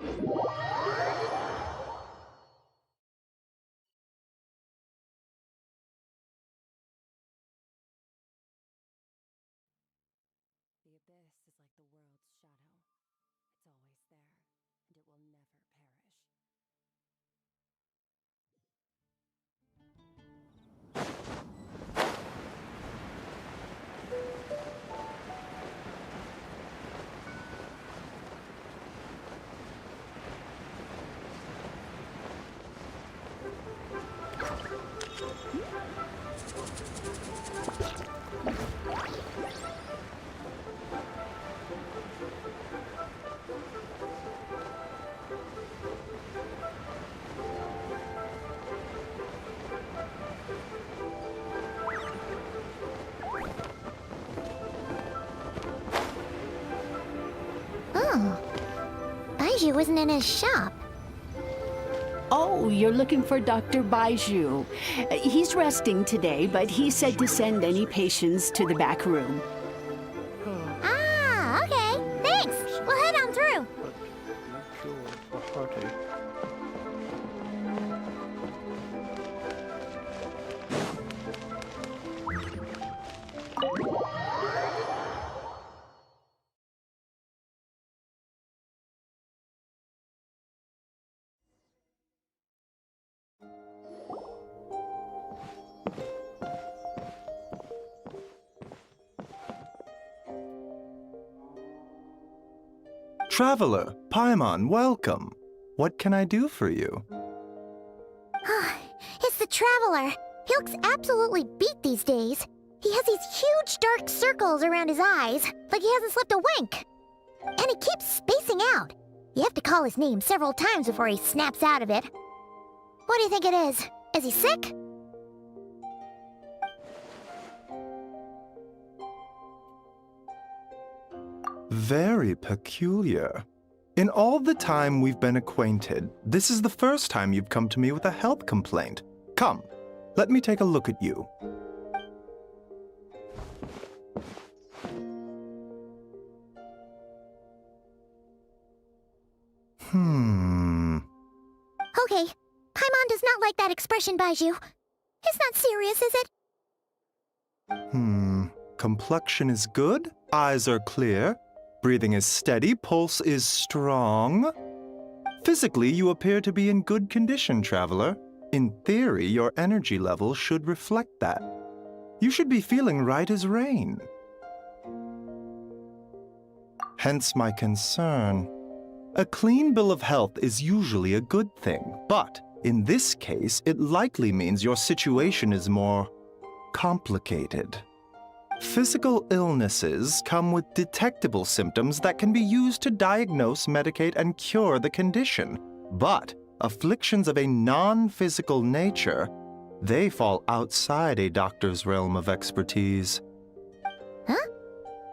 The abyss is like the world's shadow. It's always there, and it will never perish. Oh, Baiju wasn't in his shop. Oh, you're looking for Dr. Baiju. He's resting today, but he said to send any patients to the back room. Ah, okay. Thanks. We'll head on through. Traveler, Paimon, welcome. What can I do for you? It's the Traveler. He looks absolutely beat these days. He has these huge dark circles around his eyes, like he hasn't slept a wink. And he keeps spacing out. You have to call his name several times before he snaps out of it. What do you think it is? Is he sick? Very peculiar. In all the time we've been acquainted, this is the first time you've come to me with a health complaint. Come, let me take a look at you. Okay, Paimon does not like that expression, Baiju. It's not serious, is it? Complexion is good, eyes are clear, breathing is steady, pulse is strong. Physically, you appear to be in good condition, Traveler. In theory, your energy level should reflect that. You should be feeling right as rain. Hence my concern. A clean bill of health is usually a good thing, but in this case, it likely means your situation is more complicated. Physical illnesses come with detectable symptoms that can be used to diagnose, medicate, and cure the condition. But afflictions of a non-physical nature, they fall outside a doctor's realm of expertise. Huh?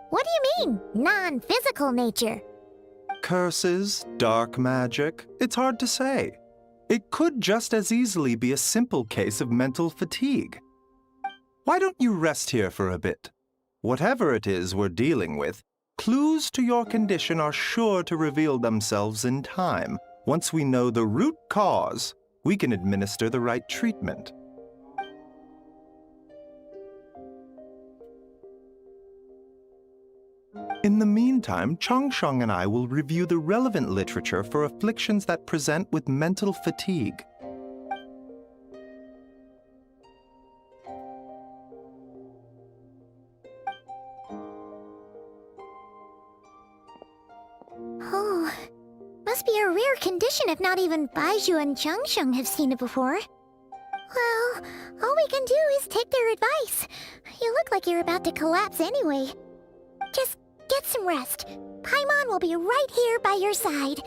What do you mean, non-physical nature? Curses, dark magic, it's hard to say. It could just as easily be a simple case of mental fatigue. Why don't you rest here for a bit? Whatever it is we're dealing with, clues to your condition are sure to reveal themselves in time. Once we know the root cause, we can administer the right treatment. In the meantime, Changsheng and I will review the relevant literature for afflictions that present with mental fatigue. Oh, must be a rare condition if not even Baiju and Changsheng have seen it before. Well, all we can do is take their advice. You look like you're about to collapse anyway. Just get some rest. Paimon will be right here by your side.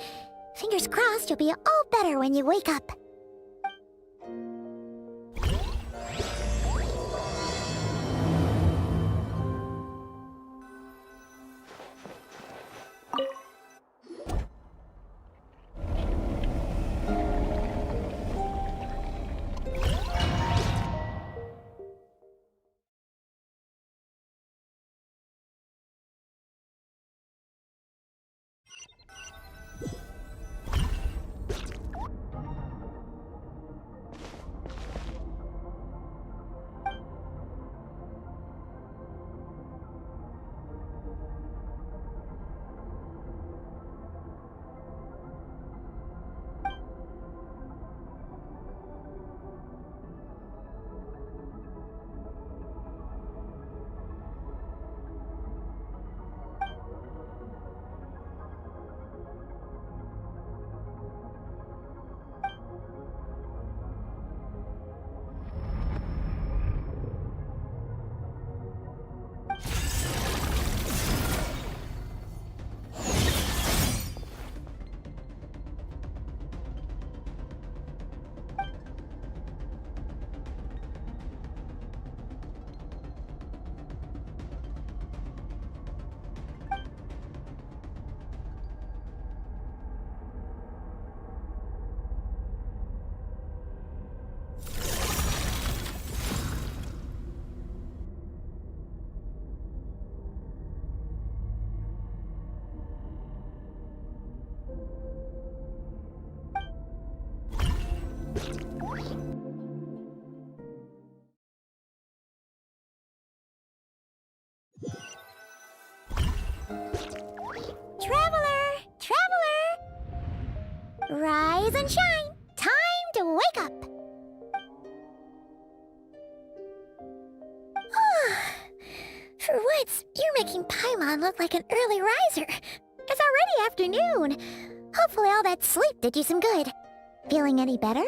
Fingers crossed you'll be all better when you wake up. Traveler! Traveler! Rise and shine! Time to wake up! For once, you're making Paimon look like an early riser. It's already afternoon. Hopefully all that sleep did you some good. Feeling any better?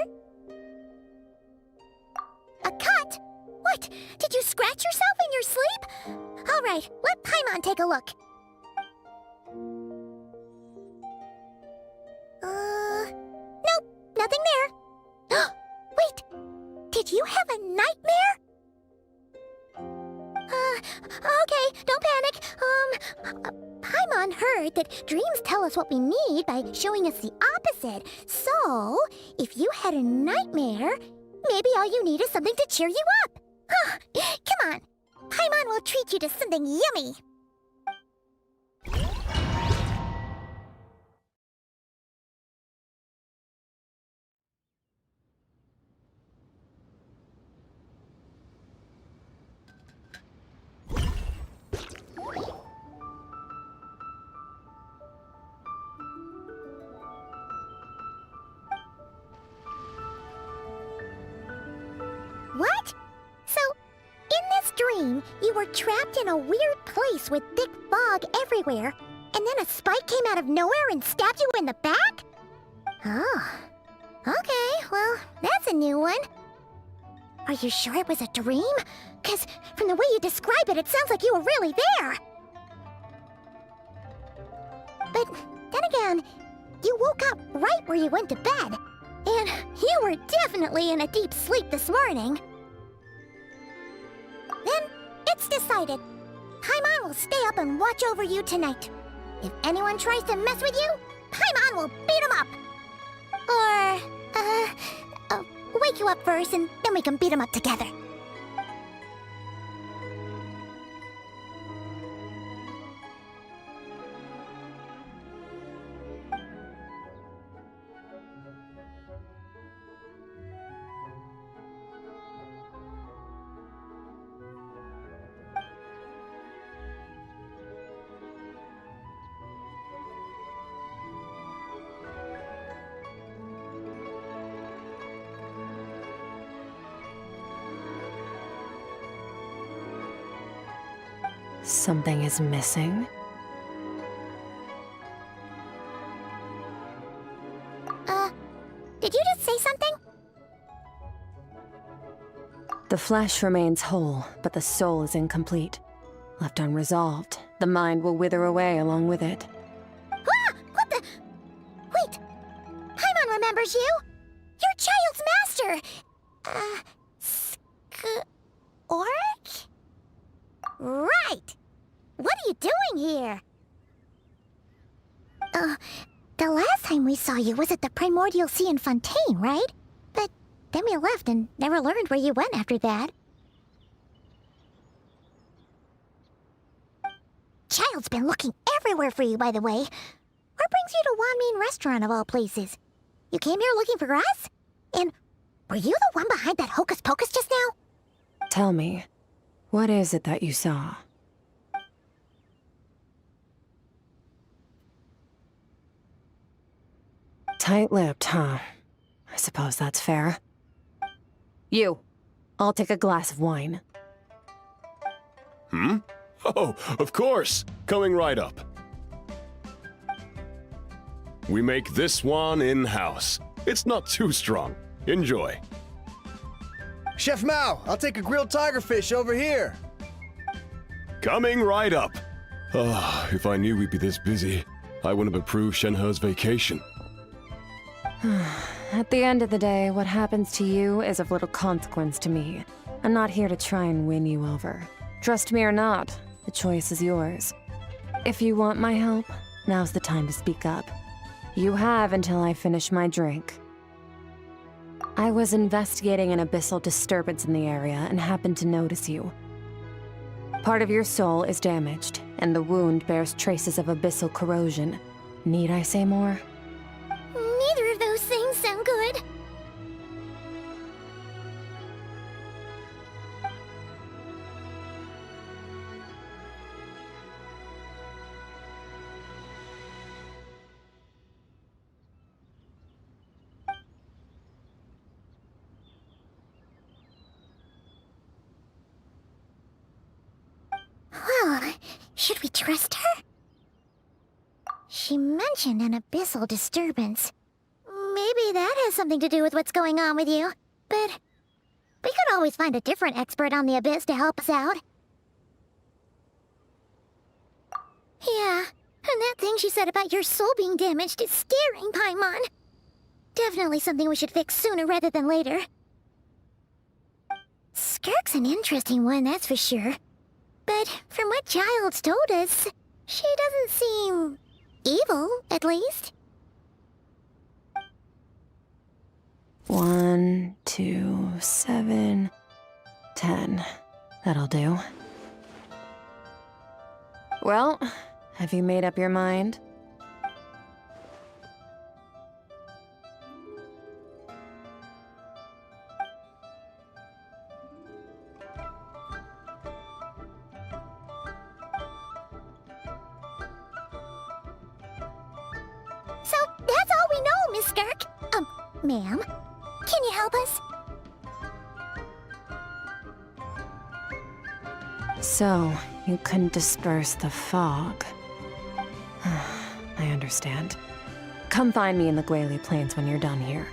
A cut? What? Did you scratch yourself in your sleep? All right, let Paimon take a look. Nope, nothing there. Wait, did you have a nightmare? Okay, don't panic. Paimon heard that dreams tell us what we need by showing us the opposite. So, if you had a nightmare, maybe all you need is something to cheer you up. Come on, Paimon will treat you to something yummy. What? So, in this dream, you were trapped in a weird place with thick fog everywhere, and then a spike came out of nowhere and stabbed you in the back? Oh. Okay, well, that's a new one. Are you sure it was a dream? 'Cause from the way you describe it, it sounds like you were really there. But then again, you woke up right where you went to bed. And you were definitely in a deep sleep this morning. Then, it's decided. Paimon will stay up and watch over you tonight. If anyone tries to mess with you, Paimon will beat him up. Or, wake you up first and then we can beat him up together. Something is missing. Did you just say something? The flesh remains whole, but the soul is incomplete. Left unresolved, the mind will wither away along with it. Ah! What the? Wait! Paimon remembers you! Your child's master! Skirk? Right! What are you doing here? The last time we saw you was at the Primordial Sea in Fontaine, right? But then we left and never learned where you went after that. Child's been looking everywhere for you, by the way. What brings you to Wanmin Restaurant of all places? You came here looking for us? And were you the one behind that hocus pocus just now? Tell me, what is it that you saw? Tight-lipped, huh? I suppose that's fair. You, I'll take a glass of wine. Hmm? Oh, of course! Coming right up. We make this one in-house. It's not too strong. Enjoy. Chef Mao, I'll take a grilled tigerfish over here. Coming right up. Ah, if I knew we'd be this busy, I wouldn't have approved Shenhe's vacation. At the end of the day, what happens to you is of little consequence to me. I'm not here to try and win you over. Trust me or not, the choice is yours. If you want my help, now's the time to speak up. You have until I finish my drink. I was investigating an abyssal disturbance in the area and happened to notice you. Part of your soul is damaged, and the wound bears traces of abyssal corrosion. Need I say more? Neither of those things sound good. Should we trust her? She mentioned an abyssal disturbance. Maybe that has something to do with what's going on with you. But we could always find a different expert on the abyss to help us out. Yeah, and that thing she said about your soul being damaged is scaring, Paimon. Definitely something we should fix sooner rather than later. Skirk's an interesting one, that's for sure. But from what Child's told us, she doesn't seem evil, at least. 1, 2, 7, 10. That'll do. Well, have you made up your mind? So, that's all we know, Miss Skirk. Ma'am, can you help us? So, you couldn't disperse the fog. I understand. Come find me in the Guili Plains when you're done here.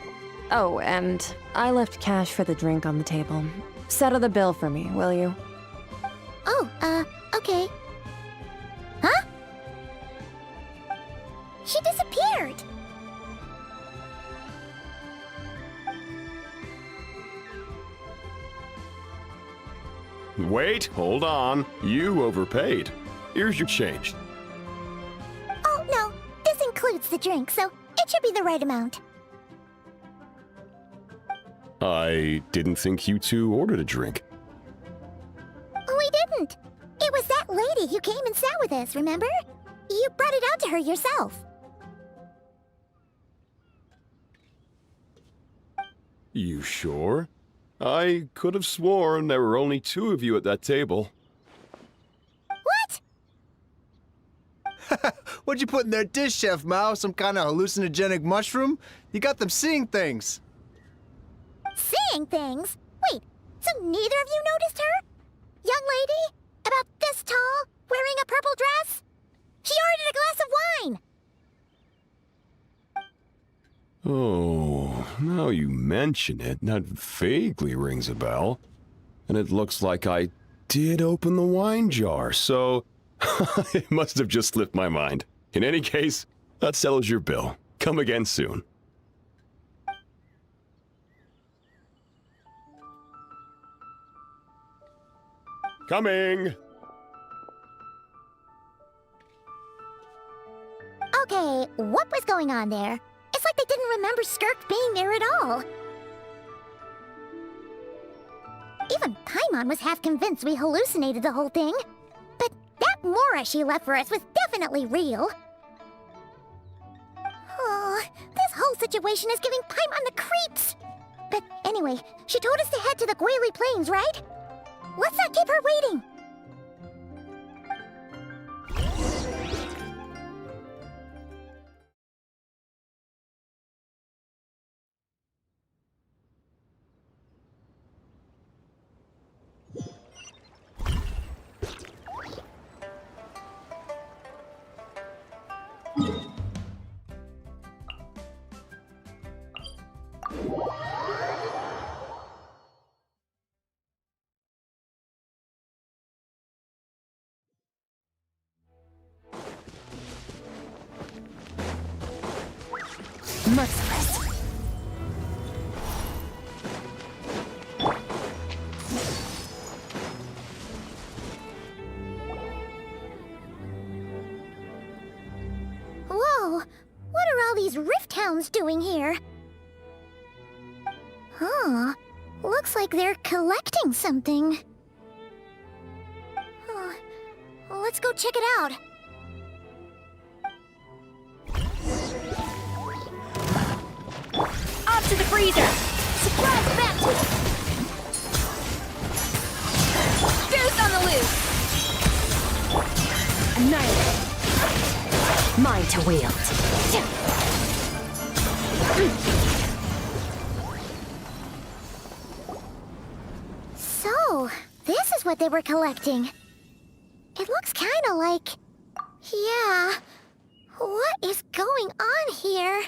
Oh, and I left cash for the drink on the table. Settle the bill for me, will you? Oh, okay. Huh? She disappeared! Wait, hold on. You overpaid. Here's your change. Oh, no. This includes the drink, so it should be the right amount. I didn't think you two ordered a drink. We didn't. It was that lady who came and sat with us, remember? You brought it out to her yourself. You sure? I could have sworn there were only 2 of you at that table. What? What'd you put in their dish, Chef Mao? Some kind of hallucinogenic mushroom? You got them seeing things. Seeing things? Wait, so neither of you noticed her? Young lady? About this tall, wearing a purple dress? She ordered a glass of wine! Oh, now you mention it, that vaguely rings a bell. And it looks like I did open the wine jar, so it must have just slipped my mind. In any case, that settles your bill. Come again soon. Coming! Okay, what was going on there? It's like they didn't remember Skirk being there at all. Even Paimon was half convinced we hallucinated the whole thing. But that Mora she left for us was definitely real. Oh, this whole situation is giving Paimon the creeps. But anyway, she told us to head to the Guili Plains, right? Let's not keep her waiting. Merciless. Whoa! What are all these rift hounds doing here? Huh. Looks like they're collecting something. Huh. Let's go check it out. Up to the freezer! Surprise baptism! Goose on the loose! Annihilate! Mine to wield. So, this is what they were collecting. It looks kinda like... Yeah... What is going on here?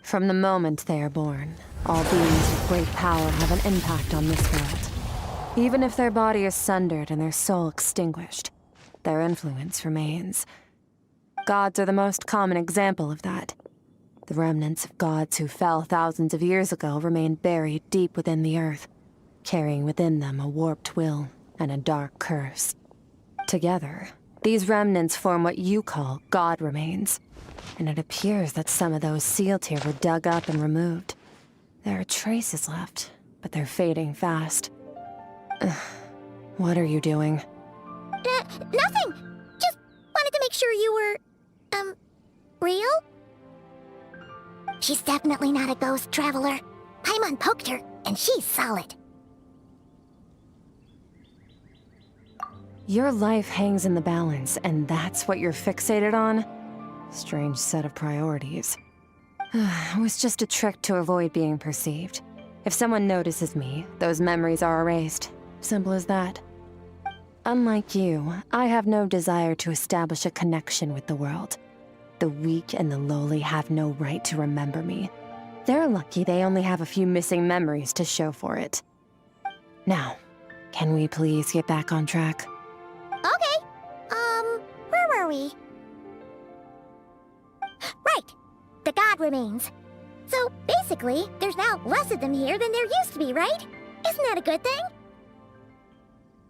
From the moment they are born, all beings with great power have an impact on this world. Even if their body is sundered and their soul extinguished, their influence remains. Gods are the most common example of that. The remnants of gods who fell thousands of years ago remain buried deep within the earth, carrying within them a warped will and a dark curse. Together, these remnants form what you call god remains, and it appears that some of those sealed here were dug up and removed. There are traces left, but they're fading fast. What are you doing? Nothing! Just wanted to make sure you were, real? She's definitely not a ghost traveler. Paimon poked her, and she's solid. Your life hangs in the balance, and that's what you're fixated on? Strange set of priorities. It was just a trick to avoid being perceived. If someone notices me, those memories are erased. Simple as that. Unlike you, I have no desire to establish a connection with the world. The weak and the lowly have no right to remember me. They're lucky they only have a few missing memories to show for it. Now, can we please get back on track? Okay. Where were we? Right. The god remains. So, basically, there's now less of them here than there used to be, right? Isn't that a good thing?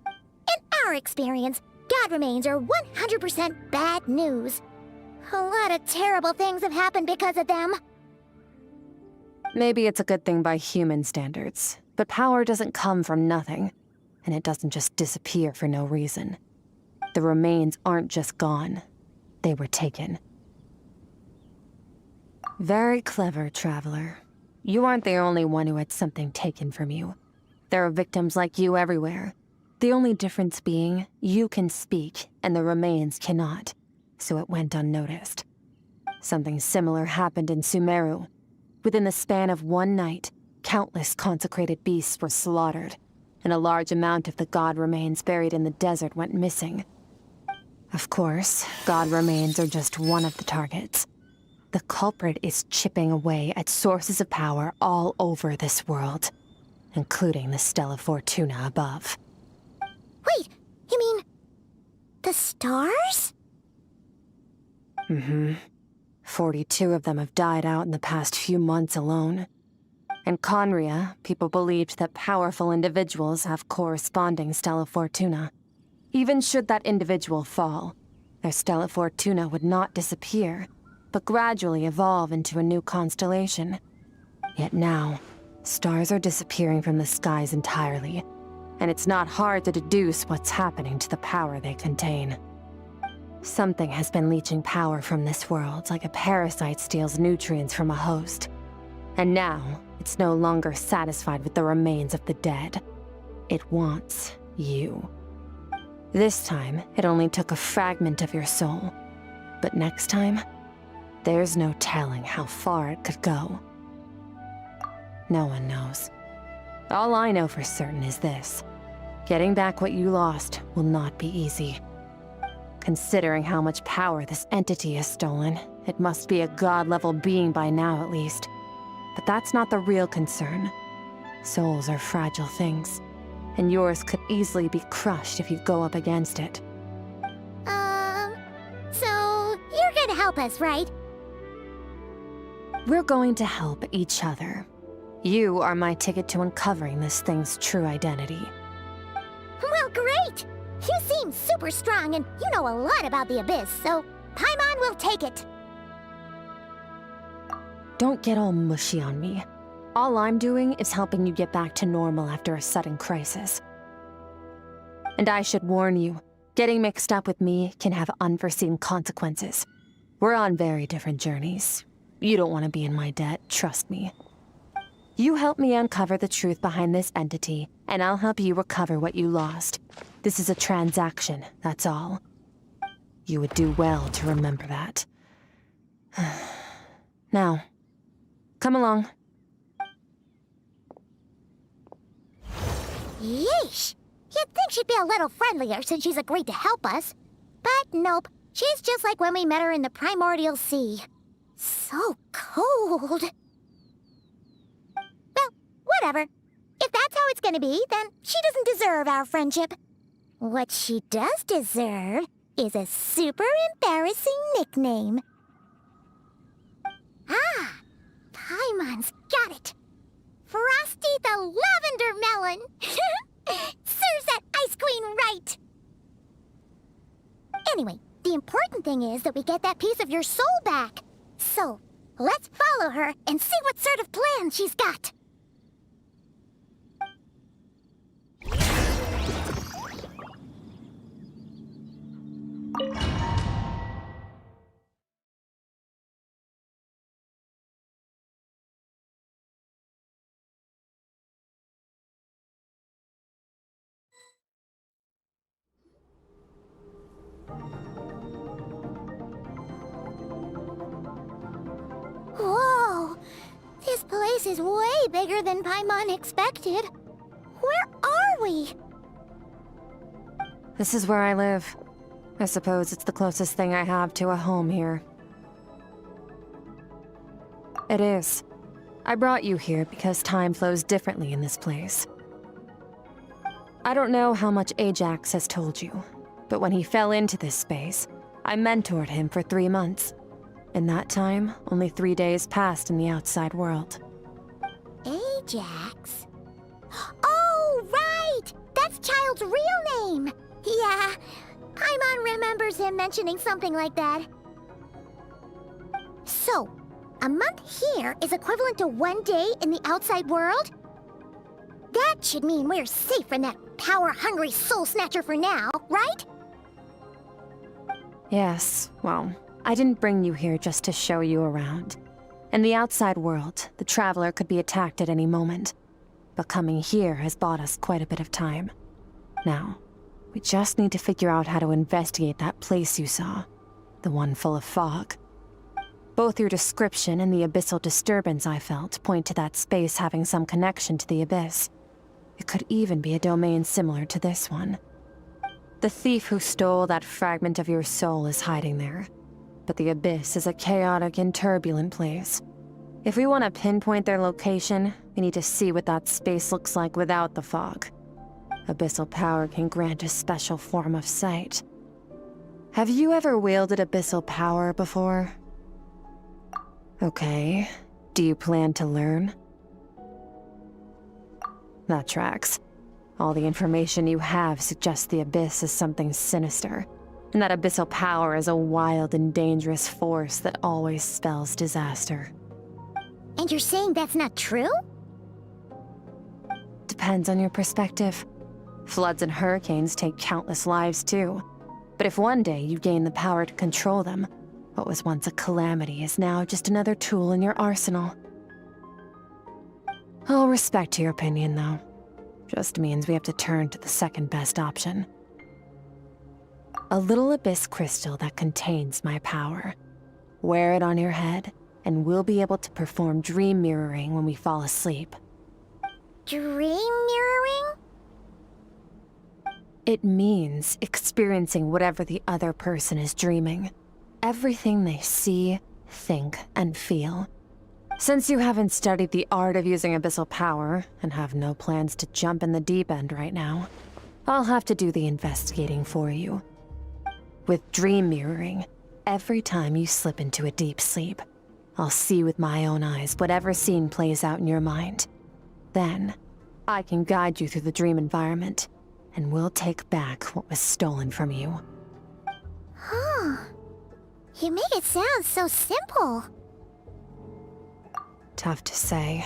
In our experience, god remains are 100% bad news. A lot of terrible things have happened because of them. Maybe it's a good thing by human standards, but power doesn't come from nothing, and it doesn't just disappear for no reason. The remains aren't just gone. They were taken. Very clever, Traveler. You aren't the only one who had something taken from you. There are victims like you everywhere. The only difference being, you can speak, and the remains cannot, so it went unnoticed. Something similar happened in Sumeru. Within the span of one night, countless consecrated beasts were slaughtered, and a large amount of the god remains buried in the desert went missing. Of course, god remains are just one of the targets. The culprit is chipping away at sources of power all over this world, including the Stella Fortuna above. Wait, you mean... the stars? 42 of them have died out in the past few months alone. In Conria, people believed that powerful individuals have corresponding Stella Fortuna. Even should that individual fall, their Stella Fortuna would not disappear, but gradually evolve into a new constellation. Yet now, stars are disappearing from the skies entirely, and it's not hard to deduce what's happening to the power they contain. Something has been leeching power from this world like a parasite steals nutrients from a host. And now, it's no longer satisfied with the remains of the dead. It wants you. This time, it only took a fragment of your soul. But next time, there's no telling how far it could go. No one knows. All I know for certain is this. Getting back what you lost will not be easy. Considering how much power this entity has stolen, it must be a god-level being by now at least. But that's not the real concern. Souls are fragile things, and yours could easily be crushed if you go up against it. So you're gonna help us, right? We're going to help each other. You are my ticket to uncovering this thing's true identity. Well, great! You seem super strong, and you know a lot about the Abyss, so Paimon will take it. Don't get all mushy on me. All I'm doing is helping you get back to normal after a sudden crisis. And I should warn you, getting mixed up with me can have unforeseen consequences. We're on very different journeys. You don't want to be in my debt, trust me. You help me uncover the truth behind this entity, and I'll help you recover what you lost. This is a transaction, that's all. You would do well to remember that. Now, come along. Yeesh! You'd think she'd be a little friendlier since she's agreed to help us. But nope, she's just like when we met her in the primordial sea. So cold. Well, whatever. If that's how it's gonna be, then she doesn't deserve our friendship. What she does deserve is a super embarrassing nickname. Ah, Paimon's got it. Frosty the Lavender Melon. Serves that ice queen right. Anyway, the important thing is that we get that piece of your soul back. So, let's follow her and see what sort of plan she's got. Whoa! This place is way bigger than Paimon expected. Where are we? This is where I live. I suppose it's the closest thing I have to a home here. It is. I brought you here because time flows differently in this place. I don't know how much Ajax has told you, but when he fell into this space, I mentored him for 3 months. In that time, only 3 days passed in the outside world. Ajax? Oh, right! That's Child's real name! Yeah, Paimon remembers him mentioning something like that. So, a month here is equivalent to 1 day in the outside world? That should mean we're safe from that power-hungry soul snatcher for now, right? Yes, well, I didn't bring you here just to show you around. In the outside world, the Traveler could be attacked at any moment. But coming here has bought us quite a bit of time. Now, we just need to figure out how to investigate that place you saw. The one full of fog. Both your description and the abyssal disturbance I felt point to that space having some connection to the abyss. It could even be a domain similar to this one. The thief who stole that fragment of your soul is hiding there. But the abyss is a chaotic and turbulent place. If we want to pinpoint their location, we need to see what that space looks like without the fog. Abyssal power can grant a special form of sight. Have you ever wielded abyssal power before? Okay. Do you plan to learn? That tracks. All the information you have suggests the abyss is something sinister, and that abyssal power is a wild and dangerous force that always spells disaster. And you're saying that's not true? Depends on your perspective. Floods and hurricanes take countless lives too. But if one day you gain the power to control them, what was once a calamity is now just another tool in your arsenal. I'll respect your opinion, though. Just means we have to turn to the second best option. A little abyss crystal that contains my power. Wear it on your head, and we'll be able to perform dream mirroring when we fall asleep. Dream mirroring? It means experiencing whatever the other person is dreaming. Everything they see, think, and feel. Since you haven't studied the art of using abyssal power, and have no plans to jump in the deep end right now, I'll have to do the investigating for you. With dream mirroring, every time you slip into a deep sleep, I'll see with my own eyes whatever scene plays out in your mind. Then, I can guide you through the dream environment, and we'll take back what was stolen from you. Huh. You make it sound so simple. Tough to say.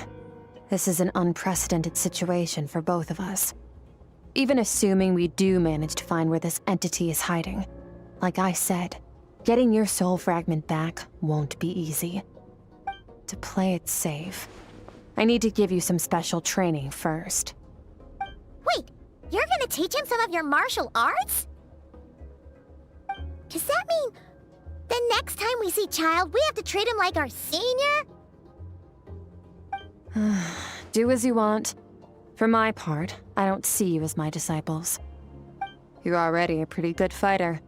This is an unprecedented situation for both of us. Even assuming we do manage to find where this entity is hiding, like I said, getting your soul fragment back won't be easy. To play it safe, I need to give you some special training first. Wait, you're gonna teach him some of your martial arts? Does that mean the next time we see Child, we have to treat him like our senior? Do as you want. For my part, I don't see you as my disciples. You're already a pretty good fighter.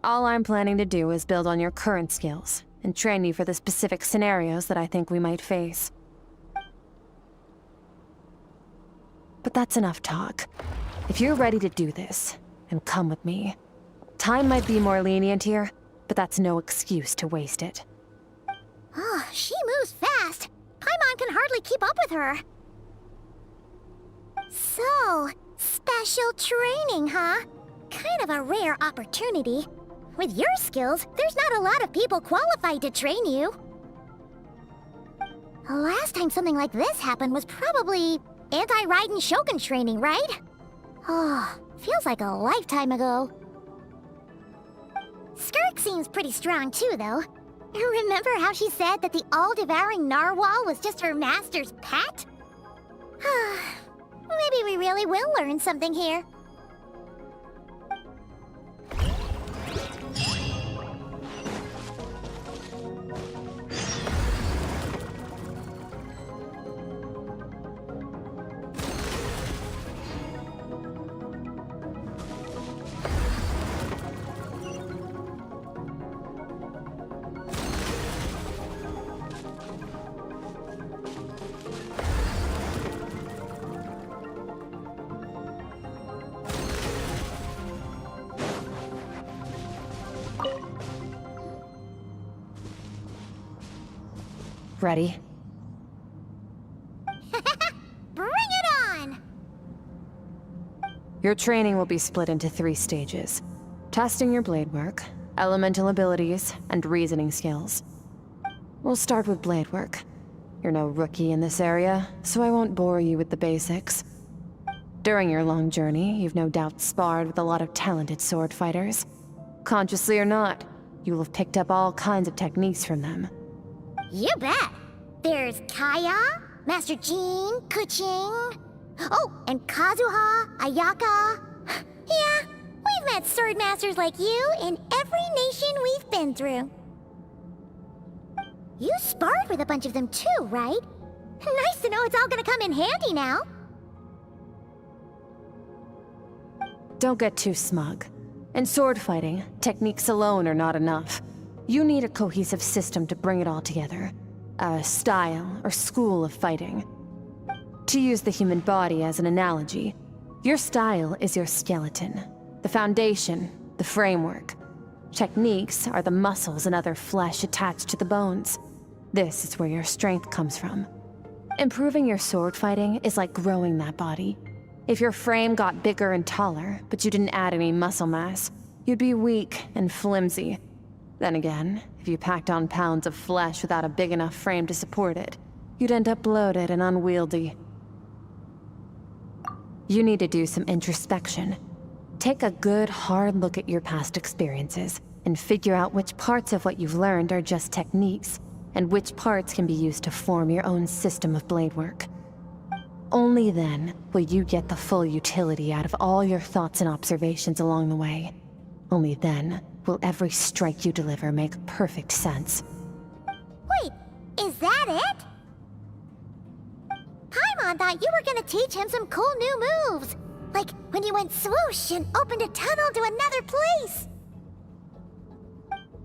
All I'm planning to do is build on your current skills and train you for the specific scenarios that I think we might face. But that's enough talk. If you're ready to do this, then come with me. Time might be more lenient here, but that's no excuse to waste it. Oh, she moves fast. Paimon can hardly keep up with her. So, special training, huh? Kind of a rare opportunity. With your skills, there's not a lot of people qualified to train you. The last time something like this happened was probably anti-Raiden Shogun training, right? Oh, feels like a lifetime ago. Skirk seems pretty strong too, though. Remember how she said that the all-devouring narwhal was just her master's pet? Maybe we really will learn something here. Ready? Bring it on! Your training will be split into 3 stages. Testing your blade work, elemental abilities, and reasoning skills. We'll start with blade work. You're no rookie in this area, so I won't bore you with the basics. During your long journey, you've no doubt sparred with a lot of talented sword fighters. Consciously or not, you will have picked up all kinds of techniques from them. You bet! There's Kaya, Master Jean, Kuching... Oh, and Kazuha, Ayaka... Yeah, we've met sword masters like you in every nation we've been through. You sparred with a bunch of them too, right? Nice to know it's all gonna come in handy now. Don't get too smug. In sword fighting, techniques alone are not enough. You need a cohesive system to bring it all together. A style or school of fighting. To use the human body as an analogy, your style is your skeleton, the foundation, the framework. Techniques are the muscles and other flesh attached to the bones. This is where your strength comes from. Improving your sword fighting is like growing that body. If your frame got bigger and taller, but you didn't add any muscle mass, you'd be weak and flimsy. Then again, if you packed on pounds of flesh without a big enough frame to support it, you'd end up bloated and unwieldy. You need to do some introspection. Take a good, hard look at your past experiences, and figure out which parts of what you've learned are just techniques, and which parts can be used to form your own system of blade work. Only then will you get the full utility out of all your thoughts and observations along the way. Only then will every strike you deliver make perfect sense. Wait, is that it? Paimon thought you were gonna teach him some cool new moves. Like when you went swoosh and opened a tunnel to another place.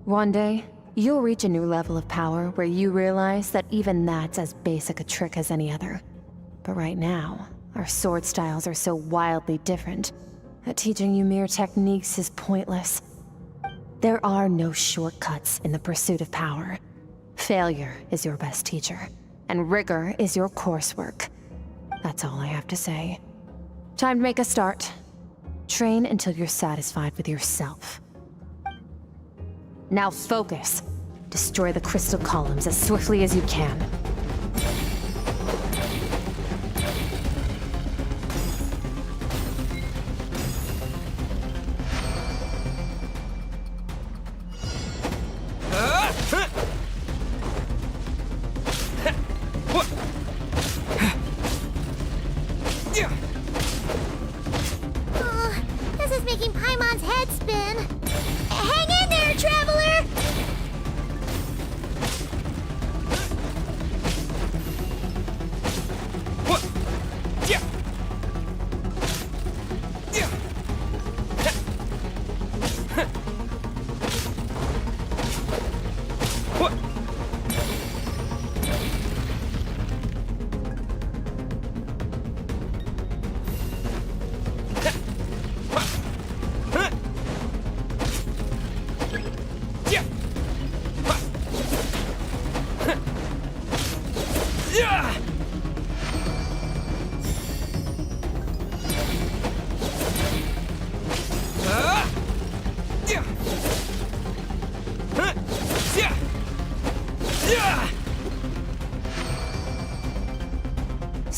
One day, you'll reach a new level of power where you realize that even that's as basic a trick as any other. But right now, our sword styles are so wildly different that teaching you mere techniques is pointless. There are no shortcuts in the pursuit of power. Failure is your best teacher, and rigor is your coursework. That's all I have to say. Time to make a start. Train until you're satisfied with yourself. Now focus. Destroy the crystal columns as swiftly as you can. This is making Paimon's head spin. Hang in there, traveler!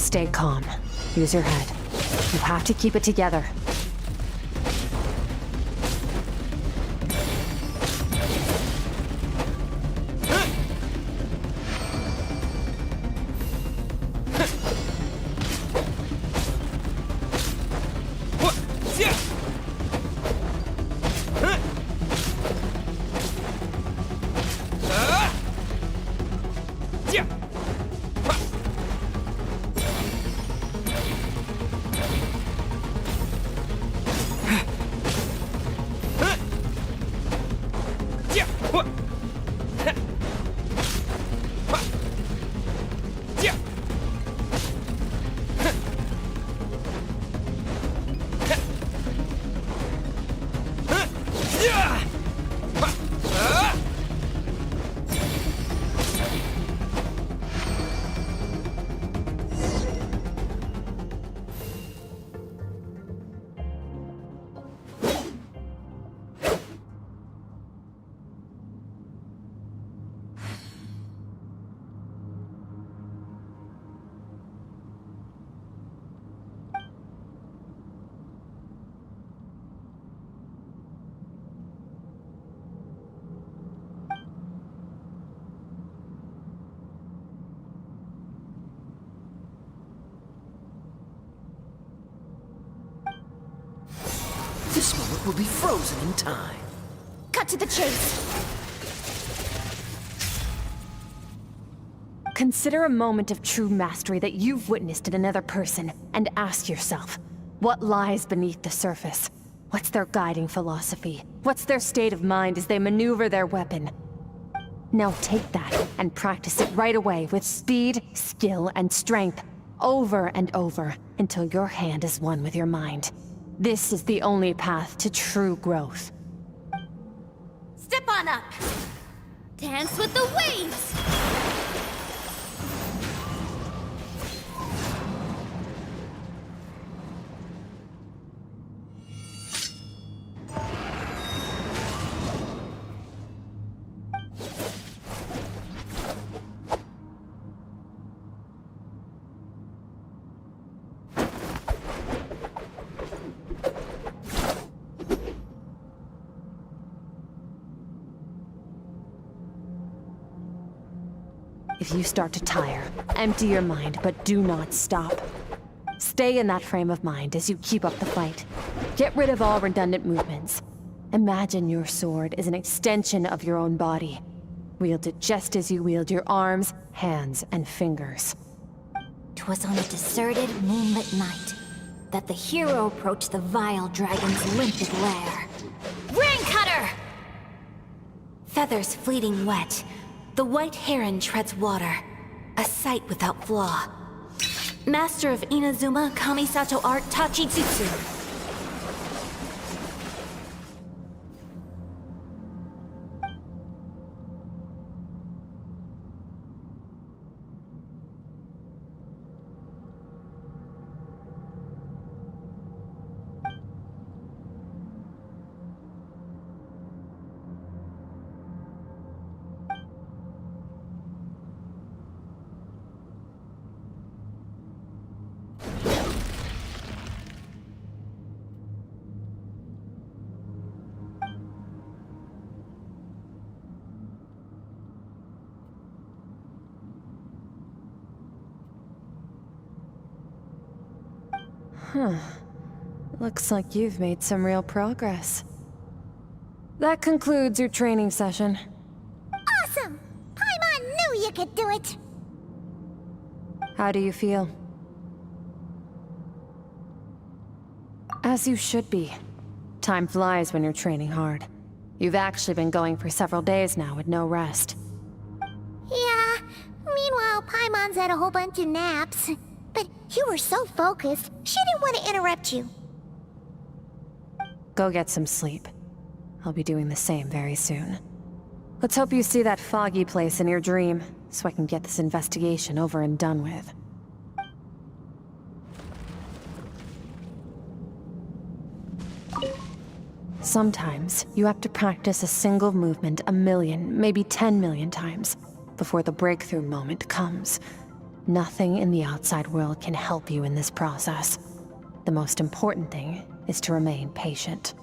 Stay calm. Use your head. You have to keep it together. This moment will be frozen in time. Cut to the chase. Consider a moment of true mastery that you've witnessed in another person, and ask yourself, what lies beneath the surface? What's their guiding philosophy? What's their state of mind as they maneuver their weapon? Now take that and practice it right away with speed, skill, and strength, over and over, until your hand is one with your mind. This is the only path to true growth. Step on up. Dance with the waves. If you start to tire, empty your mind, but do not stop. Stay in that frame of mind as you keep up the fight. Get rid of all redundant movements. Imagine your sword is an extension of your own body. Wield it just as you wield your arms, hands, and fingers. 'Twas on a deserted, moonlit night that the hero approached the vile dragon's limpid lair. Ring cutter. Feathers fleeting wet, the white heron treads water, a sight without flaw. Master of Inazuma Kamisato art Tachijutsu. Looks like you've made some real progress. That concludes your training session. Awesome! Paimon knew you could do it! How do you feel? As you should be. Time flies when you're training hard. You've actually been going for several days now with no rest. Yeah, meanwhile Paimon's had a whole bunch of naps. But you were so focused, she didn't want to interrupt you. Go get some sleep. I'll be doing the same very soon. Let's hope you see that foggy place in your dream, so I can get this investigation over and done with. Sometimes, you have to practice a single movement 1 million, maybe 10 million times, before the breakthrough moment comes. Nothing in the outside world can help you in this process. The most important thing is to remain patient.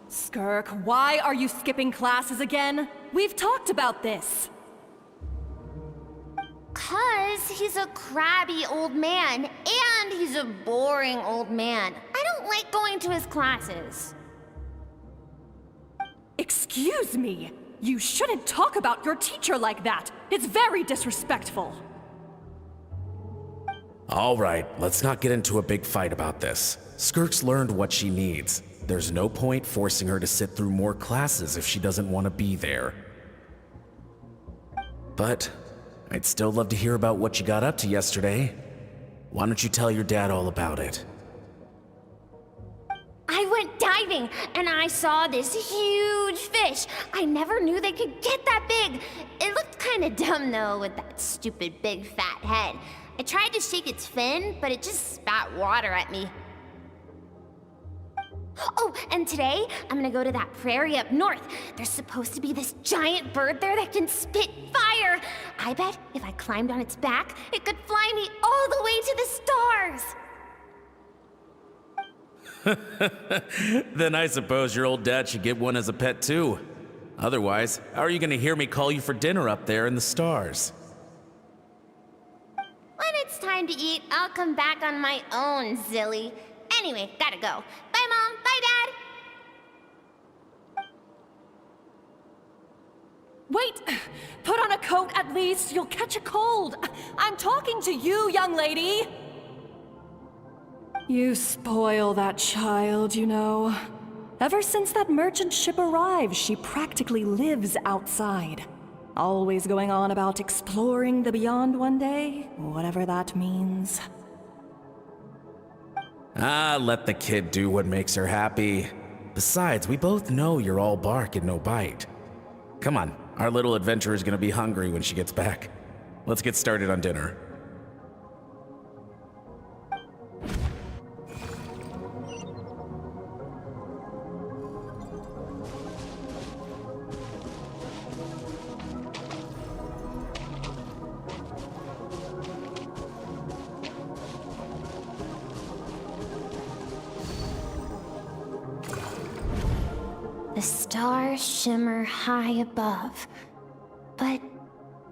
Skirk, why are you skipping classes again? We've talked about this. 'Cause he's a crabby old man, and he's a boring old man. I don't like going to his classes. Excuse me? You shouldn't talk about your teacher like that. It's very disrespectful. All right, let's not get into a big fight about this. Skirk's learned what she needs. There's no point forcing her to sit through more classes if she doesn't want to be there. But I'd still love to hear about what you got up to yesterday. Why don't you tell your dad all about it? I went diving, and I saw this huge fish. I never knew they could get that big. It looked kind of dumb, though, with that stupid big fat head. I tried to shake its fin, but it just spat water at me. Oh, and today, I'm gonna go to that prairie up north. There's supposed to be this giant bird there that can spit fire. I bet if I climbed on its back, it could fly me all the way to the stars. Then I suppose your old dad should get one as a pet too. Otherwise, how are you gonna hear me call you for dinner up there in the stars? When it's time to eat, I'll come back on my own, Zilly. Anyway, gotta go. Bye, Mom. Bye, Dad. Wait! Put on a coat at least. You'll catch a cold. I'm talking to you, young lady. You spoil that child, you know. Ever since that merchant ship arrived, she practically lives outside. Always going on about exploring the beyond one day, whatever that means. Ah, let the kid do what makes her happy. Besides, we both know you're all bark and no bite. Come on, our little adventurer's gonna be hungry when she gets back. Let's get started on dinner. The stars shimmer high above. But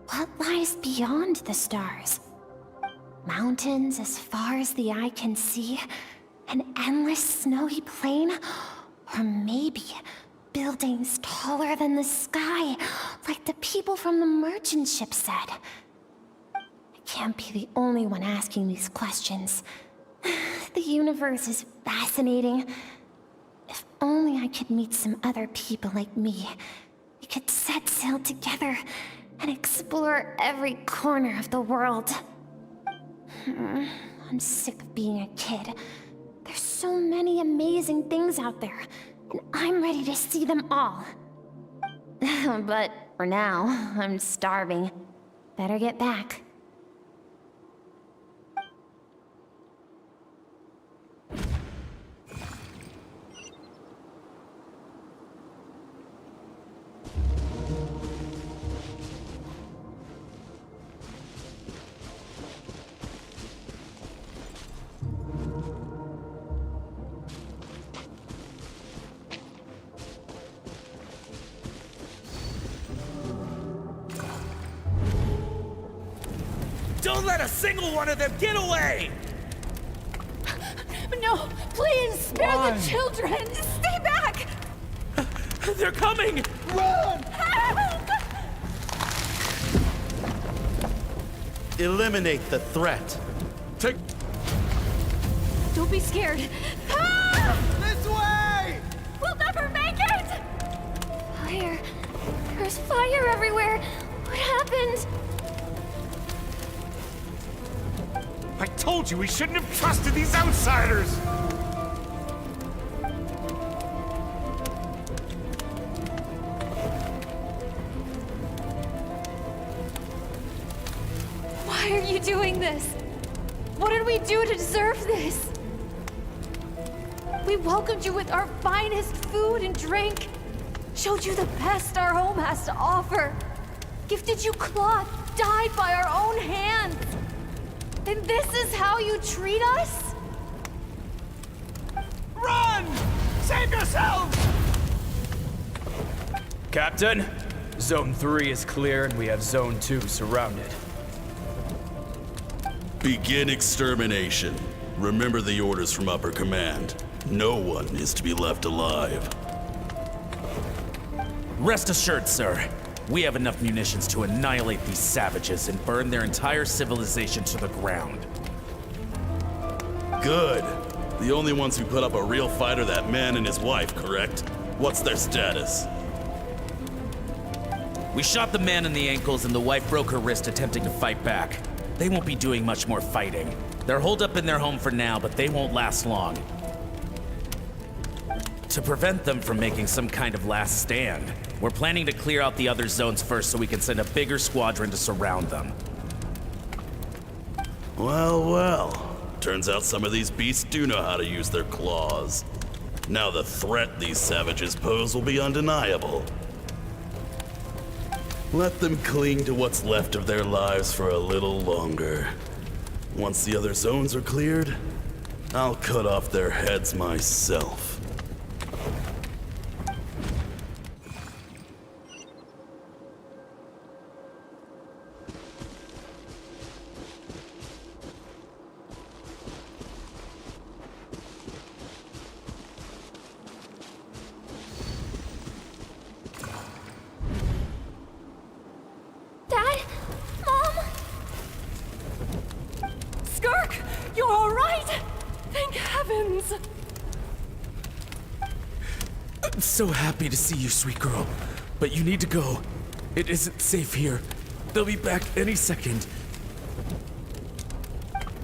what lies beyond the stars? Mountains as far as the eye can see? An endless snowy plain? Or maybe buildings taller than the sky, like the people from the merchant ship said? I can't be the only one asking these questions. The universe is fascinating. If only I could meet some other people like me. We could set sail together and explore every corner of the world. I'm sick of being a kid. There's so many amazing things out there, and I'm ready to see them all. But for now, I'm starving. Better get back. Don't let a single one of them get away! No, please, spare the children! Stay back! They're coming! Run! Help! Eliminate the threat. Take... Don't be scared. Ah! This way! We'll never make it! Fire. There's fire everywhere. What happened? I told you we shouldn't have trusted these outsiders! Why are you doing this? What did we do to deserve this? We welcomed you with our finest food and drink, showed you the best our home has to offer, gifted you cloth dyed by our own hands. And this is how you treat us? Run! Save yourselves! Captain, Zone 3 is clear and we have Zone 2 surrounded. Begin extermination. Remember the orders from upper command. No one is to be left alive. Rest assured, sir. We have enough munitions to annihilate these savages and burn their entire civilization to the ground. Good. The only ones who put up a real fight are that man and his wife, correct? What's their status? We shot the man in the ankles and the wife broke her wrist attempting to fight back. They won't be doing much more fighting. They're holed up in their home for now, but they won't last long. To prevent them from making some kind of last stand, we're planning to clear out the other zones first so we can send a bigger squadron to surround them. Well, well. Turns out some of these beasts do know how to use their claws. Now the threat these savages pose will be undeniable. Let them cling to what's left of their lives for a little longer. Once the other zones are cleared, I'll cut off their heads myself. Dad? Mom? Skirk, you're all right? Thank heavens. I'm so happy to see you, sweet girl. But you need to go. It isn't safe here. They'll be back any second.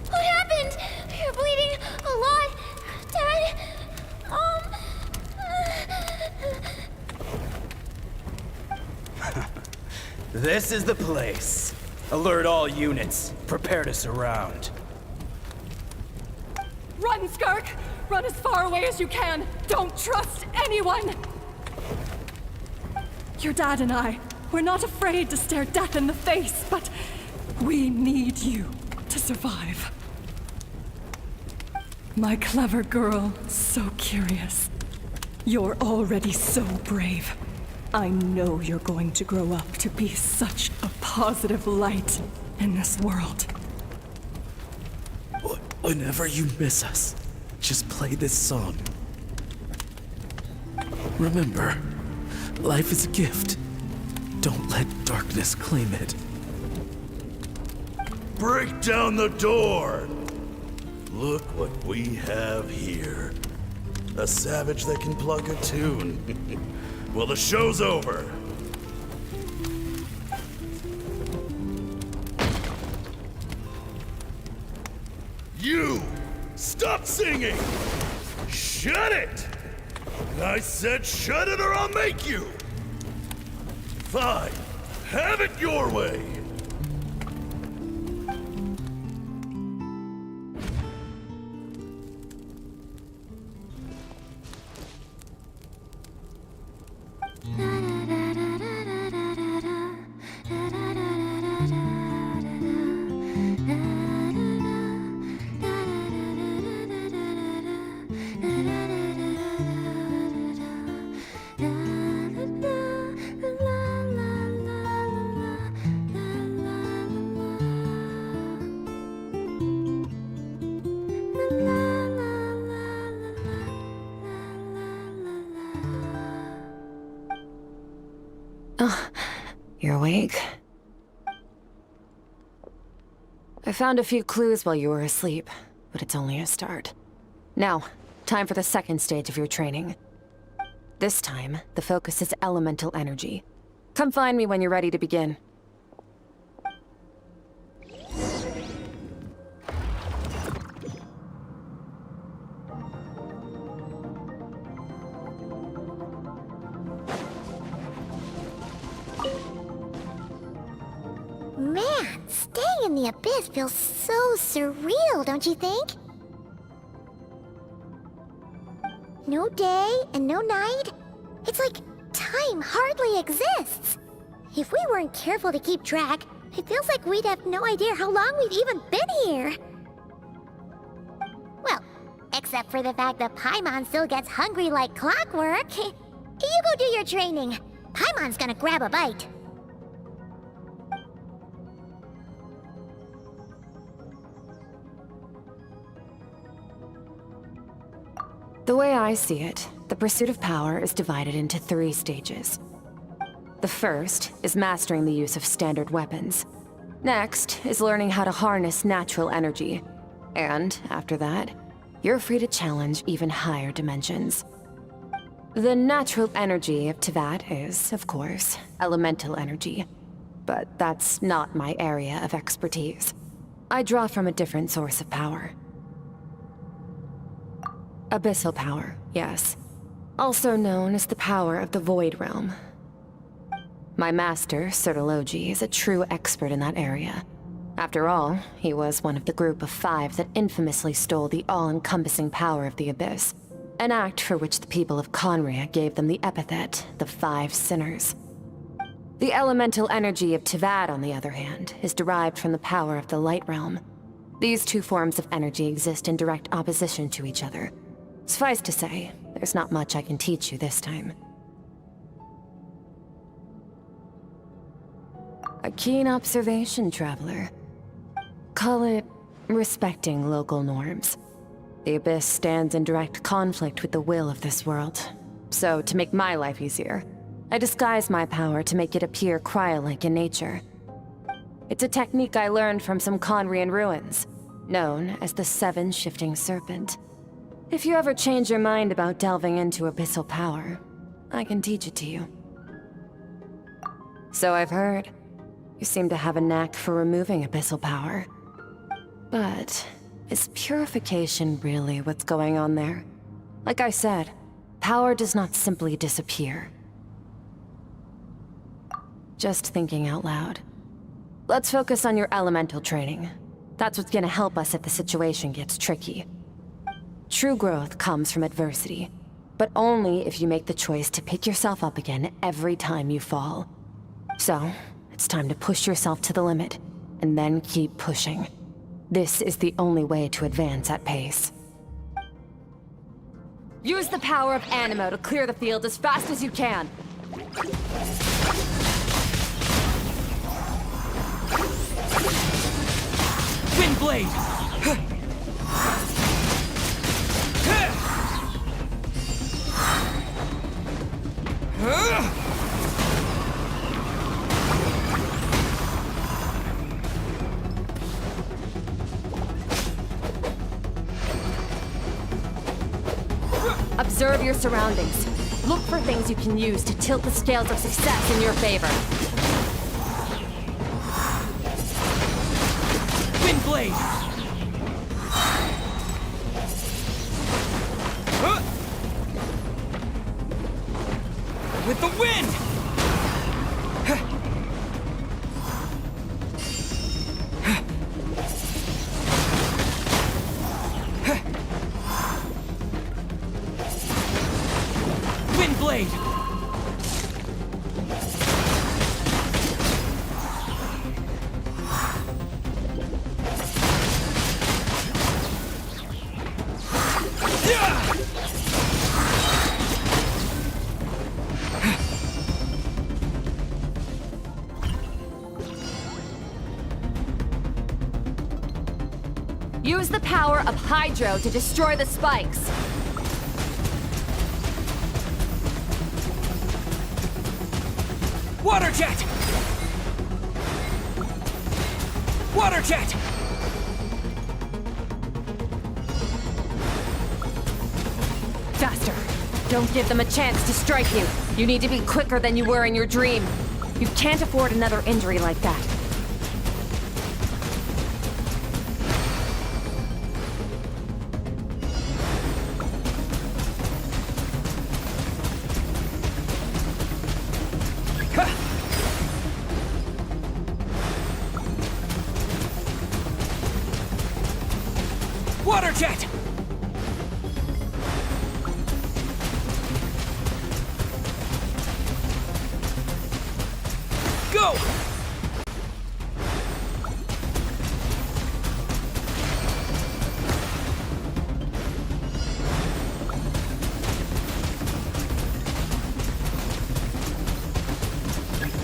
What happened? You're bleeding a lot. Dad? This is the place. Alert all units. Prepare to surround. Run, Skirk! Run as far away as you can! Don't trust anyone! Your dad and I, we're not afraid to stare death in the face, but we need you to survive. My clever girl, so curious. You're already so brave. I know you're going to grow up to be such a positive light in this world. Whenever you miss us, just play this song. Remember, life is a gift. Don't let darkness claim it. Break down the door! Look what we have here. A savage that can pluck a tune. Well, the show's over. You! Stop singing! Shut it! I said shut it or I'll make you! Fine. Have it your way! You're awake? I found a few clues while you were asleep, but it's only a start. Now, time for the second stage of your training. This time, the focus is elemental energy. Come find me when you're ready to begin. Man, staying in the abyss feels so surreal, don't you think? No day and no night. It's like time hardly exists. If we weren't careful to keep track, it feels like we'd have no idea how long we've even been here. Well, except for the fact that Paimon still gets hungry like clockwork. You go do your training. Paimon's gonna grab a bite. The way I see it, the pursuit of power is divided into 3 stages. The first is mastering the use of standard weapons. Next is learning how to harness natural energy. And after that, you're free to challenge even higher dimensions. The natural energy of Teyvat is, of course, elemental energy. But that's not my area of expertise. I draw from a different source of power. Abyssal power, yes. Also known as the power of the Void Realm. My master, Sertologi, is a true expert in that area. After all, he was one of the group of 5 that infamously stole the all-encompassing power of the Abyss, an act for which the people of Conria gave them the epithet, the 5 Sinners. The elemental energy of Teyvat, on the other hand, is derived from the power of the Light Realm. These 2 forms of energy exist in direct opposition to each other. Suffice to say, there's not much I can teach you this time. A keen observation, traveler. Call it respecting local norms. The Abyss stands in direct conflict with the will of this world. So, to make my life easier, I disguise my power to make it appear cryo-like in nature. It's a technique I learned from some Conrian ruins, known as the 7 Shifting Serpent. If you ever change your mind about delving into abyssal power, I can teach it to you. So I've heard. You seem to have a knack for removing abyssal power. But is purification really what's going on there? Like I said, power does not simply disappear. Just thinking out loud. Let's focus on your elemental training. That's what's gonna help us if the situation gets tricky. True growth comes from adversity, but only if you make the choice to pick yourself up again every time you fall. So, it's time to push yourself to the limit, and then keep pushing. This is the only way to advance at pace. Use the power of Animo to clear the field as fast as you can. Windblade! Observe your surroundings. Look for things you can use to tilt the scales of success in your favor. Windblade! With the wind! Windblade! Use the power of Hydro to destroy the spikes. Water jet! Water jet! Faster. Don't give them a chance to strike you. You need to be quicker than you were in your dream. You can't afford another injury like that. Water jet! Go!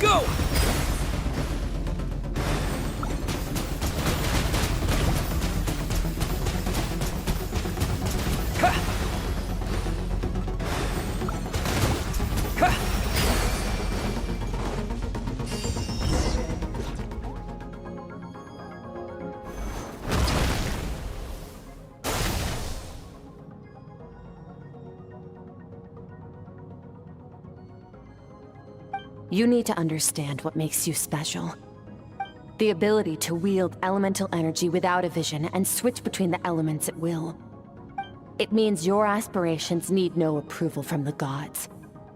Go! You need to understand what makes you special. The ability to wield elemental energy without a vision and switch between the elements at will. It means your aspirations need no approval from the gods.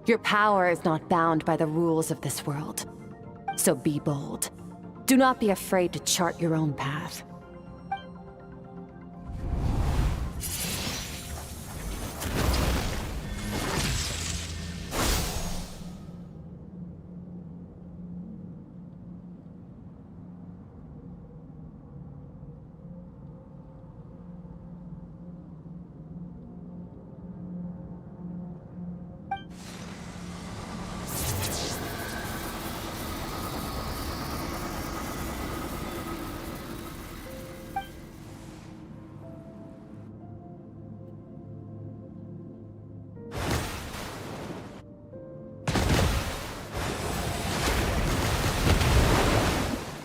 Your power is not bound by the rules of this world. So be bold. Do not be afraid to chart your own path.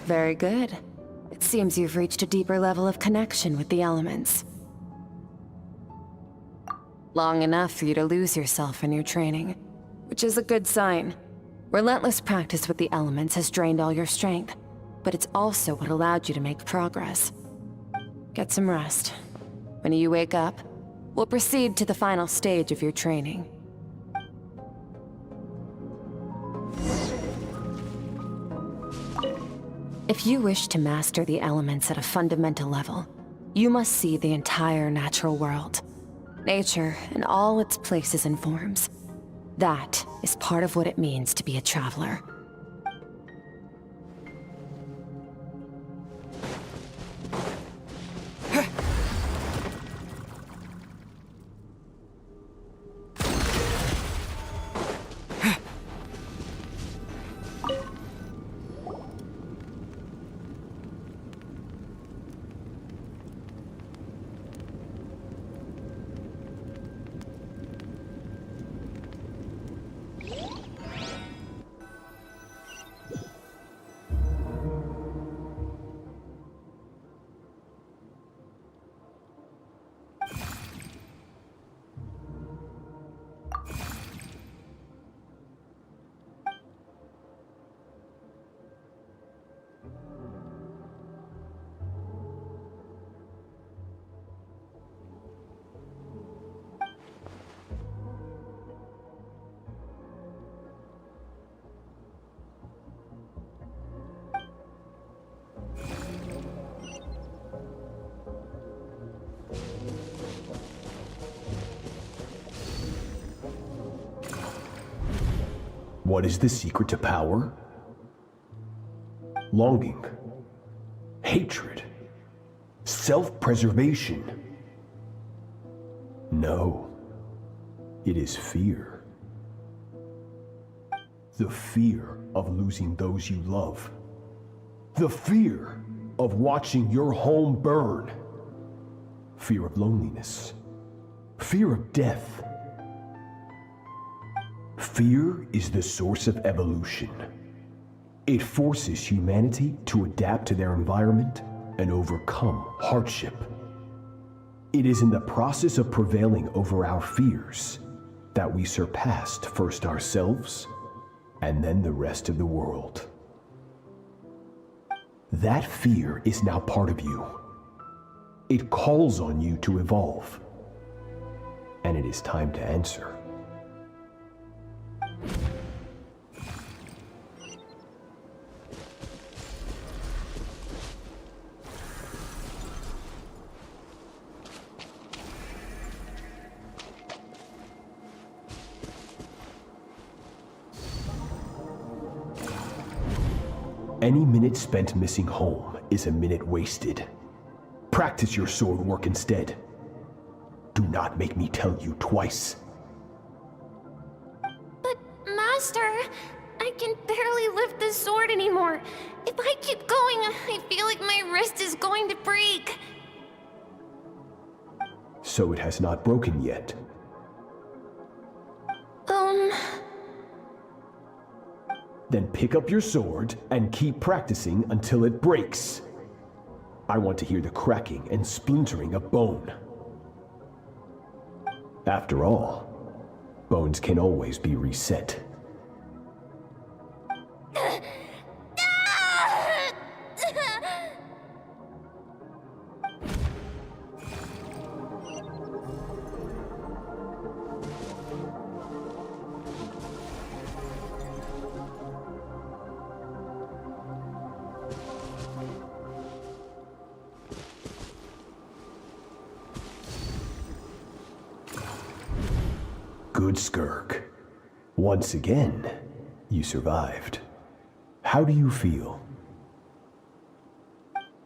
Very good. It seems you've reached a deeper level of connection with the elements. Long enough for you to lose yourself in your training, which is a good sign. Relentless practice with the elements has drained all your strength, but it's also what allowed you to make progress. Get some rest. When you wake up, we'll proceed to the final stage of your training. If you wish to master the elements at a fundamental level, you must see the entire natural world. Nature in all its places and forms. That is part of what it means to be a traveler. What is the secret to power? Longing, hatred, self-preservation. No, it is fear. The fear of losing those you love. The fear of watching your home burn. Fear of loneliness. Fear of death. Fear is the source of evolution. It forces humanity to adapt to their environment and overcome hardship. It is in the process of prevailing over our fears that we surpassed first ourselves and then the rest of the world. That fear is now part of you. It calls on you to evolve. And it is time to answer. Any minute spent missing home is a minute wasted. Practice your sword work instead. Do not make me tell you twice. But, Master, I can barely lift the sword anymore. If I keep going, I feel like my wrist is going to break. So it has not broken yet. Then pick up your sword and keep practicing until it breaks. I want to hear the cracking and splintering of bone. After all, bones can always be reset. Good, Skirk. Once again, you survived. How do you feel?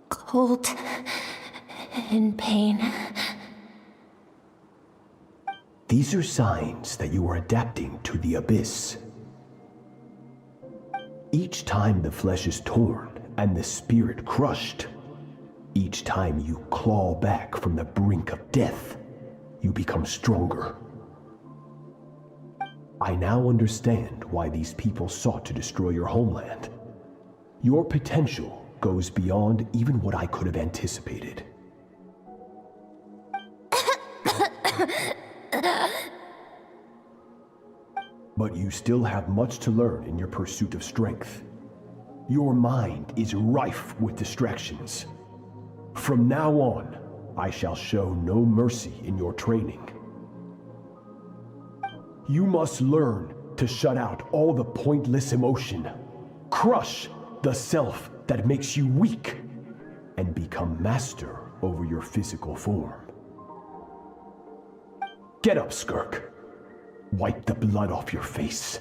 Cold. In pain. These are signs that you are adapting to the abyss. Each time the flesh is torn and the spirit crushed, each time you claw back from the brink of death, you become stronger. I now understand why these people sought to destroy your homeland. Your potential goes beyond even what I could have anticipated. But you still have much to learn in your pursuit of strength. Your mind is rife with distractions. From now on, I shall show no mercy in your training. You must learn to shut out all the pointless emotion, crush the self that makes you weak, and become master over your physical form. Get up, Skirk. Wipe the blood off your face.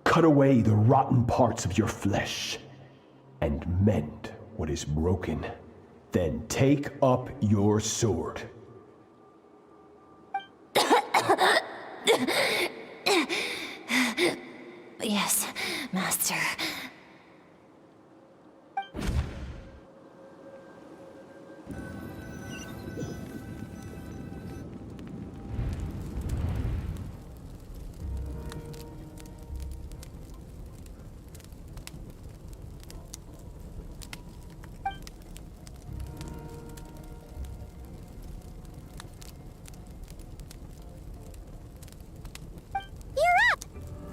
Cut away the rotten parts of your flesh, and mend what is broken. Then take up your sword. Yes, Master.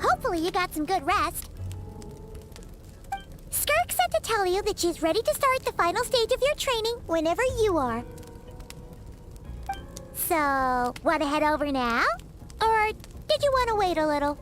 Hopefully you got some good rest. Skirk said to tell you that she's ready to start the final stage of your training whenever you are. So, want to head over now? Or did you want to wait a little?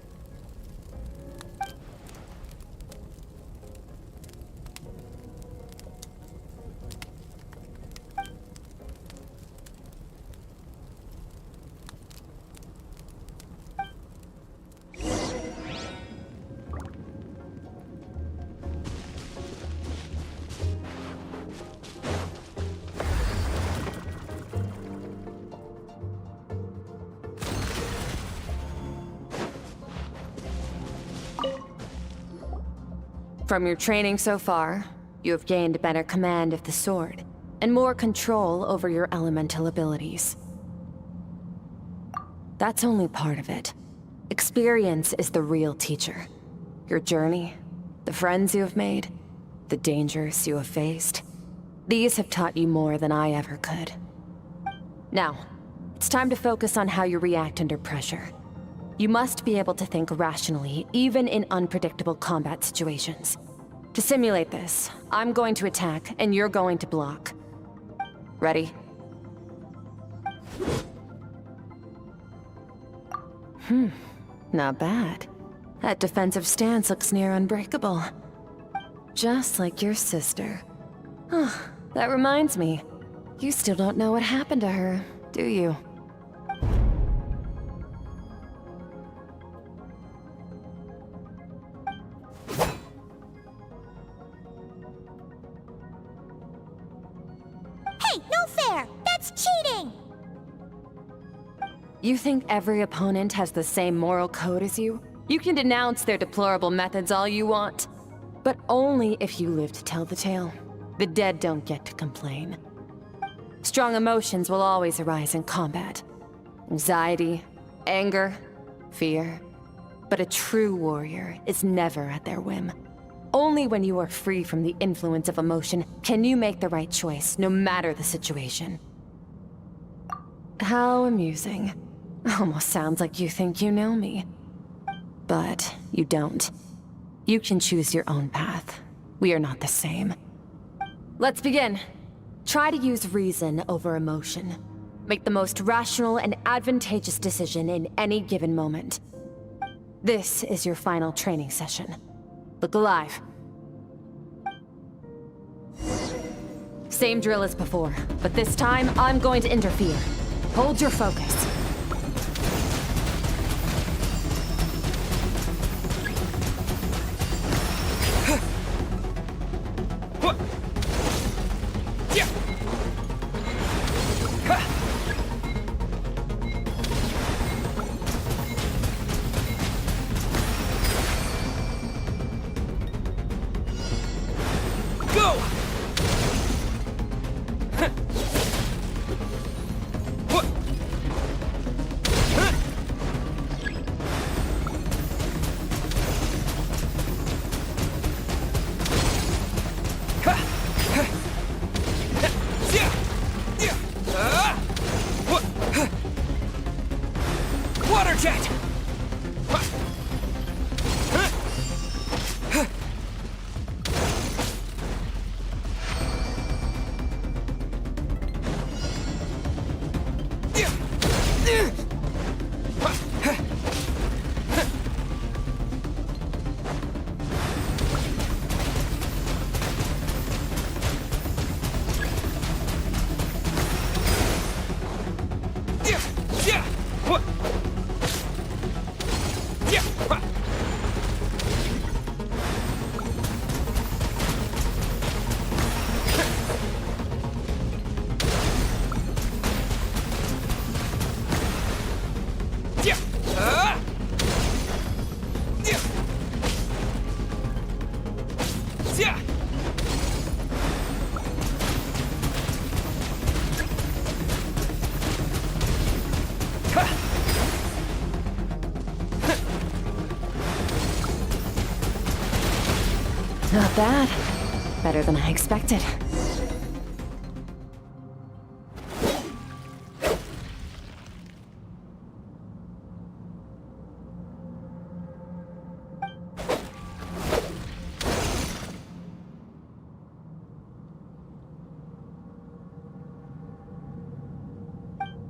From your training so far, you have gained better command of the sword, and more control over your elemental abilities. That's only part of it. Experience is the real teacher. Your journey, the friends you have made, the dangers you have faced. These have taught you more than I ever could. Now, it's time to focus on how you react under pressure. You must be able to think rationally, even in unpredictable combat situations. To simulate this, I'm going to attack, and you're going to block. Ready? Not bad. That defensive stance looks near unbreakable. Just like your sister. That reminds me. You still don't know what happened to her, do you? Hey, no fair! That's cheating! You think every opponent has the same moral code as you? You can denounce their deplorable methods all you want, but only if you live to tell the tale. The dead don't get to complain. Strong emotions will always arise in combat. Anxiety, anger, fear. But a true warrior is never at their whim. Only when you are free from the influence of emotion can you make the right choice, no matter the situation. How amusing. Almost sounds like you think you know me. But you don't. You can choose your own path. We are not the same. Let's begin. Try to use reason over emotion. Make the most rational and advantageous decision in any given moment. This is your final training session. Look alive. Same drill as before, but this time I'm going to interfere. Hold your focus. Water jet! Not bad. Better than I expected.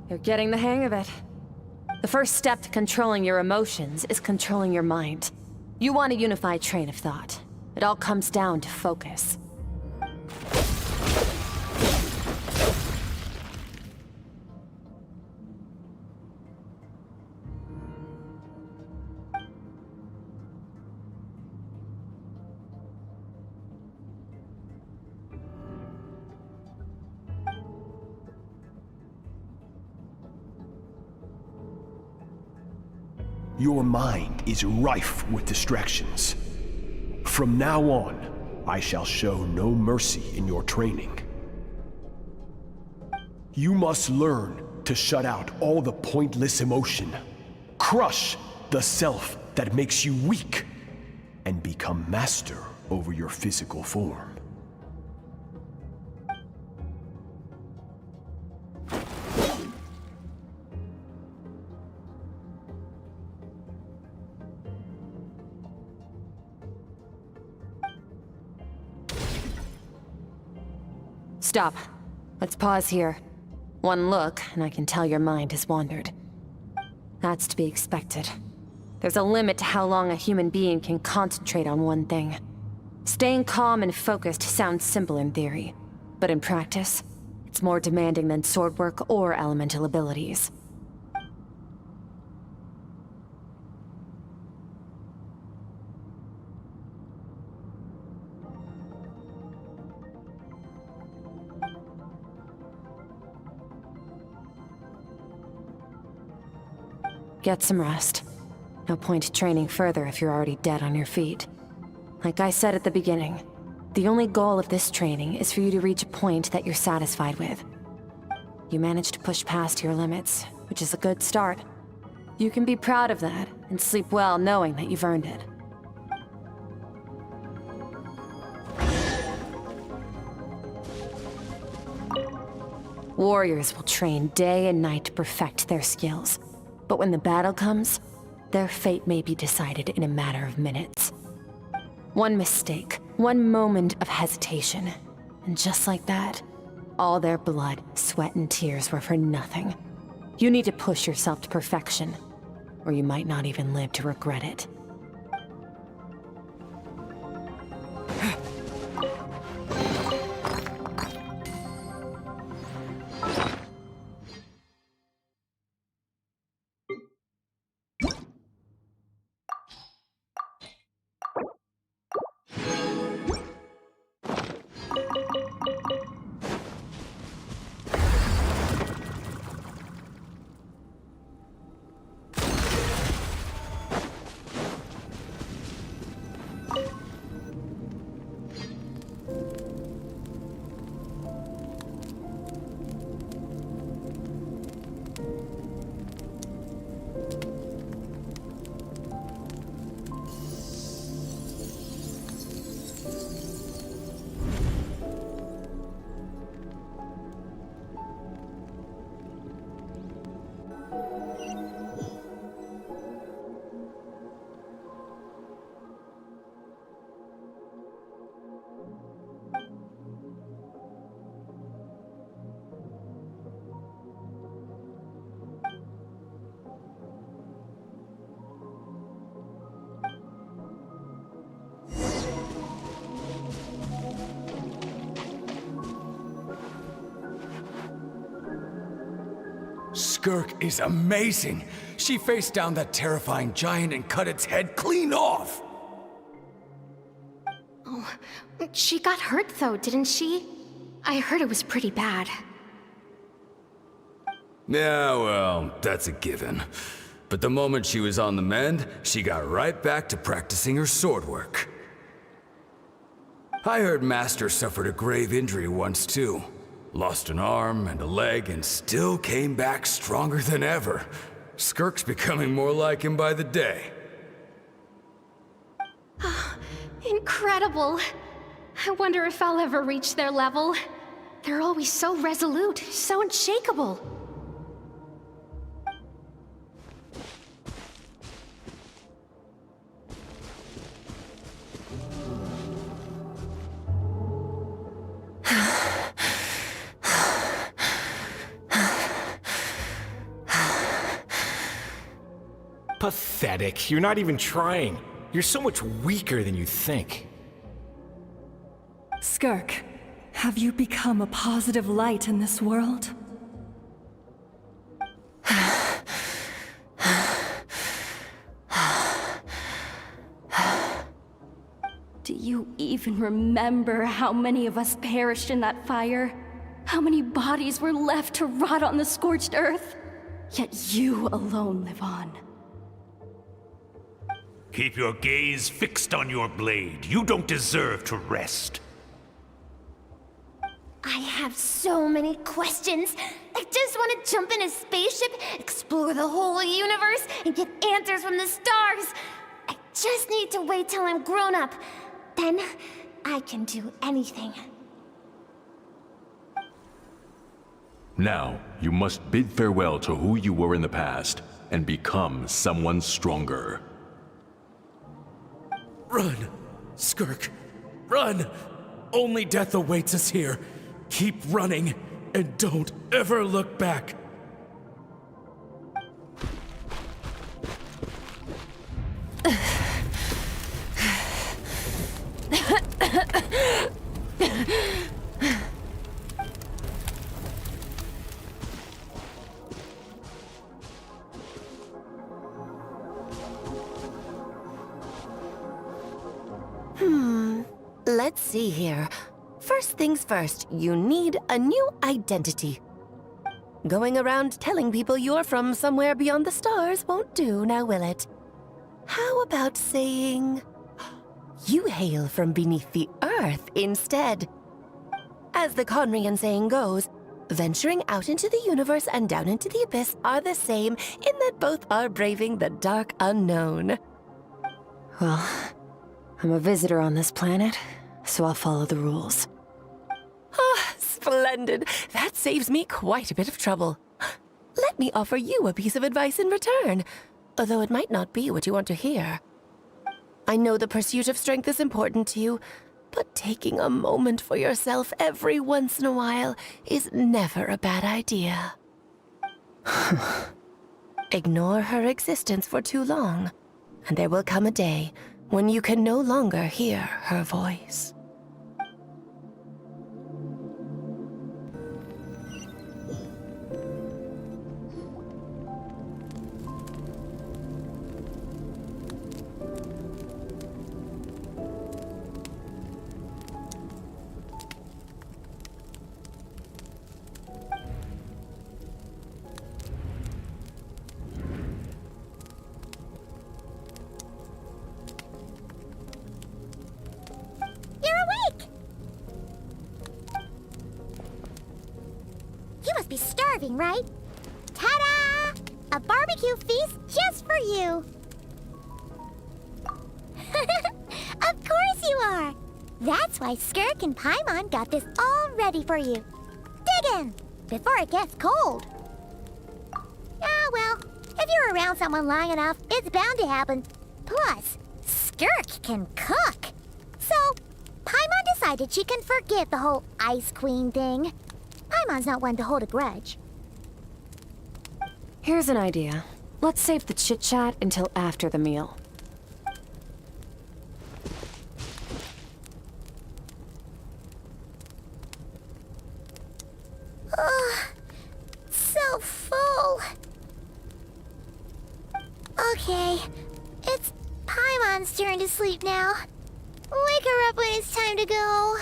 You're getting the hang of it. The first step to controlling your emotions is controlling your mind. You want a unified train of thought. It all comes down to focus. Your mind is rife with distractions. From now on, I shall show no mercy in your training. You must learn to shut out all the pointless emotion, crush the self that makes you weak, and become master over your physical form. Stop. Let's pause here. One look, and I can tell your mind has wandered. That's to be expected. There's a limit to how long a human being can concentrate on one thing. Staying calm and focused sounds simple in theory, but in practice, it's more demanding than sword work or elemental abilities. Get some rest. No point training further if you're already dead on your feet. Like I said at the beginning, the only goal of this training is for you to reach a point that you're satisfied with. You managed to push past your limits, which is a good start. You can be proud of that, and sleep well knowing that you've earned it. Warriors will train day and night to perfect their skills. But when the battle comes, their fate may be decided in a matter of minutes. One mistake, one moment of hesitation, and just like that, all their blood, sweat, and tears were for nothing. You need to push yourself to perfection, or you might not even live to regret it. Skirk is amazing. She faced down that terrifying giant and cut its head clean off. Oh, she got hurt though, didn't she? I heard it was pretty bad. Yeah, well, that's a given. But the moment she was on the mend, she got right back to practicing her sword work. I heard Master suffered a grave injury once too. Lost an arm and a leg and still came back stronger than ever. Skirk's becoming more like him by the day. Incredible. I wonder if I'll ever reach their level. They're always so resolute, so unshakable. Pathetic. You're not even trying. You're so much weaker than you think. Skirk, have you become a positive light in this world? Do you even remember how many of us perished in that fire? How many bodies were left to rot on the scorched earth? Yet you alone live on. Keep your gaze fixed on your blade. You don't deserve to rest. I have so many questions. I just want to jump in a spaceship, explore the whole universe, and get answers from the stars. I just need to wait till I'm grown up. Then I can do anything. Now, you must bid farewell to who you were in the past and become someone stronger. Run! Skirk! Run! Only death awaits us here. Keep running, and don't ever look back. Let's see here. First things first, you need a new identity. Going around telling people you're from somewhere beyond the stars won't do, now will it? How about saying you hail from beneath the earth instead? As the Conrian saying goes, venturing out into the universe and down into the abyss are the same in that both are braving the dark unknown. Well, I'm a visitor on this planet, so I'll follow the rules. Ah, splendid. That saves me quite a bit of trouble. Let me offer you a piece of advice in return, although it might not be what you want to hear. I know the pursuit of strength is important to you, but taking a moment for yourself every once in a while is never a bad idea. Ignore her existence for too long, and there will come a day when you can no longer hear her voice. Be starving, right? Ta-da! A barbecue feast just for you! Of course you are! That's why Skirk and Paimon got this all ready for you. Dig in! Before it gets cold. Ah, well, if you're around someone long enough, it's bound to happen. Plus, Skirk can cook. So, Paimon decided she can forget the whole Ice Queen thing. Paimon's not one to hold a grudge. Here's an idea. Let's save the chit-chat until after the meal. Ugh, so full. Okay, it's Paimon's turn to sleep now. Wake her up when it's time to go.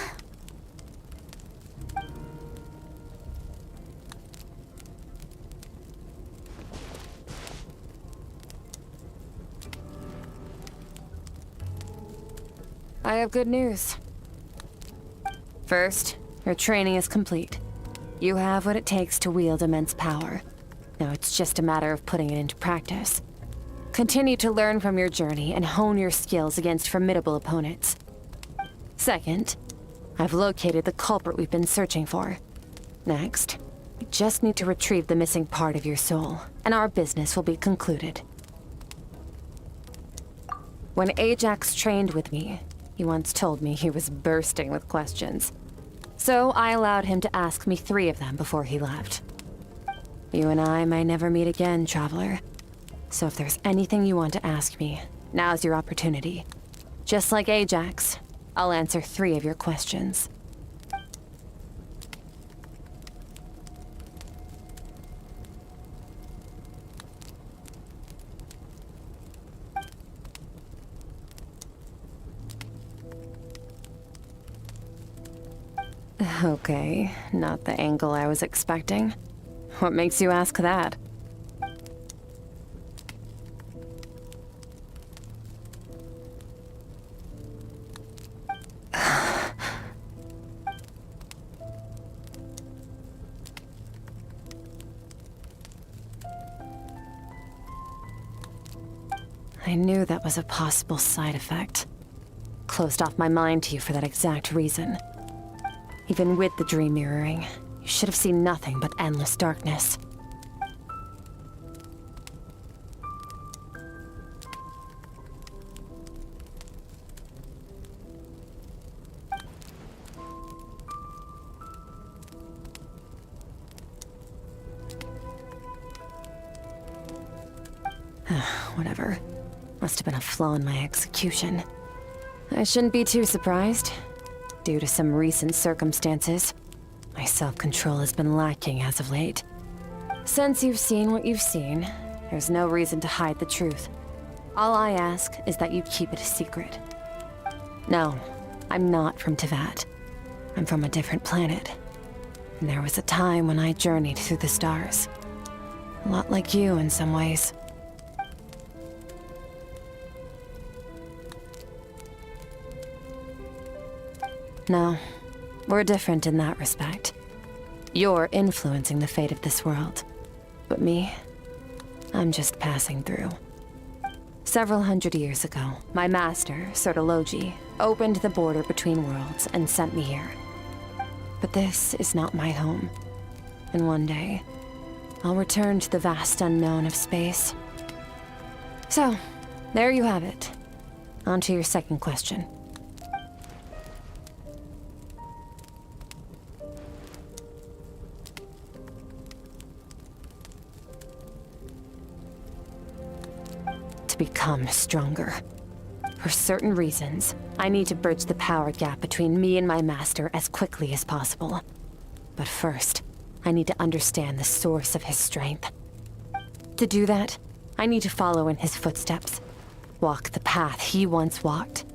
I have good news. First, your training is complete. You have what it takes to wield immense power. Now it's just a matter of putting it into practice. Continue to learn from your journey and hone your skills against formidable opponents. Second, I've located the culprit we've been searching for. Next, you just need to retrieve the missing part of your soul, and our business will be concluded. When Ajax trained with me, he once told me he was bursting with questions. So I allowed him to ask me 3 of them before he left. You and I may never meet again, Traveler. So if there's anything you want to ask me, now's your opportunity. Just like Ajax, I'll answer 3 of your questions. Okay, not the angle I was expecting. What makes you ask that? I knew that was a possible side effect. Closed off my mind to you for that exact reason. Even with the dream mirroring, you should have seen nothing but endless darkness. Whatever. Must have been a flaw in my execution. I shouldn't be too surprised. Due to some recent circumstances, my self-control has been lacking as of late. Since you've seen what you've seen, there's no reason to hide the truth. All I ask is that you keep it a secret. No, I'm not from Tevat. I'm from a different planet. And there was a time when I journeyed through the stars. A lot like you in some ways. No, we're different in that respect. You're influencing the fate of this world. But me, I'm just passing through. Several hundred years ago, my master, Sertologi, opened the border between worlds and sent me here. But this is not my home. And one day, I'll return to the vast unknown of space. So, there you have it. On to your second question. Become stronger. For certain reasons, I need to bridge the power gap between me and my master as quickly as possible. But first, I need to understand the source of his strength. To do that, I need to follow in his footsteps, walk the path he once walked,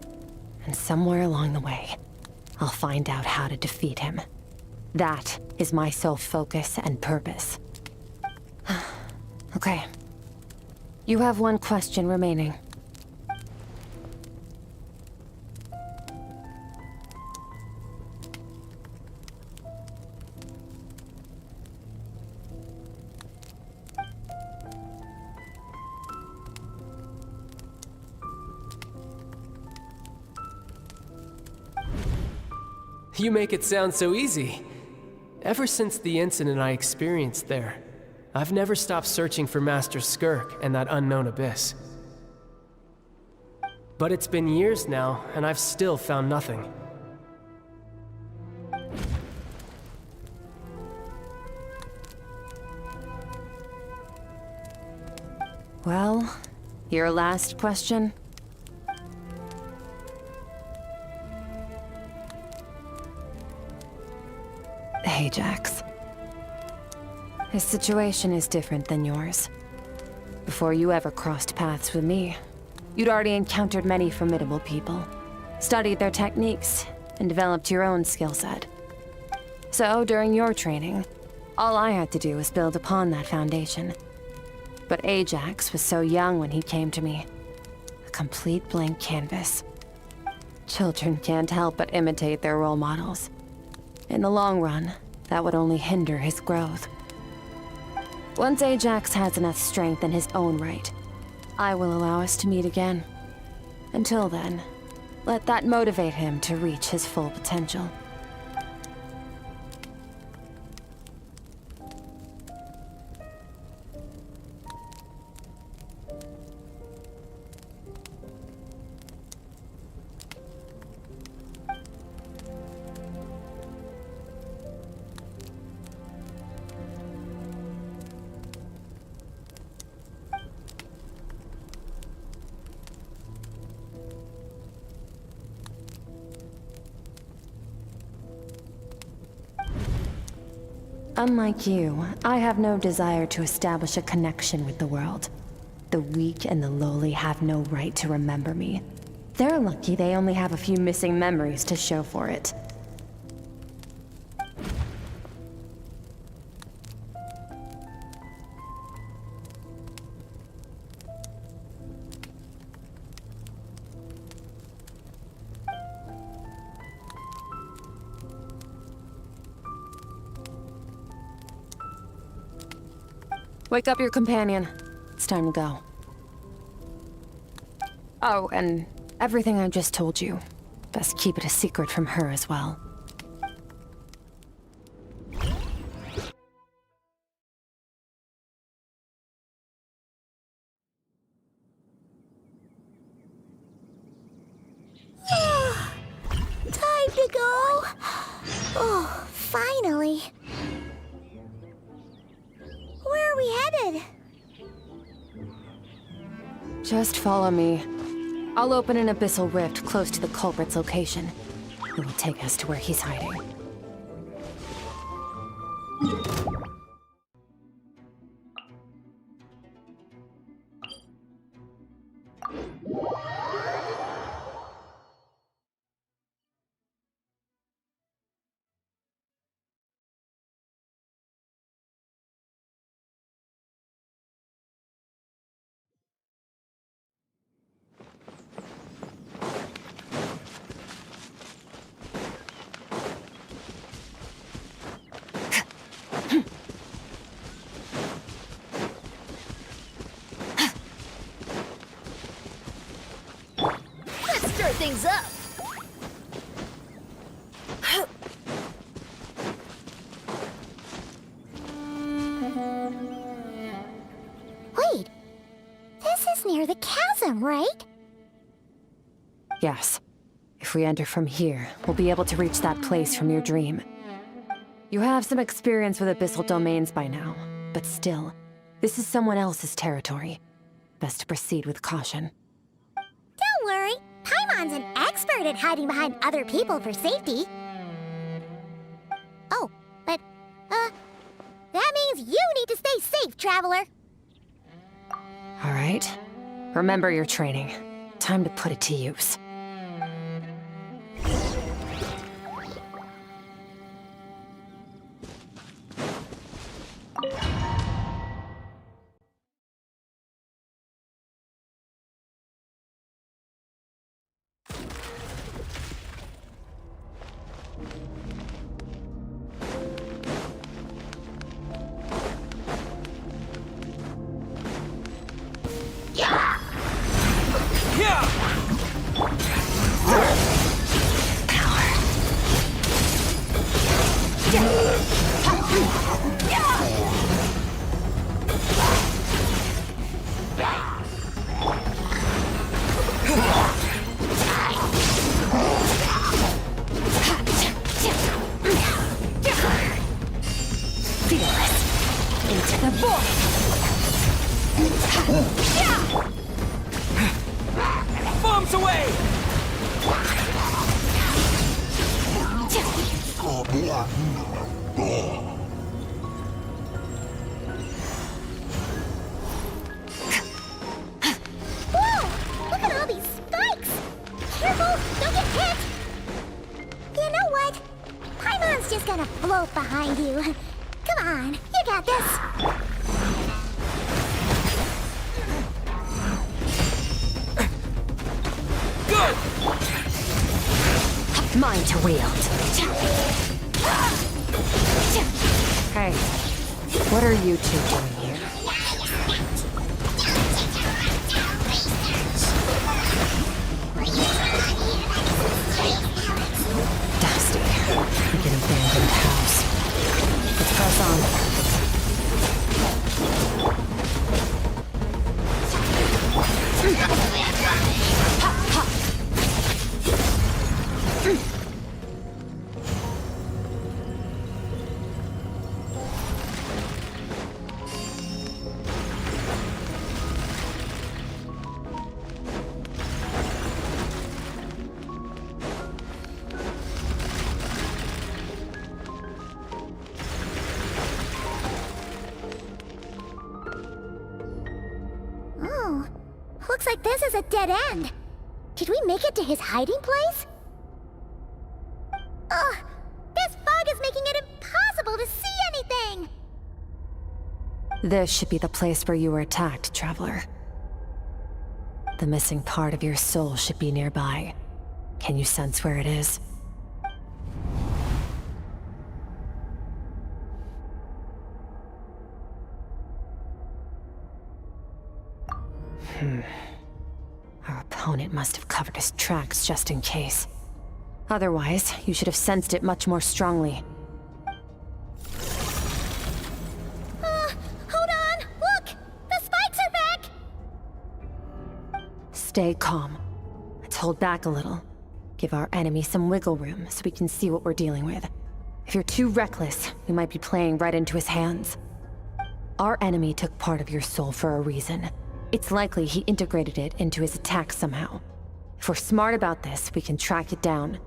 and somewhere along the way, I'll find out how to defeat him. That is my sole focus and purpose. Okay. You have one question remaining. You make it sound so easy. Ever since the incident I experienced there, I've never stopped searching for Master Skirk and that unknown abyss. But it's been years now, and I've still found nothing. Well, your last question? Ajax. His situation is different than yours. Before you ever crossed paths with me, you'd already encountered many formidable people, studied their techniques, and developed your own skill set. So, during your training, all I had to do was build upon that foundation. But Ajax was so young when he came to me. A complete blank canvas. Children can't help but imitate their role models. In the long run, that would only hinder his growth. Once Ajax has enough strength in his own right, I will allow us to meet again. Until then, let that motivate him to reach his full potential. Unlike you, I have no desire to establish a connection with the world. The weak and the lowly have no right to remember me. They're lucky they only have a few missing memories to show for it. Wake up your companion. It's time to go. Oh, and everything I just told you. Best keep it a secret from her as well. Time to go. Oh, finally. Where are we headed? Just follow me. I'll open an abyssal rift close to the culprit's location. It will take us to where he's hiding. Let's stir things up. Wait, this is near the chasm, right? Yes. If we enter from here, we'll be able to reach that place from your dream. You have some experience with abyssal domains by now, but still, this is someone else's territory. Best to proceed with caution. Don't worry, Paimon's an expert at hiding behind other people for safety. Oh, but, that means you need to stay safe, traveler. All right. Remember your training. Time to put it to use. Bombs away! Whoa! Look at all these spikes! Careful! Don't get hit! You know what? Paimon's just gonna float behind you. Come on, you got this! Good! Mine to wield. Hey, what are you two doing here? Dusty, like an abandoned house. Let's press on. Oh, looks like this is a dead end. Did we make it to his hiding place? Ugh, this fog is making it impossible to see anything! This should be the place where you were attacked, traveler. The missing part of your soul should be nearby. Can you sense where it is? Our opponent must have covered his tracks just in case. Otherwise, you should have sensed it much more strongly. Hold on! Look! The spikes are back! Stay calm. Let's hold back a little. Give our enemy some wiggle room so we can see what we're dealing with. If you're too reckless, we might be playing right into his hands. Our enemy took part of your soul for a reason. It's likely he integrated it into his attack somehow. If we're smart about this, we can track it down.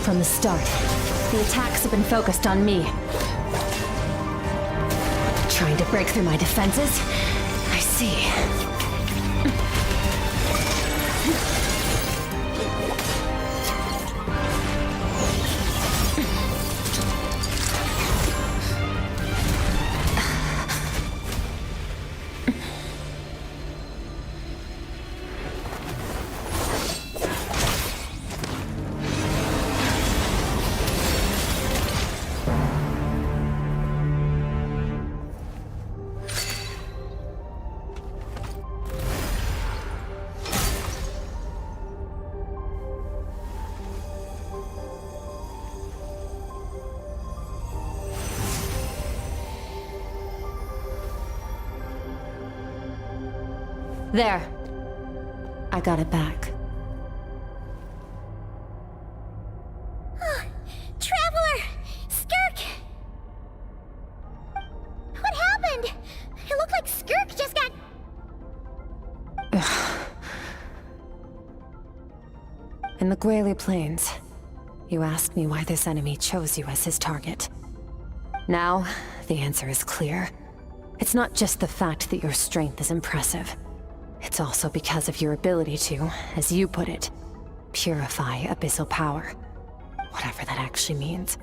From the start, the attacks have been focused on me. Trying to break through my defenses? I see. There. I got it back. Traveler! Skirk! What happened? It looked like Skirk just got... In the Guili Plains, you asked me why this enemy chose you as his target. Now, the answer is clear. It's not just the fact that your strength is impressive. It's also because of your ability to, as you put it, purify abyssal power. Whatever that actually means.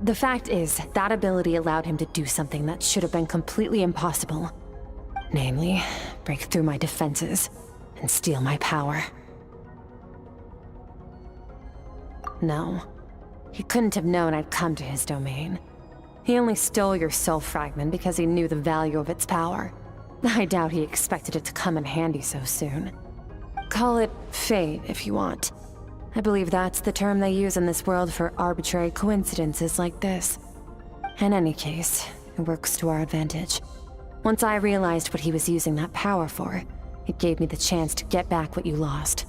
The fact is, that ability allowed him to do something that should have been completely impossible. Namely, break through my defenses and steal my power. No, he couldn't have known I'd come to his domain. He only stole your soul fragment because he knew the value of its power. I doubt he expected it to come in handy so soon. Call it fate if you want. I believe that's the term they use in this world for arbitrary coincidences like this. In any case, it works to our advantage. Once I realized what he was using that power for, it gave me the chance to get back what you lost.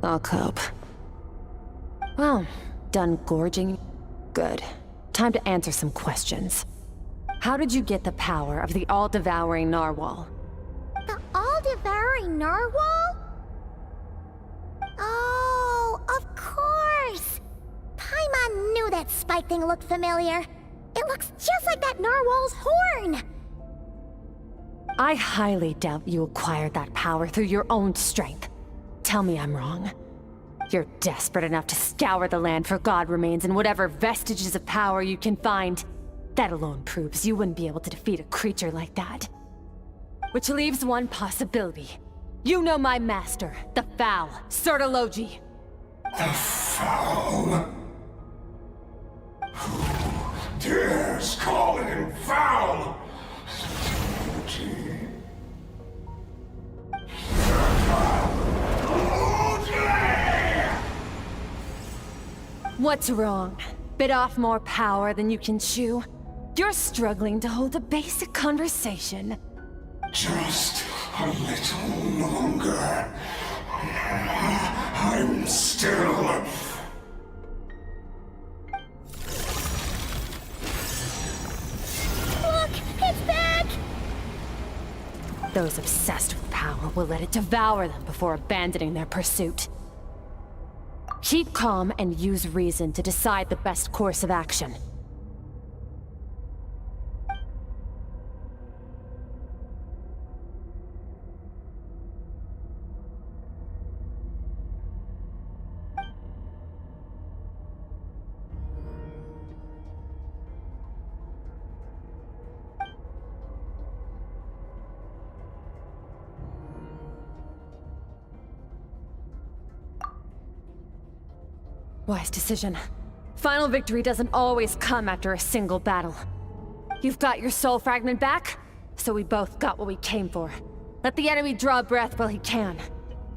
I'll cope. Well, done gorging? Good. Time to answer some questions. How did you get the power of the all-devouring narwhal? The all-devouring narwhal? Oh, of course! Paimon knew that spike thing looked familiar. It looks just like that narwhal's horn! I highly doubt you acquired that power through your own strength. Tell me I'm wrong. You're desperate enough to scour the land for god remains and whatever vestiges of power you can find. That alone proves you wouldn't be able to defeat a creature like that. Which leaves one possibility. You know my master, the Foul, Sertologi. The Foul? Who dares call him Foul? What's wrong? Bit off more power than you can chew? You're struggling to hold a basic conversation. Just a little longer. I'm still... Look! It's back! Those obsessed with power will let it devour them before abandoning their pursuit. Keep calm and use reason to decide the best course of action. Wise decision. Final victory doesn't always come after a single battle. You've got your soul fragment back, so we both got what we came for. Let the enemy draw breath while he can.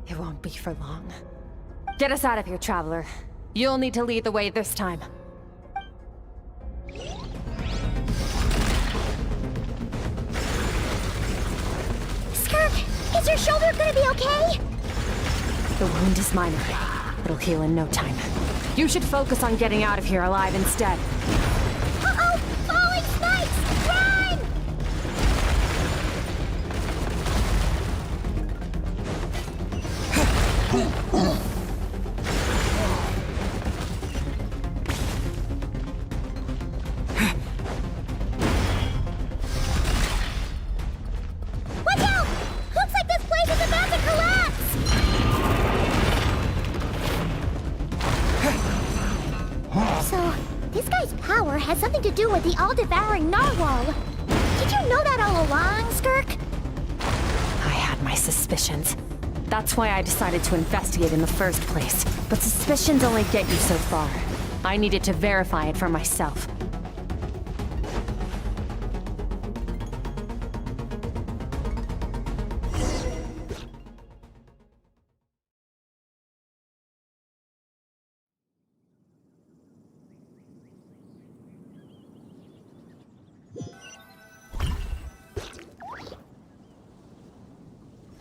It won't be for long. Get us out of here, Traveler. You'll need to lead the way this time. Skirk, is your shoulder gonna be okay? The wound is minor. It'll heal in no time. You should focus on getting out of here alive instead. Uh-oh! Falling snipes! Run! Watch out! Looks like this place is about to collapse! So, this guy's power has something to do with the all-devouring narwhal. Did you know that all along, Skirk? I had my suspicions. That's why I decided to investigate in the first place. But suspicions only get you so far. I needed to verify it for myself.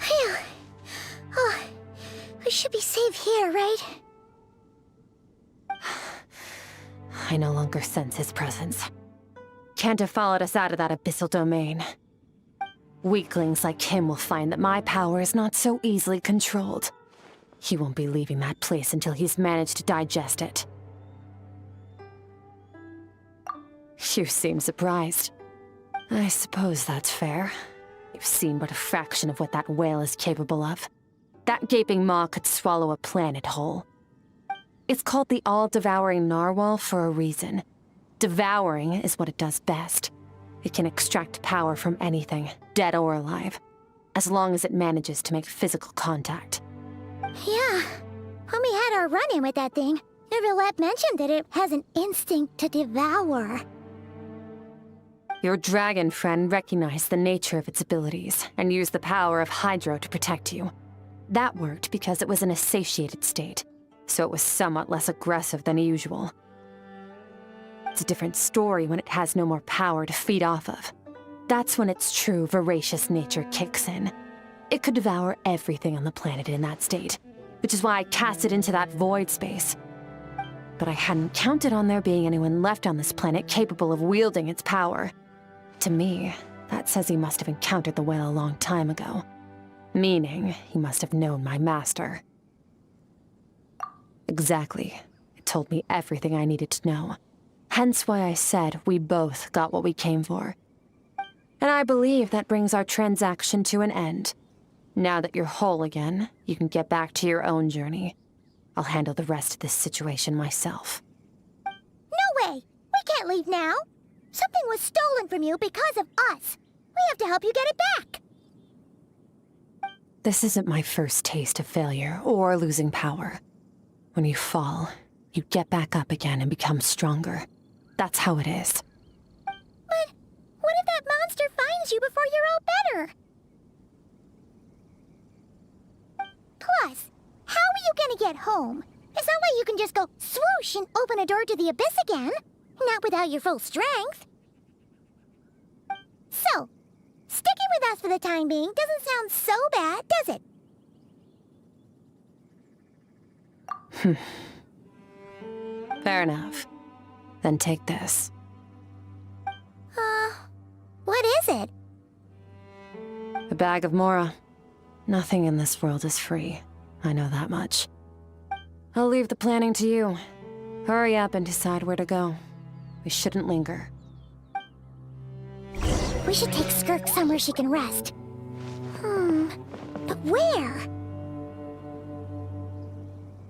Phew. Oh, we should be safe here, right? I no longer sense his presence. Can't have followed us out of that abyssal domain. Weaklings like him will find that my power is not so easily controlled. He won't be leaving that place until he's managed to digest it. You seem surprised. I suppose that's fair. You've seen but a fraction of what that whale is capable of. That gaping maw could swallow a planet whole. It's called the all-devouring narwhal for a reason. Devouring is what it does best. It can extract power from anything, dead or alive, as long as it manages to make physical contact. Yeah. When we had our run-in with that thing, Neverlet mentioned that it has an instinct to devour. Your dragon friend recognized the nature of its abilities and used the power of Hydro to protect you. That worked because it was in a satiated state, so it was somewhat less aggressive than usual. It's a different story when it has no more power to feed off of. That's when its true voracious nature kicks in. It could devour everything on the planet in that state, which is why I cast it into that void space. But I hadn't counted on there being anyone left on this planet capable of wielding its power. To me, that says he must have encountered the whale a long time ago. Meaning, he must have known my master. Exactly. It told me everything I needed to know. Hence why I said we both got what we came for. And I believe that brings our transaction to an end. Now that you're whole again, you can get back to your own journey. I'll handle the rest of this situation myself. No way! We can't leave now! Something was stolen from you because of us. We have to help you get it back. This isn't my first taste of failure or losing power. When you fall, you get back up again and become stronger. That's how it is. But what if that monster finds you before you're all better? Plus, how are you gonna get home? It's not like you can just go swoosh and open a door to the abyss again. Not without your full strength. So, sticking with us for the time being doesn't sound so bad, does it? Fair enough. Then take this. What is it? A bag of Mora. Nothing in this world is free. I know that much. I'll leave the planning to you. Hurry up and decide where to go. We shouldn't linger. We should take Skirk somewhere she can rest. But where?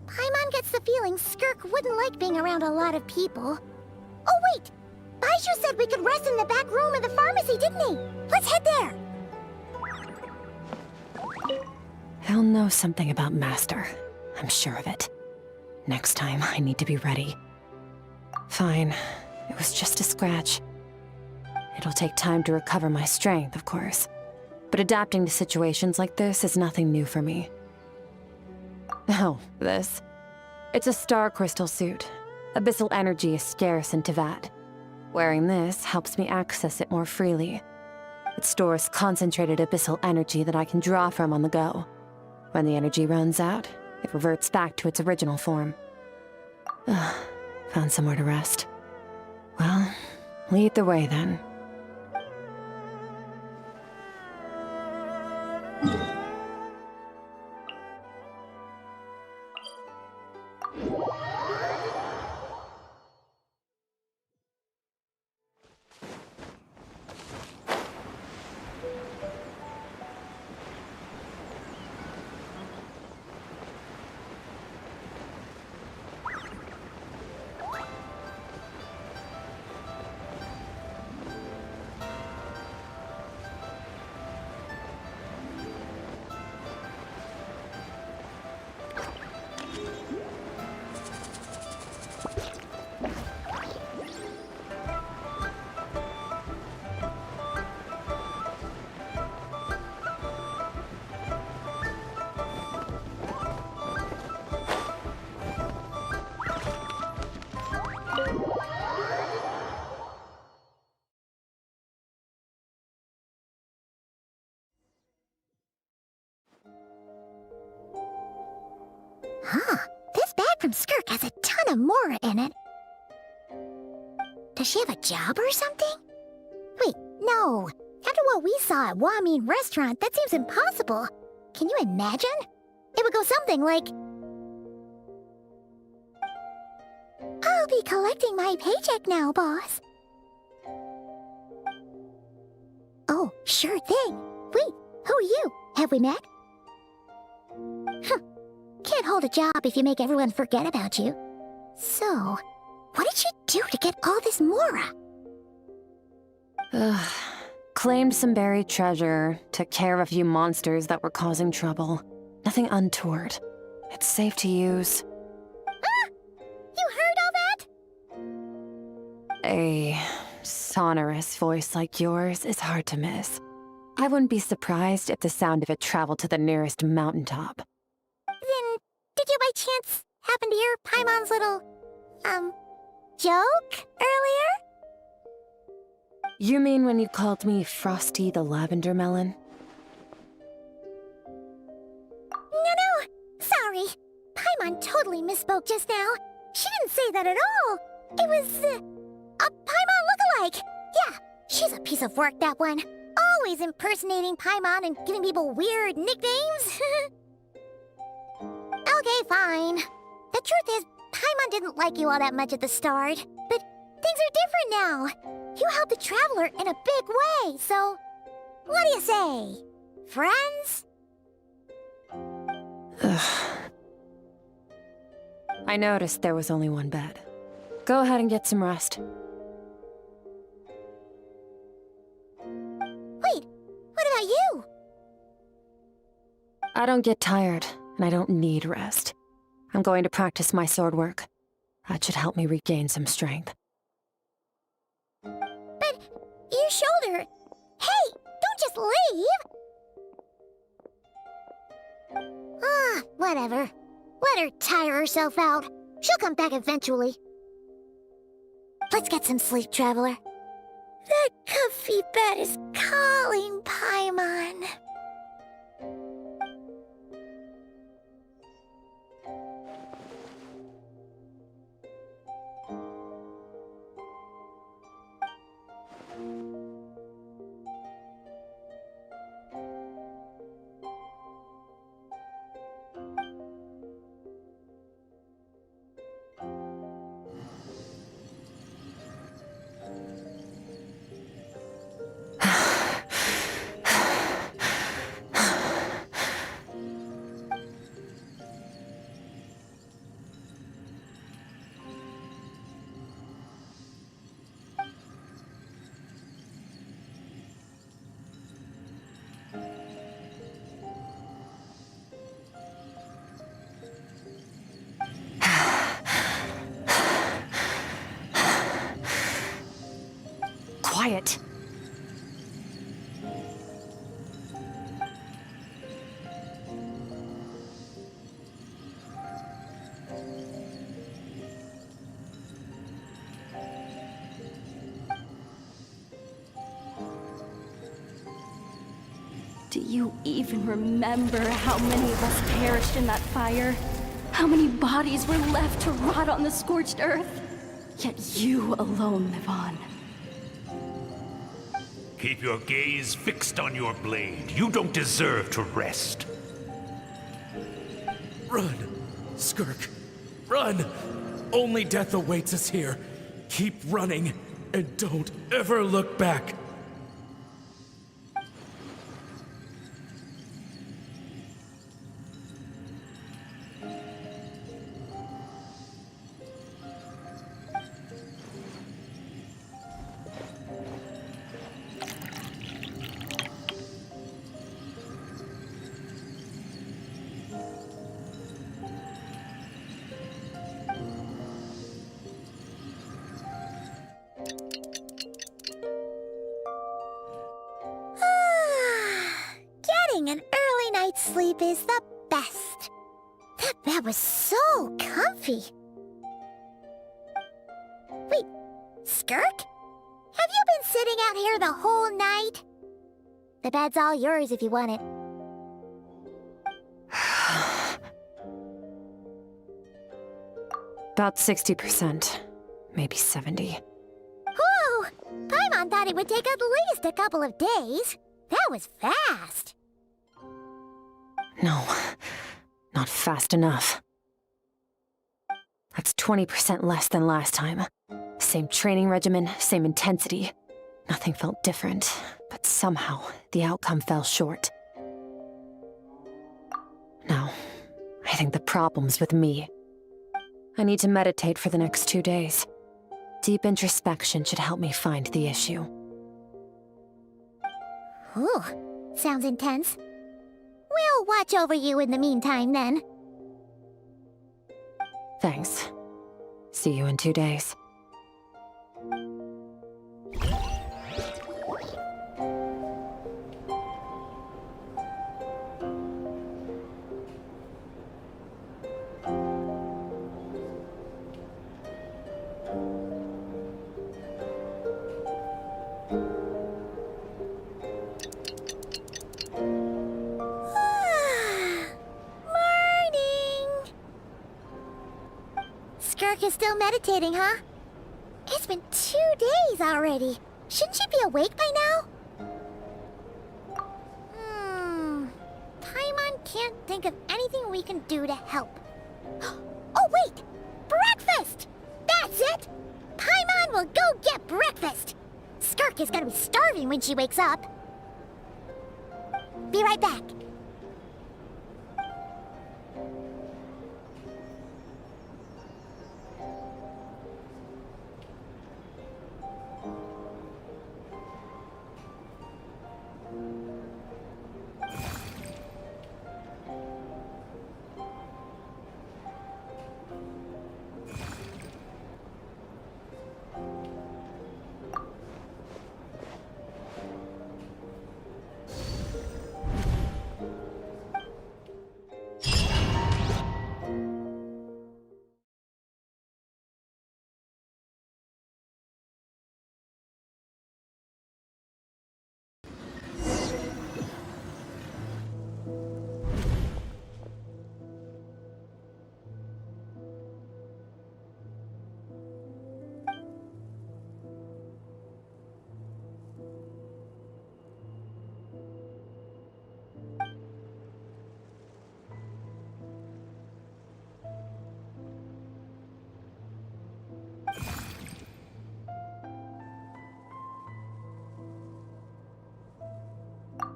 Paimon gets the feeling Skirk wouldn't like being around a lot of people. Oh wait! Baizhu said we could rest in the back room of the pharmacy, didn't he? Let's head there! He'll know something about Master. I'm sure of it. Next time, I need to be ready. Fine. It was just a scratch. It'll take time to recover my strength, of course. But adapting to situations like this is nothing new for me. Oh, this. It's a star crystal suit. Abyssal energy is scarce in Tevat. Wearing this helps me access it more freely. It stores concentrated abyssal energy that I can draw from on the go. When the energy runs out, it reverts back to its original form. Found somewhere to rest. Well, lead the way then. This bag from Skirk has a ton of Mora in it. Does she have a job or something? Wait, no. After what we saw at Wamin Restaurant, that seems impossible. Can you imagine? It would go something like... I'll be collecting my paycheck now, boss. Oh, sure thing. Wait, who are you? Have we met? Can't hold a job if you make everyone forget about you. So, what did she do to get all this Mora? Claimed some buried treasure, took care of a few monsters that were causing trouble. Nothing untoward. It's safe to use. Ah! You heard all that? A sonorous voice like yours is hard to miss. I wouldn't be surprised if the sound of it traveled to the nearest mountaintop. Then, did you by chance happen to hear Paimon's little, joke earlier? You mean when you called me Frosty the Lavender Melon? No, sorry. Paimon totally misspoke just now. She didn't say that at all. It was, a Paimon lookalike. Yeah, she's a piece of work, that one. Always impersonating Paimon and giving people weird nicknames. Okay, fine. The truth is, Paimon didn't like you all that much at the start, but things are different now. You helped the Traveler in a big way, so what do you say? Friends? I noticed there was only one bed. Go ahead and get some rest. Wait, what about you? I don't get tired, and I don't need rest. I'm going to practice my sword work. That should help me regain some strength. But your shoulder... Hey, don't just leave! Whatever. Let her tire herself out. She'll come back eventually. Let's get some sleep, Traveler. That comfy bed is calling, Paimon. quiet. Do you even remember how many of us perished in that fire? How many bodies were left to rot on the scorched earth? Yet you alone live on. Keep your gaze fixed on your blade. You don't deserve to rest. Run, Skirk. Run! Only death awaits us here. Keep running, and don't ever look back. Getting an early night's sleep is the best. That bed was so comfy. Wait, Skirk? Have you been sitting out here the whole night? The bed's all yours if you want it. About 60%, maybe 70. Whew! Paimon thought it would take at least a couple of days. That was fast. No, not fast enough. That's 20% less than last time. Same training regimen, same intensity. Nothing felt different, but somehow the outcome fell short. No, I think the problem's with me. I need to meditate for the next 2 days. Deep introspection should help me find the issue. Ooh, sounds intense. We'll watch over you in the meantime, then. Thanks. See you in 2 days. Skirk is still meditating, huh? It's been 2 days already. Shouldn't she be awake by now? Paimon can't think of anything we can do to help. Oh, wait! Breakfast! That's it! Paimon will go get breakfast! Skirk is gonna be starving when she wakes up. Be right back.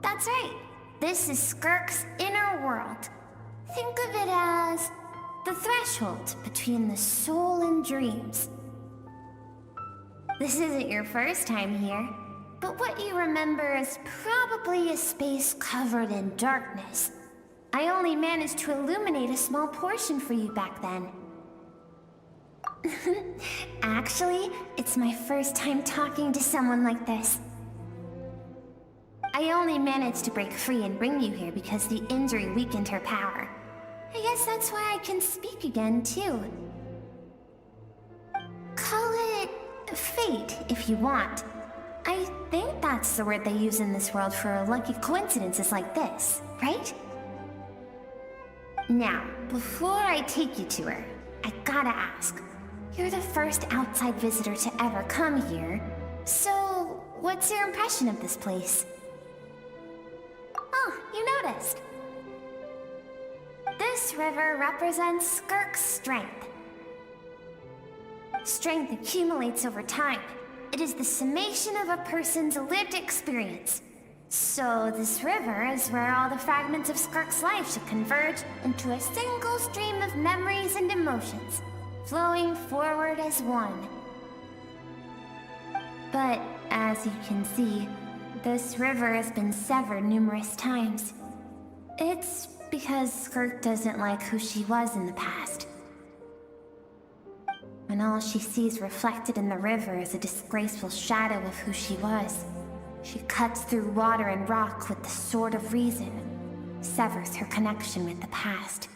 That's right. This is Skirk's inner world. Think of it as the threshold between the soul and dreams. This isn't your first time here, but what you remember is probably a space covered in darkness. I only managed to illuminate a small portion for you back then. Actually, it's my first time talking to someone like this. I only managed to break free and bring you here because the injury weakened her power. I guess that's why I can speak again, too. Call it fate, if you want. I think that's the word they use in this world for lucky coincidences like this, right? Now, before I take you to her, I gotta ask. You're the first outside visitor to ever come here, so what's your impression of this place? Oh, you noticed. This river represents Skirk's strength. Strength accumulates over time. It is the summation of a person's lived experience. So this river is where all the fragments of Skirk's life should converge into a single stream of memories and emotions, flowing forward as one. But as you can see, this river has been severed numerous times. It's because Skirk doesn't like who she was in the past. And all she sees reflected in the river is a disgraceful shadow of who she was. She cuts through water and rock with the sword of reason, severs her connection with the past,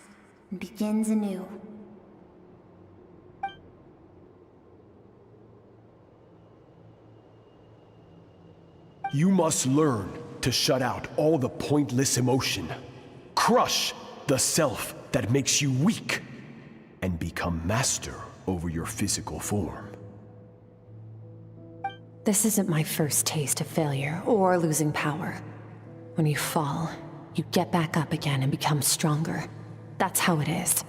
and begins anew. You must learn to shut out all the pointless emotion. Crush the self that makes you weak, and become master over your physical form. This isn't my first taste of failure or losing power. When you fall, you get back up again and become stronger. That's how it is.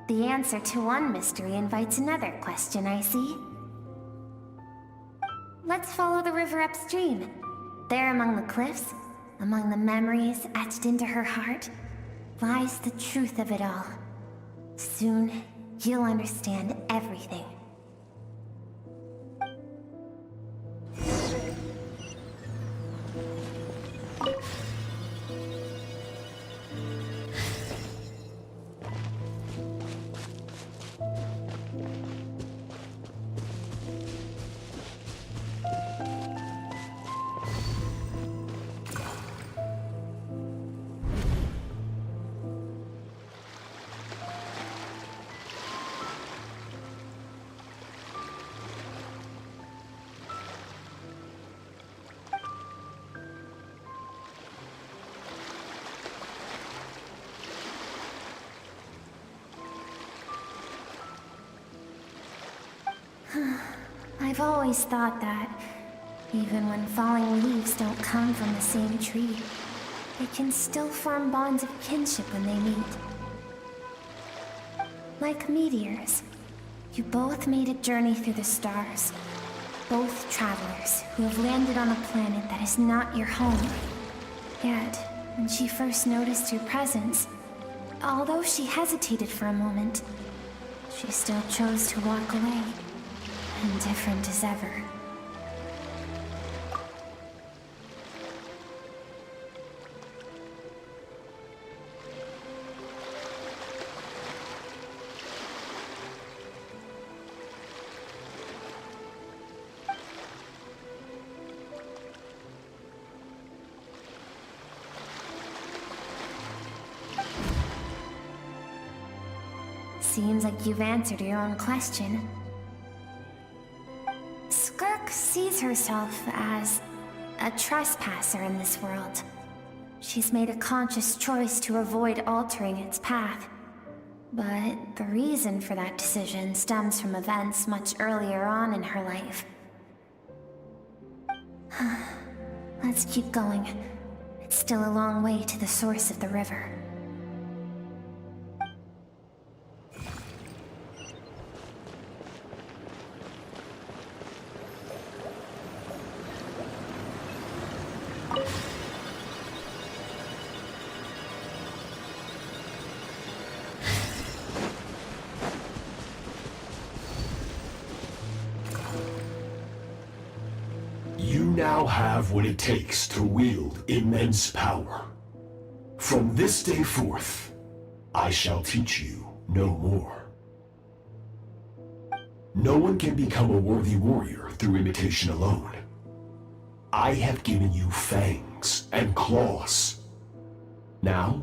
The answer to one mystery invites another question, I see. Let's follow the river upstream. There among the cliffs, among the memories etched into her heart, lies the truth of it all. Soon, you'll understand everything. I've always thought that, even when falling leaves don't come from the same tree, they can still form bonds of kinship when they meet. Like meteors, you both made a journey through the stars. Both travelers who have landed on a planet that is not your home. Yet, when she first noticed your presence, although she hesitated for a moment, she still chose to walk away. Indifferent as ever. Seems like you've answered your own question. Skirk sees herself as a trespasser in this world. She's made a conscious choice to avoid altering its path. But the reason for that decision stems from events much earlier on in her life. Let's keep going. It's still a long way to the source of the river. now have what it takes to wield immense power. From this day forth, I shall teach you no more. No one can become a worthy warrior through imitation alone. I have given you fangs and claws. Now,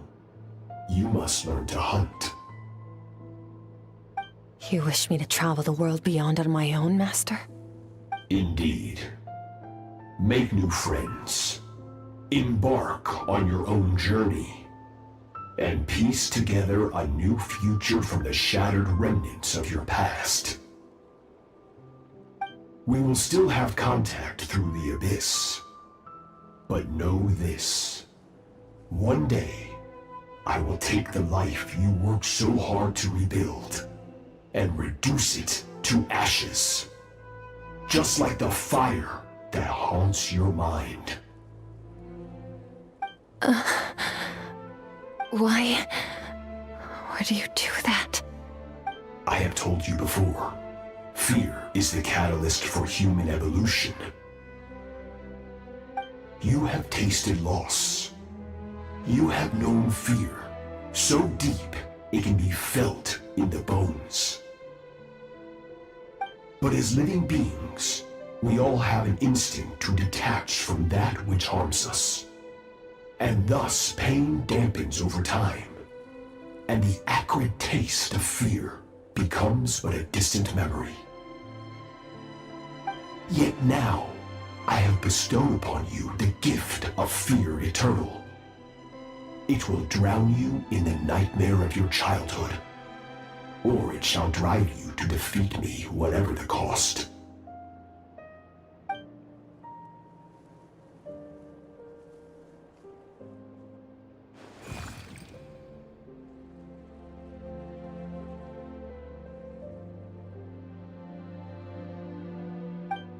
you must learn to hunt. You wish me to travel the world beyond on my own, Master? Indeed. Make new friends. Embark on your own journey. And piece together a new future from the shattered remnants of your past. We will still have contact through the abyss. But know this. One day, I will take the life you worked so hard to rebuild and reduce it to ashes. Just like the fire that haunts your mind. Why do you do that? I have told you before, fear is the catalyst for human evolution. You have tasted loss. You have known fear, so deep it can be felt in the bones. But as living beings, we all have an instinct to detach from that which harms us. And thus pain dampens over time, and the acrid taste of fear becomes but a distant memory. Yet now, I have bestowed upon you the gift of fear eternal. It will drown you in the nightmare of your childhood, or it shall drive you to defeat me, whatever the cost.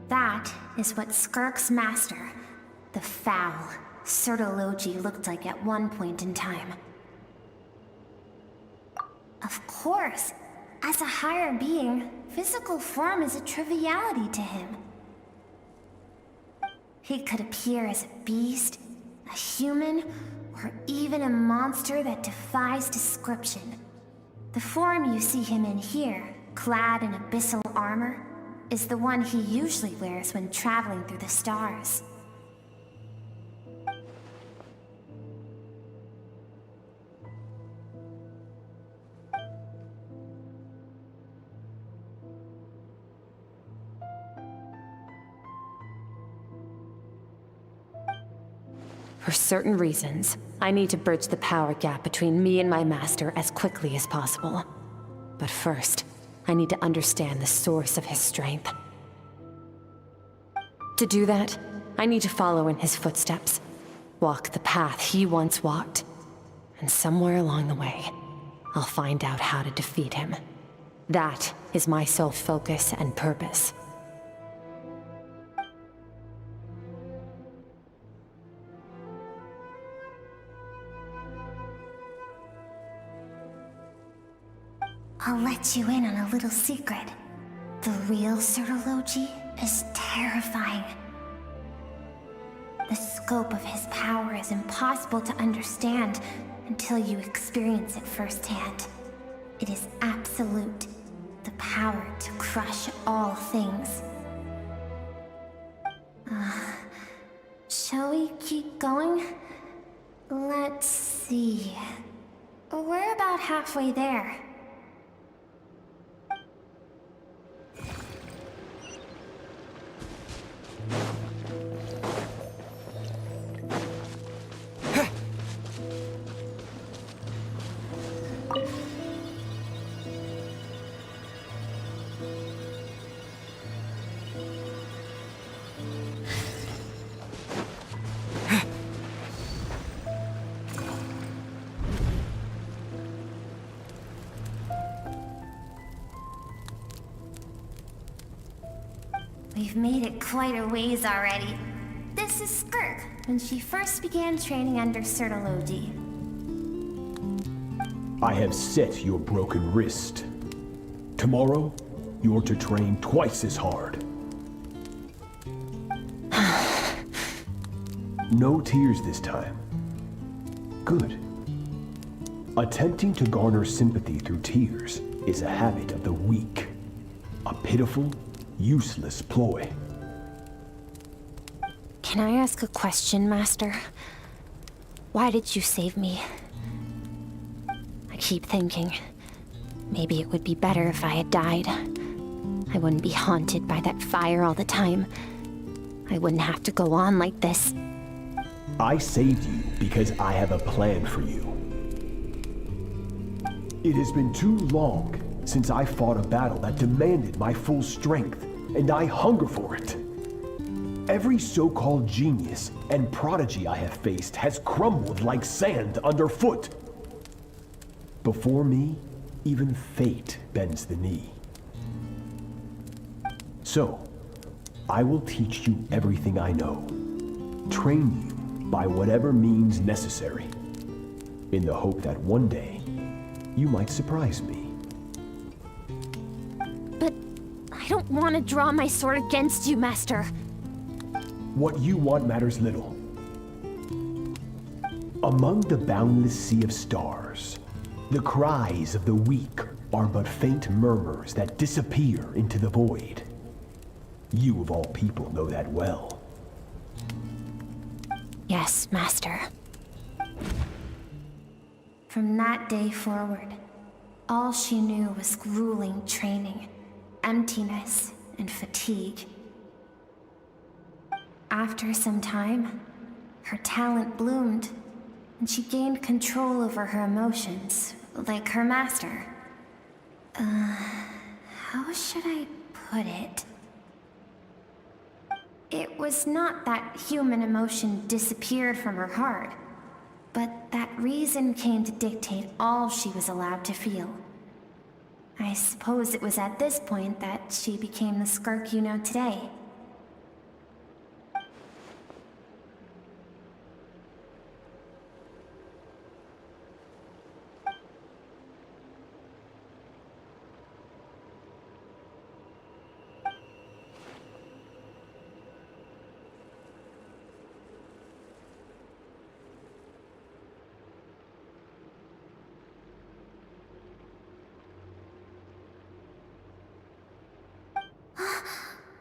That is what Skirk's master, the foul Sertologi, looked like at one point in time. Of course, as a higher being, physical form is a triviality to him. He could appear as a beast, a human, or even a monster that defies description. The form you see him in here, clad in abyssal armor, is the one he usually wears when traveling through the stars. For certain reasons, I need to bridge the power gap between me and my master as quickly as possible. But first, I need to understand the source of his strength. To do that, I need to follow in his footsteps, walk the path he once walked, and somewhere along the way, I'll find out how to defeat him. That is my sole focus and purpose. I'll let you in on a little secret. The real Sertologi is terrifying. The scope of his power is impossible to understand until you experience it firsthand. It is absolute, the power to crush all things. Shall we keep going? Let's see. We're about halfway there. We've made it quite a ways already. This is Skirk, when she first began training under Sertologi. I have set your broken wrist. Tomorrow, you're to train twice as hard. No tears this time. Good. Attempting to garner sympathy through tears is a habit of the weak. A pitiful, useless ploy. Can I ask a question, Master? Why did you save me? I keep thinking, maybe it would be better if I had died. I wouldn't be haunted by that fire all the time. I wouldn't have to go on like this. I saved you because I have a plan for you. It has been too long since I fought a battle that demanded my full strength, and I hunger for it. Every so-called genius and prodigy I have faced has crumbled like sand underfoot. Before me, even fate bends the knee. So, I will teach you everything I know. Train you by whatever means necessary, in the hope that one day, you might surprise me. But I don't want to draw my sword against you, Master. What you want matters little. Among the boundless sea of stars, the cries of the weak are but faint murmurs that disappear into the void. You of all people know that well. Yes, Master. From that day forward, all she knew was grueling training, emptiness, and fatigue. After some time, her talent bloomed, and she gained control over her emotions, like her master. How should I put it? It was not that human emotion disappeared from her heart, but that reason came to dictate all she was allowed to feel. I suppose it was at this point that she became the Skirk you know today.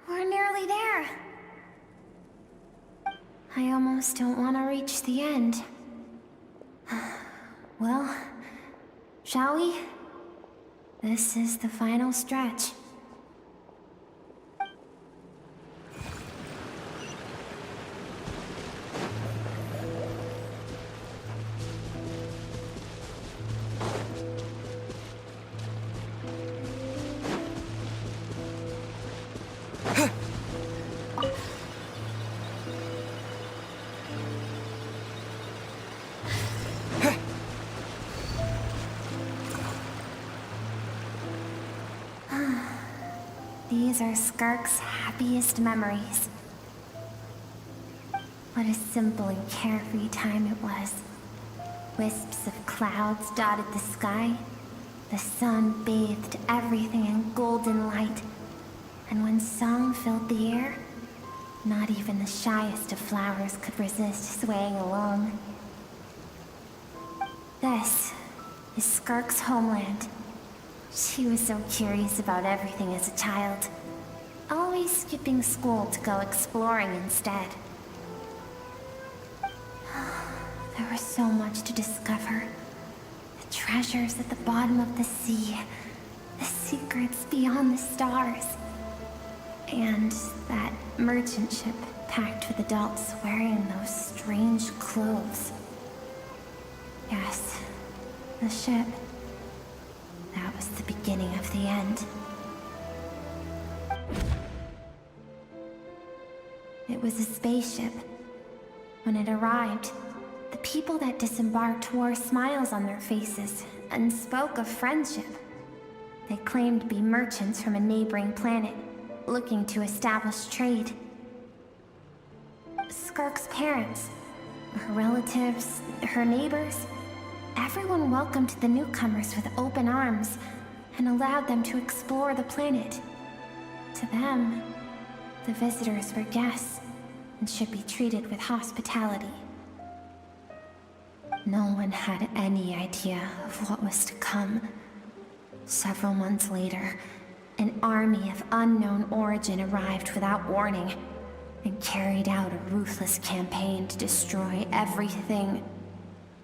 We're nearly there. I almost don't want to reach the end. Well, shall we? This is the final stretch. These are Skirk's happiest memories. What a simple and carefree time it was. Wisps of clouds dotted the sky. The sun bathed everything in golden light. And when song filled the air, not even the shyest of flowers could resist swaying along. This is Skirk's homeland. She was so curious about everything as a child, always skipping school to go exploring instead. There was so much to discover. The treasures at the bottom of the sea, the secrets beyond the stars, and that merchant ship packed with adults wearing those strange clothes. Yes, the ship. That was the beginning of the end. It was a spaceship. When it arrived, the people that disembarked wore smiles on their faces and spoke of friendship. They claimed to be merchants from a neighboring planet, looking to establish trade. Skirk's parents, her relatives, her neighbors, everyone welcomed the newcomers with open arms and allowed them to explore the planet. To them, the visitors were guests, and should be treated with hospitality. No one had any idea of what was to come. Several months later, an army of unknown origin arrived without warning and carried out a ruthless campaign to destroy everything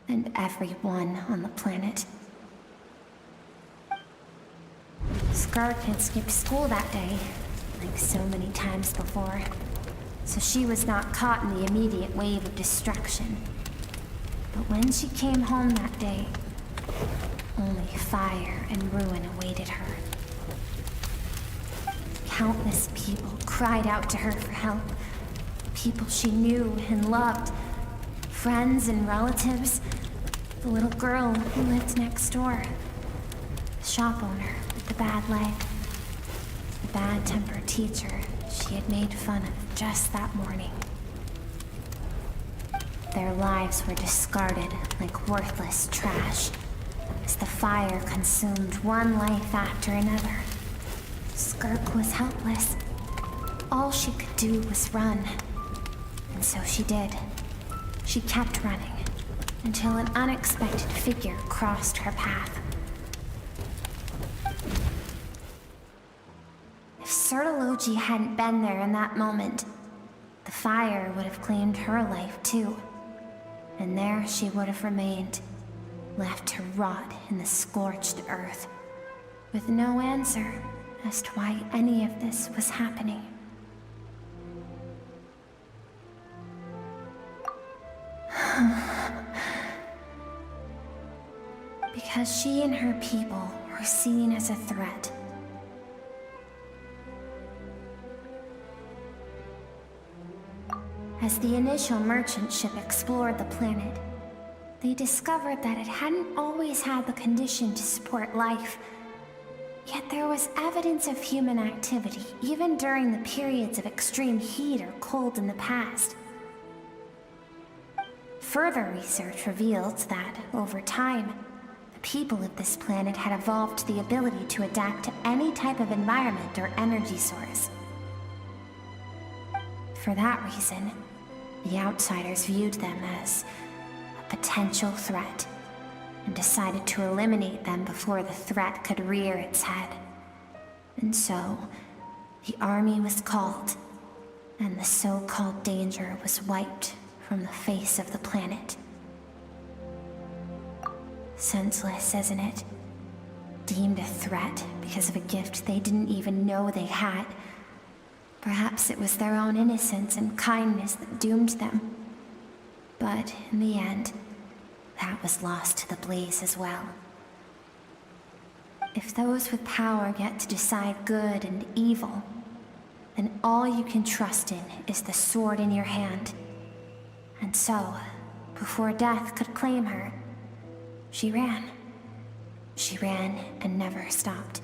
and everyone on the planet. Skirk had skipped school that day, like so many times before, so she was not caught in the immediate wave of destruction. But when she came home that day, only fire and ruin awaited her. Countless people cried out to her for help. People she knew and loved. Friends and relatives. The little girl who lived next door. The shop owner with the bad leg. The bad-tempered teacher she had made fun of just that morning. Their lives were discarded like worthless trash as the fire consumed one life after another. Skirk was helpless. All she could do was run. And so she did. She kept running until an unexpected figure crossed her path. If Sertology hadn't been there in that moment, the fire would have claimed her life too. And there she would have remained, left to rot in the scorched earth, with no answer as to why any of this was happening. Because she and her people were seen as a threat. As the initial merchant ship explored the planet, they discovered that it hadn't always had the condition to support life. Yet there was evidence of human activity, even during the periods of extreme heat or cold in the past. Further research revealed that, over time, the people of this planet had evolved the ability to adapt to any type of environment or energy source. For that reason, the outsiders viewed them as a potential threat and decided to eliminate them before the threat could rear its head. And so, the army was called, and the so-called danger was wiped from the face of the planet. Senseless, isn't it? Deemed a threat because of a gift they didn't even know they had. Perhaps it was their own innocence and kindness that doomed them. But in the end, that was lost to the blaze as well. If those with power get to decide good and evil, then all you can trust in is the sword in your hand. And so, before death could claim her, she ran. She ran and never stopped.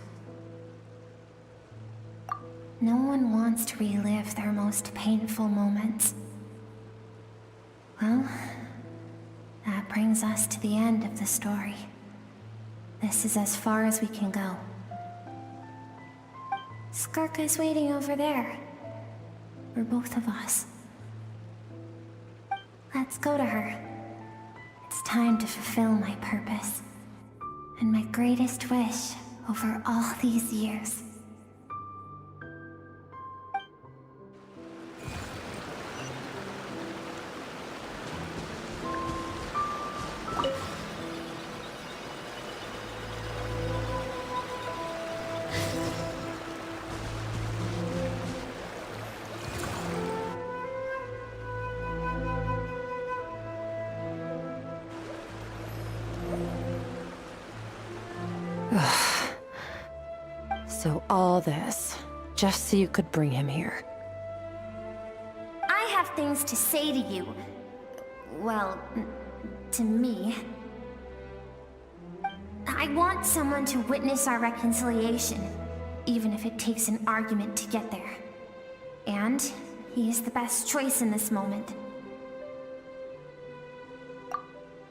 No one wants to relive their most painful moments. Well, that brings us to the end of the story. This is as far as we can go. Skirk is waiting over there. For both of us. Let's go to her. It's time to fulfill my purpose. And my greatest wish over all these years. So all this, just so you could bring him here. I have things to say to you. Well, to me. I want someone to witness our reconciliation, even if it takes an argument to get there. And he is the best choice in this moment.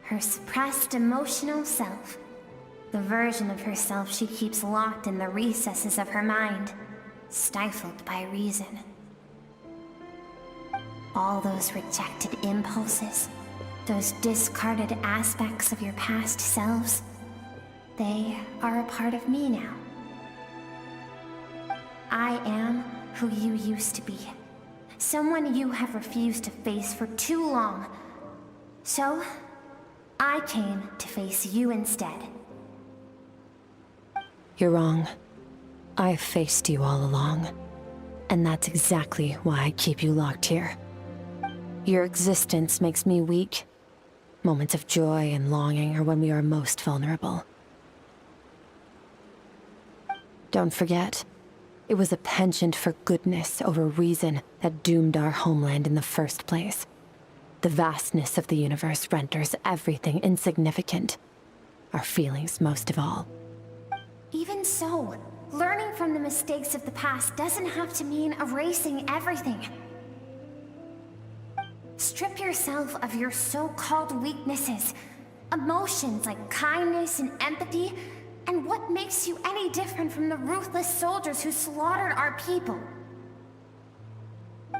Her suppressed emotional self. The version of herself she keeps locked in the recesses of her mind, stifled by reason. All those rejected impulses, those discarded aspects of your past selves, they are a part of me now. I am who you used to be. Someone you have refused to face for too long. So, I came to face you instead. You're wrong. I've faced you all along. And that's exactly why I keep you locked here. Your existence makes me weak. Moments of joy and longing are when we are most vulnerable. Don't forget, it was a penchant for goodness over reason that doomed our homeland in the first place. The vastness of the universe renders everything insignificant. Our feelings most of all. Even so, learning from the mistakes of the past doesn't have to mean erasing everything. Strip yourself of your so-called weaknesses, emotions like kindness and empathy, and what makes you any different from the ruthless soldiers who slaughtered our people?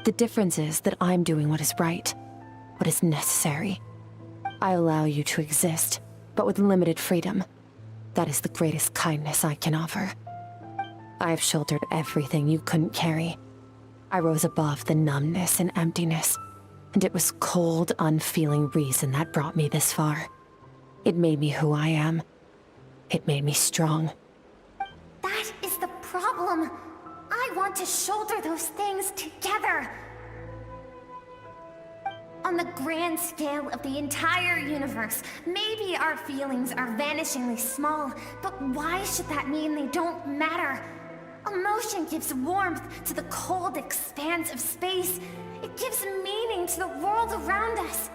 The difference is that I'm doing what is right, what is necessary. I allow you to exist, but with limited freedom. That is the greatest kindness I can offer. I have shouldered everything you couldn't carry. I rose above the numbness and emptiness, and it was cold, unfeeling reason that brought me this far. It made me who I am. It made me strong. That is the problem. I want to shoulder those things together. On the grand scale of the entire universe, maybe our feelings are vanishingly small, but why should that mean they don't matter? Emotion gives warmth to the cold expanse of space. It gives meaning to the world around us.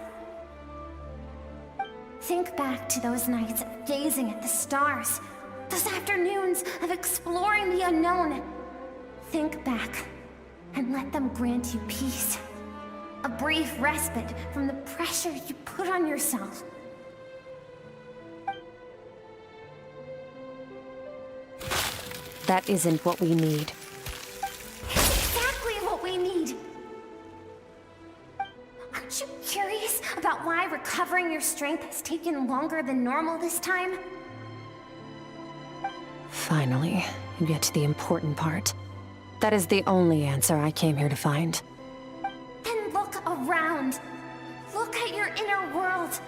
Think back to those nights of gazing at the stars, those afternoons of exploring the unknown. Think back and let them grant you peace. A brief respite from the pressure you put on yourself. That isn't what we need. Exactly what we need! Aren't you curious about why recovering your strength has taken longer than normal this time? Finally, you get to the important part. That is the only answer I came here to find. Then look around. Look at your inner world.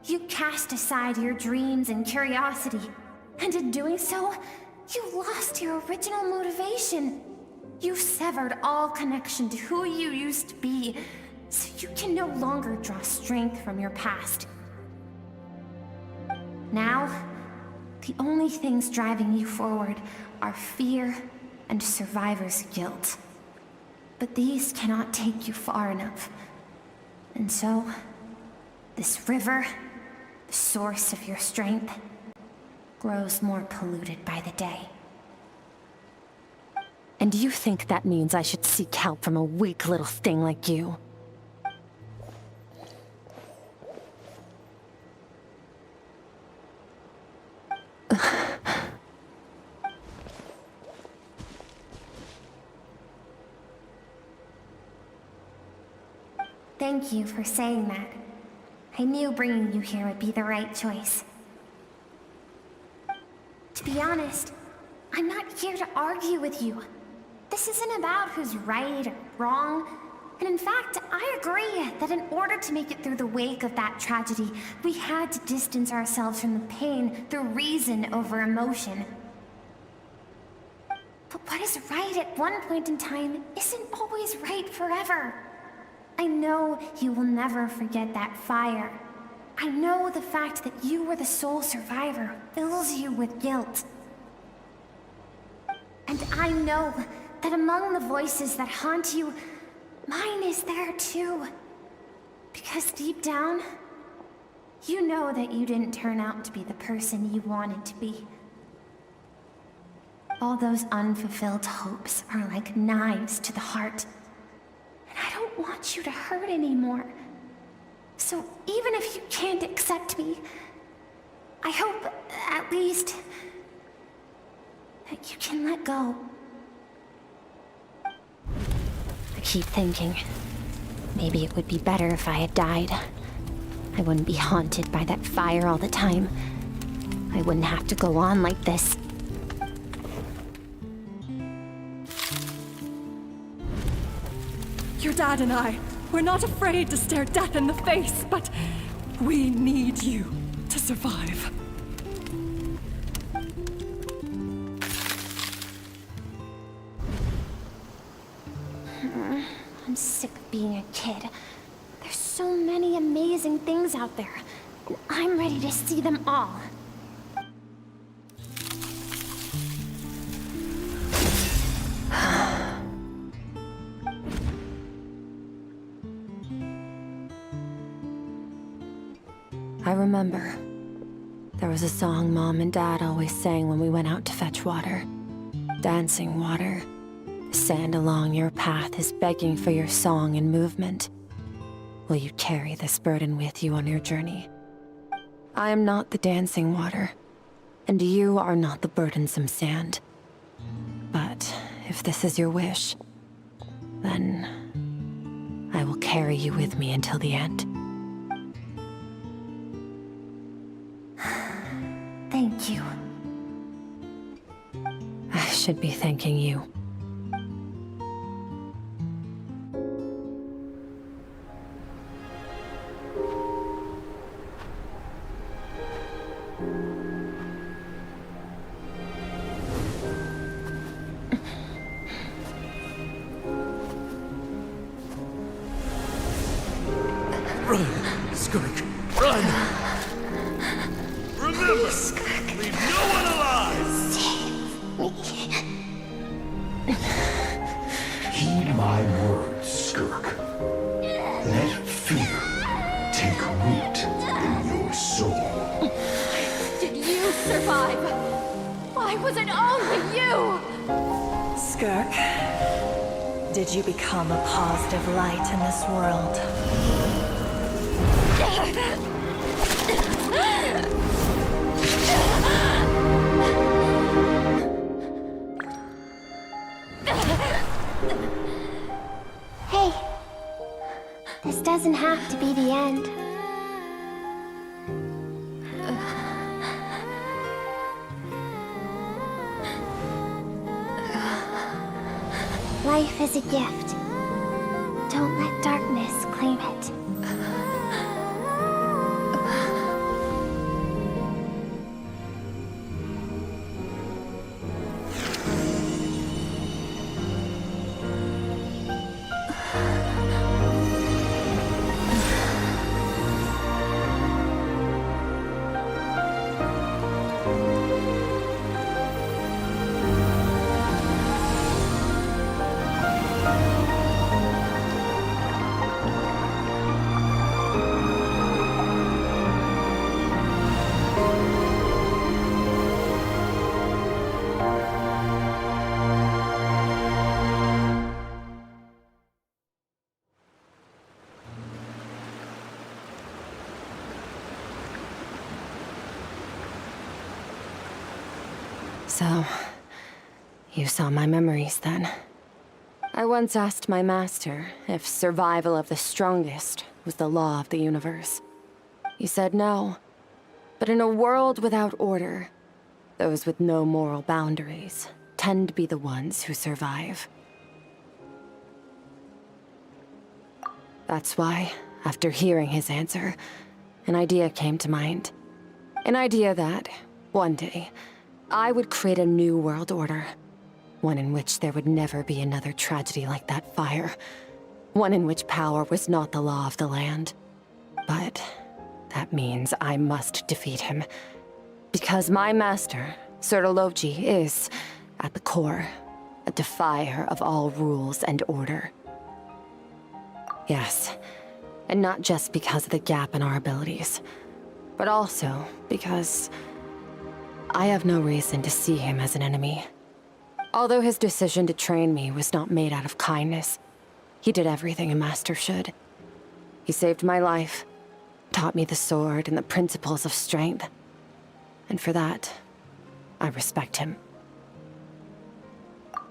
You cast aside your dreams and curiosity, and in doing so, you lost your original motivation. You severed all connection to who you used to be, so you can no longer draw strength from your past. Now, the only things driving you forward are fear and survivor's guilt. But these cannot take you far enough. And so, this river, the source of your strength, grows more polluted by the day. And you think that means I should seek help from a weak little thing like you? Thank you for saying that. I knew bringing you here would be the right choice. To be honest, I'm not here to argue with you. This isn't about who's right or wrong. And in fact, I agree that in order to make it through the wake of that tragedy, we had to distance ourselves from the pain through reason over emotion. But what is right at one point in time isn't always right forever. I know you will never forget that fire. I know the fact that you were the sole survivor fills you with guilt. And I know that among the voices that haunt you, mine is there too. Because deep down, you know that you didn't turn out to be the person you wanted to be. All those unfulfilled hopes are like knives to the heart. And I don't want you to hurt anymore. So even if you can't accept me, I hope, at least, that you can let go. I keep thinking, maybe it would be better if I had died. I wouldn't be haunted by that fire all the time. I wouldn't have to go on like this. Your dad and I, we're not afraid to stare death in the face, but we need you to survive. I'm sick of being a kid. There's so many amazing things out there, and I'm ready to see them all. I remember. There was a song Mom and Dad always sang when we went out to fetch water. Dancing water. The sand along your path is begging for your song and movement. Will you carry this burden with you on your journey? I am not the dancing water, and you are not the burdensome sand. But if this is your wish, then I will carry you with me until the end. Thank you. I should be thanking you. Run, Skirk, run! Remember, leave no one alive! Heed my words, Skirk. Let fear take root in your soul. Did you survive? Why was it only you? Skirk, did you become a positive light in this world? Hey, this doesn't have to be the end. Life is a gift. Don't let darkness claim it. So, you saw my memories then. I once asked my master if survival of the strongest was the law of the universe. He said no. But in a world without order, those with no moral boundaries tend to be the ones who survive. That's why, after hearing his answer, an idea came to mind. An idea that, one day, I would create a new world order. One in which there would never be another tragedy like that fire. One in which power was not the law of the land. But that means I must defeat him. Because my master, Sertologi, is, at the core, a defier of all rules and order. Yes, and not just because of the gap in our abilities, but also because I have no reason to see him as an enemy. Although his decision to train me was not made out of kindness, he did everything a master should. He saved my life, taught me the sword and the principles of strength. And for that, I respect him.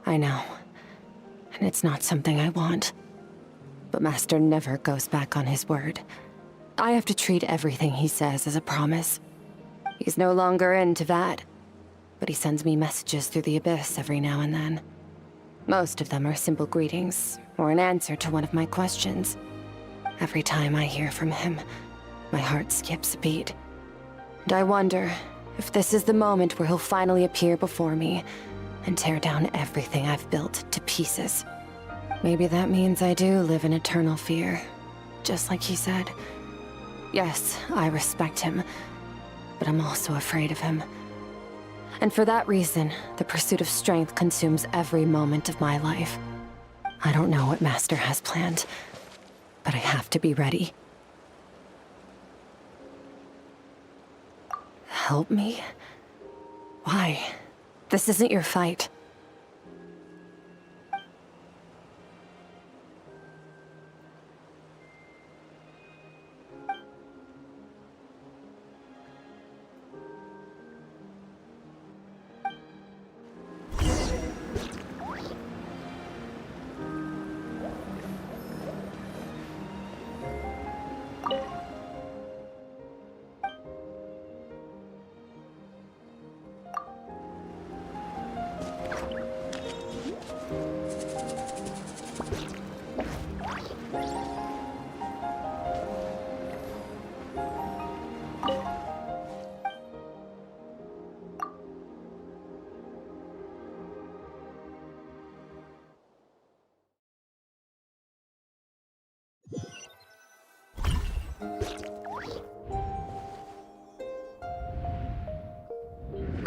I know, and it's not something I want. but Master never goes back on his word. I have to treat everything he says as a promise. He's no longer into that, but he sends me messages through the abyss every now and then. Most of them are simple greetings, or an answer to one of my questions. Every time I hear from him, my heart skips a beat. And I wonder if this is the moment where he'll finally appear before me and tear down everything I've built to pieces. Maybe that means I do live in eternal fear, just like he said. Yes, I respect him, but I'm also afraid of him. And for that reason, the pursuit of strength consumes every moment of my life. I don't know what Master has planned, but I have to be ready. Help me? Why? This isn't your fight.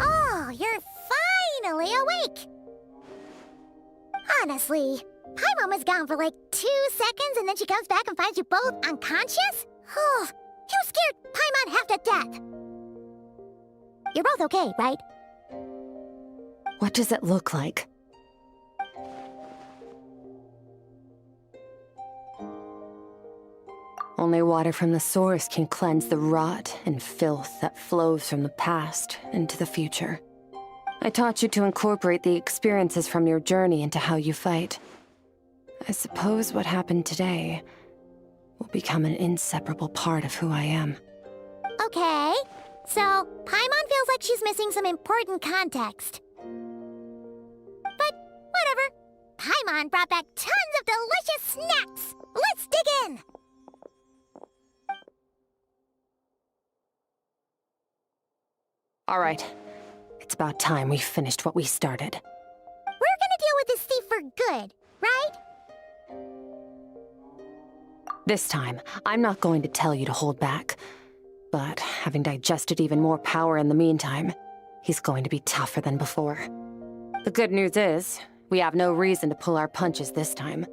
Oh, you're finally awake! Honestly, Paimon was gone for like 2 seconds and then she comes back and finds you both unconscious? Oh, you scared Paimon half to death! You're both okay, right? What does it look like? Only water from the source can cleanse the rot and filth that flows from the past into the future. I taught you to incorporate the experiences from your journey into how you fight. I suppose what happened today will become an inseparable part of who I am. Okay, so Paimon feels like she's missing some important context. But whatever. Paimon brought back tons of delicious snacks! Let's dig in! All right. It's about time we finished what we started. We're gonna deal with this thief for good, right? This time, I'm not going to tell you to hold back. But having digested even more power in the meantime, he's going to be tougher than before. The good news is, we have no reason to pull our punches this time.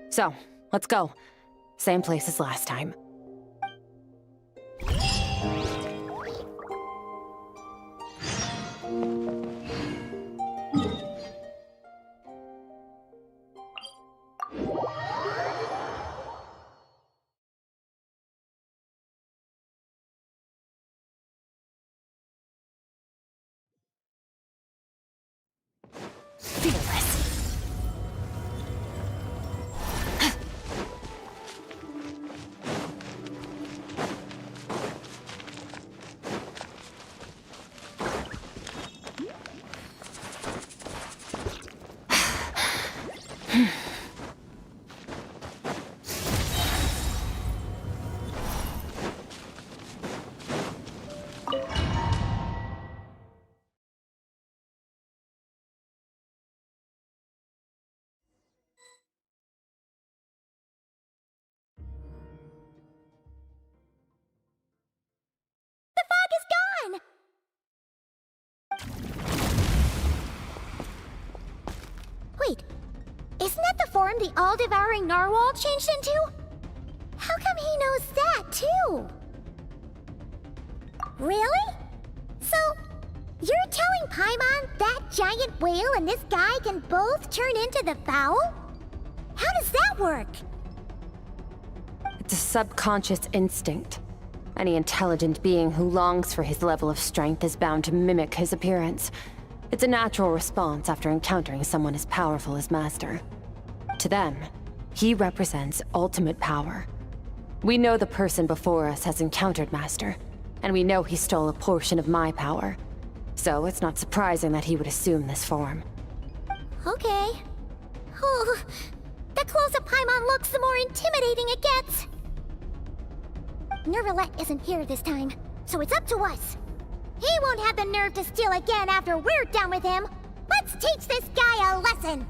So, let's go. Same place as last time. Wait, isn't that the form the all-devouring narwhal changed into? How come he knows that, too? Really? So, you're telling Paimon that giant whale and this guy can both turn into the fowl? How does that work? It's a subconscious instinct. Any intelligent being who longs for his level of strength is bound to mimic his appearance. It's a natural response after encountering someone as powerful as Master. To them, He represents ultimate power. We know the person before us has encountered Master, and we know he stole a portion of my power. So it's not surprising that he would assume this form. Okay. Oh, the closer Paimon looks, the more intimidating it gets. Nervalette isn't here this time, so it's up to us. He won't have the nerve to steal again after we're done with him. Let's teach this guy a lesson.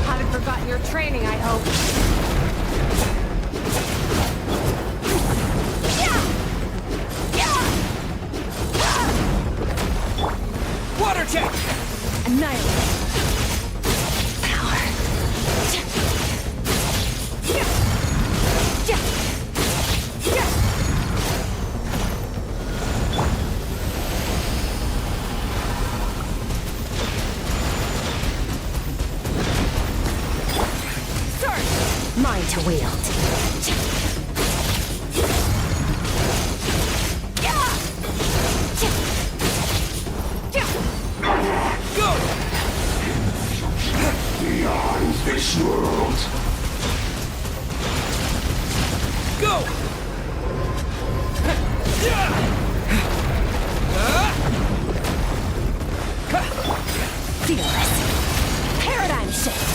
Haven't forgotten your training, I hope. Water check! Annihilate. Power. Mine to wield. Go! Beyond this world. Go! Fearless. Paradigm shift.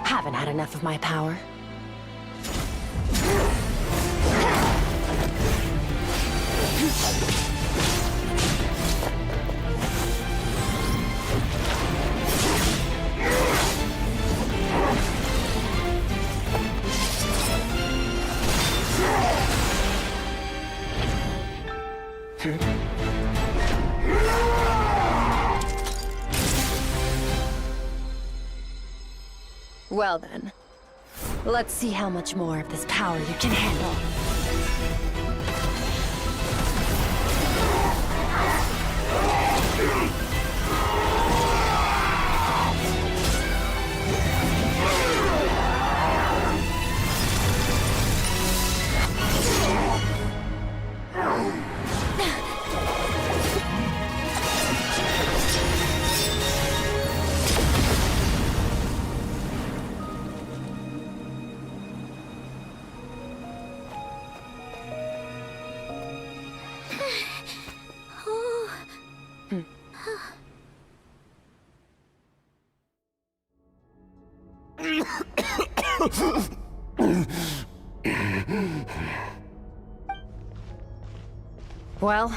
Haven't had enough of my power. Well then, let's see how much more of this power you can handle. Well,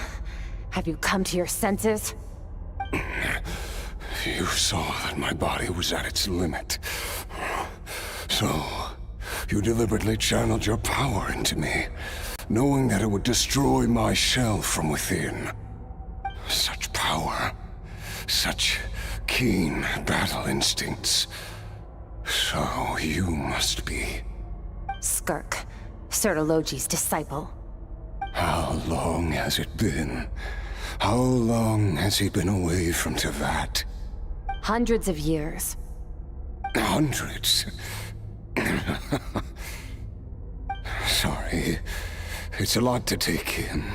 have you come to your senses? You saw that my body was at its limit. So, you deliberately channeled your power into me, knowing that it would destroy my shell from within. Such power, such keen battle instincts. So you must be... Skirk, Sertologi's disciple. How long has it been? How long has he been away from Tevat? Hundreds of years. Hundreds? Sorry, it's a lot to take in.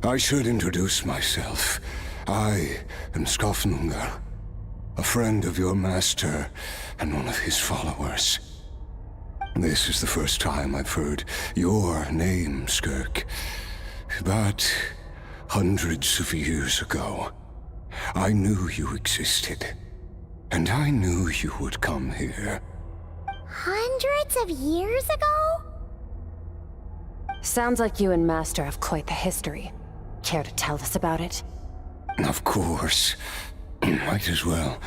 I should introduce myself. I am Skofnungar, a friend of your master and one of his followers. This is the first time I've heard your name, Skirk. But hundreds of years ago, I knew you existed. And I knew you would come here. Hundreds of years ago? Sounds like you and Master have quite the history. Care to tell us about it? Of course. Might as well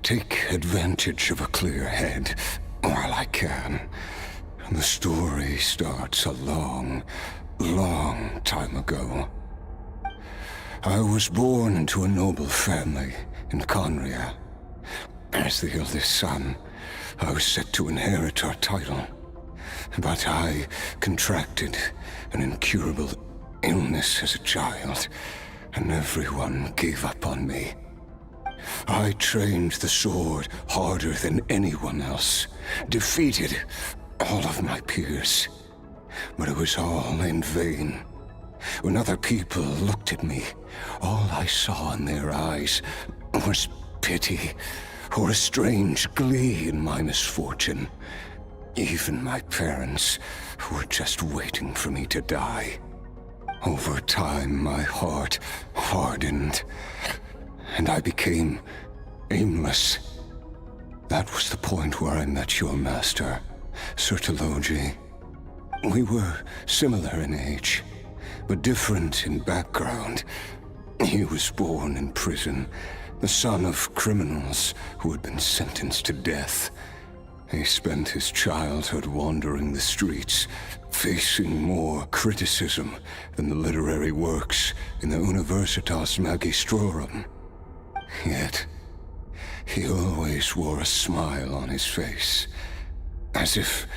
take advantage of a clear head while I can. The story starts a long, long time ago. I was born into a noble family in Conria. As the eldest son, I was set to inherit our title. But I contracted an incurable illness as a child, and everyone gave up on me. I trained the sword harder than anyone else, defeated all of my peers. But it was all in vain. When other people looked at me, all I saw in their eyes was pity or a strange glee in my misfortune. Even my parents were just waiting for me to die. Over time, my heart hardened, and I became aimless. That was the point where I met your master, Sir Taloji. We were similar in age, but different in background. He was born in prison, the son of criminals who had been sentenced to death. He spent his childhood wandering the streets, facing more criticism than the literary works in the Universitas Magistrorum. Yet, he always wore a smile on his face, as if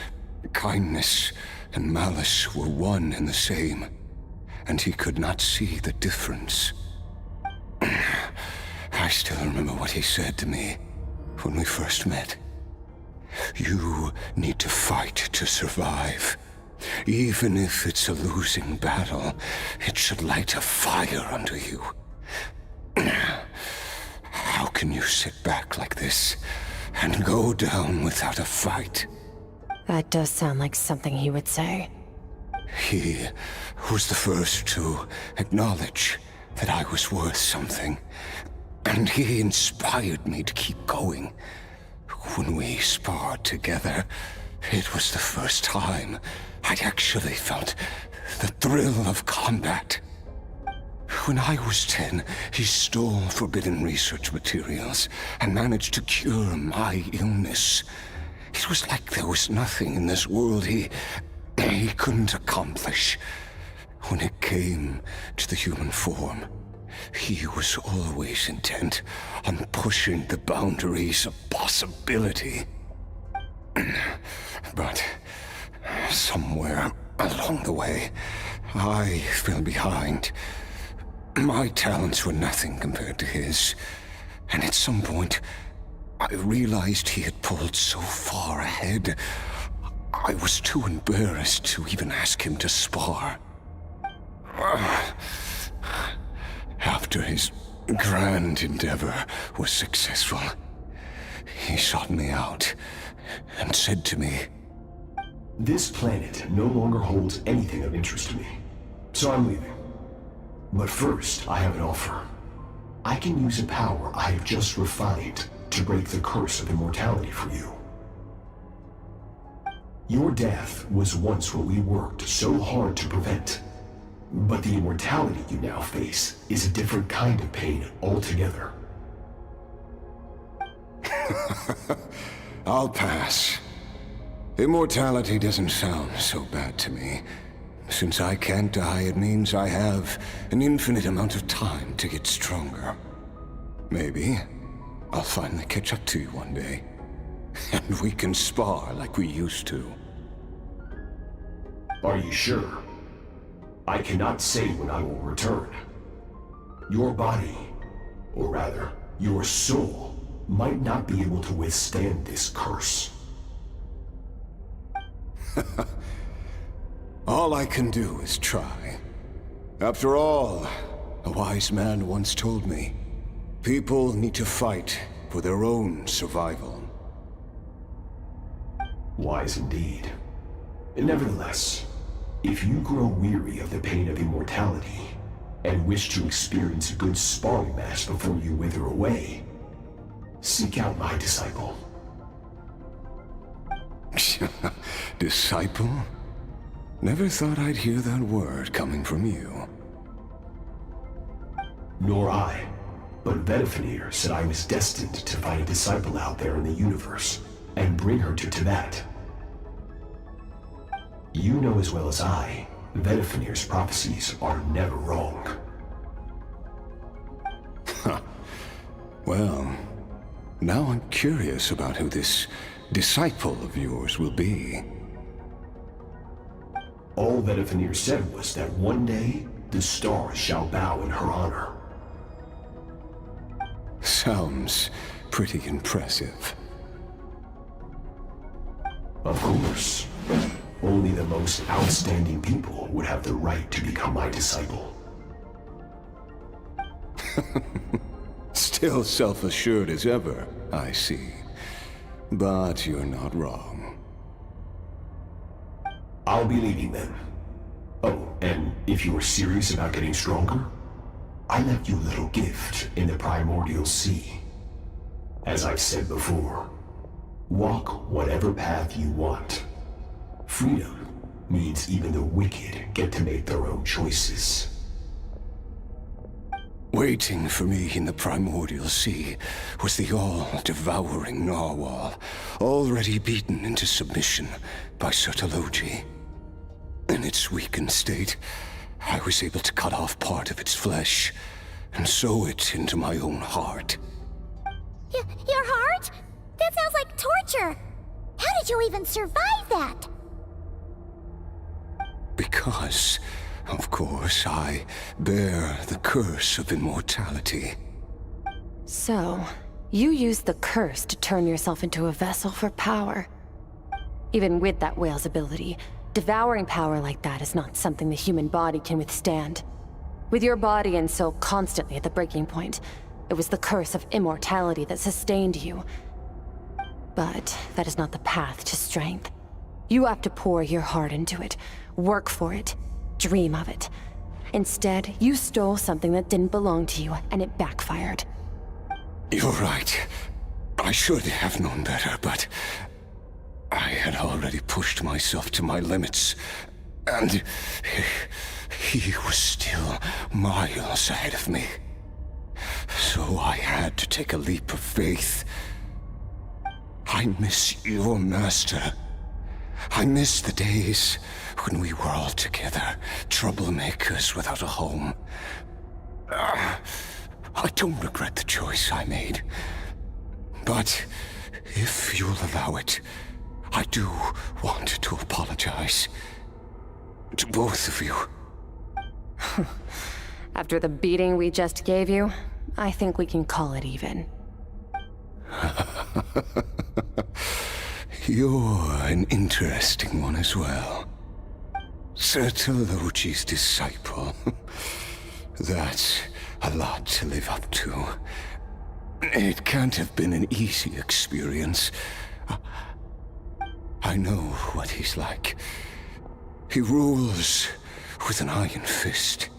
kindness and malice were one and the same, and he could not see the difference. I still remember what he said to me when we first met. You need to fight to survive. Even if it's a losing battle, it should light a fire under you. How can you sit back like this and go down without a fight? That does sound like something he would say. He was the first to acknowledge that I was worth something, and he inspired me to keep going. When we sparred together, it was the first time I actually felt the thrill of combat. When I was 10, he stole forbidden research materials and managed to cure my illness. It was like there was nothing in this world he couldn't accomplish. When it came to the human form, he was always intent on pushing the boundaries of possibility. But somewhere along the way, I fell behind. My talents were nothing compared to his, and at some point, I realized he had pulled so far ahead, I was too embarrassed to even ask him to spar. After his grand endeavor was successful, he sought me out and said to me, "This planet no longer holds anything of interest to me, so I'm leaving. But first, I have an offer. I can use a power I have just refined to break the curse of immortality for you. Your death was once what we worked so hard to prevent. But the immortality you now face is a different kind of pain altogether." I'll pass. Immortality doesn't sound so bad to me. Since I can't die, it means I have an infinite amount of time to get stronger. Maybe I'll finally catch up to you one day, and we can spar like we used to. Are you sure? I cannot say when I will return. Your body, or rather, your soul, might not be able to withstand this curse. All I can do is try. After all, a wise man once told me, people need to fight for their own survival. Wise indeed. Nevertheless, if you grow weary of the pain of immortality, and wish to experience a good sparring match before you wither away, seek out my disciple. Disciple? Never thought I'd hear that word coming from you. Nor I. but Vedifenir said I was destined to find a disciple out there in the universe and bring her to Tibet. You know as well as I, Vedifenir's prophecies are never wrong. Huh. Well, now I'm curious about who this disciple of yours will be. All Vedifenir said was that one day, the stars shall bow in her honor. Sounds pretty impressive. Of course. Only the most outstanding people would have the right to become my disciple. Still self-assured as ever, I see. But you're not wrong. I'll be leading them. Oh, and if you were serious about getting stronger, I left you a little gift in the primordial sea. As I've said before, walk whatever path you want. Freedom means even the wicked get to make their own choices. Waiting for me in the primordial sea was the all-devouring narwhal, already beaten into submission by Sertologi. In its weakened state, I was able to cut off part of its flesh and sew it into my own heart. Your heart? That sounds like torture! How did you even survive that? Because, of course, I bear the curse of immortality. So, you used the curse to turn yourself into a vessel for power. Even with that whale's ability, devouring power like that is not something the human body can withstand. With your body and soul constantly at the breaking point, it was the curse of immortality that sustained you. But that is not the path to strength. You have to pour your heart into it, work for it, dream of it. Instead, you stole something that didn't belong to you, and it backfired. You're right. I should have known better, but I had already pushed myself to my limits, and he was still miles ahead of me. So I had to take a leap of faith. I miss your master. I miss the days when we were all together, troublemakers without a home. I don't regret the choice I made. But if you'll allow it, I do want to apologize. To both of you. After the beating we just gave you, I think we can call it even. You're an interesting one as well. Sertologi's disciple. That's a lot to live up to. It can't have been an easy experience. I know what he's like. He rules with an iron fist,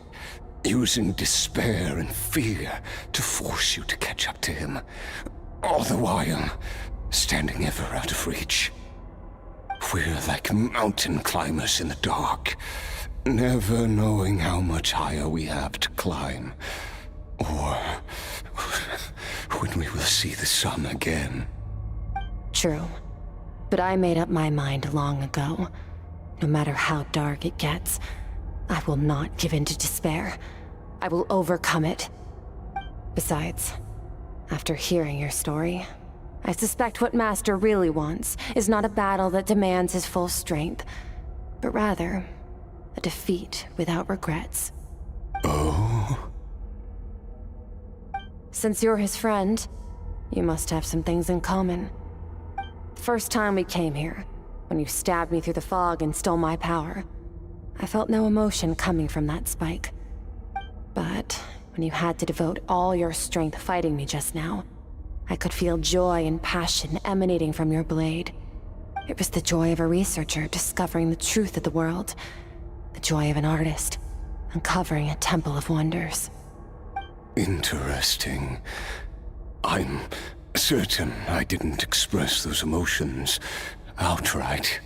using despair and fear to force you to catch up to him, all the while standing ever out of reach. We're like mountain climbers in the dark, never knowing how much higher we have to climb, or when we will see the sun again. True. But I made up my mind long ago. No matter how dark it gets, I will not give in to despair. I will overcome it. Besides, after hearing your story, I suspect what Master really wants is not a battle that demands his full strength, but rather a defeat without regrets. Oh? Since you're his friend, you must have some things in common. The first time we came here, when you stabbed me through the fog and stole my power, I felt no emotion coming from that spike. But when you had to devote all your strength fighting me just now, I could feel joy and passion emanating from your blade. It was the joy of a researcher discovering the truth of the world, the joy of an artist uncovering a temple of wonders. Interesting. I'm certain I didn't express those emotions outright,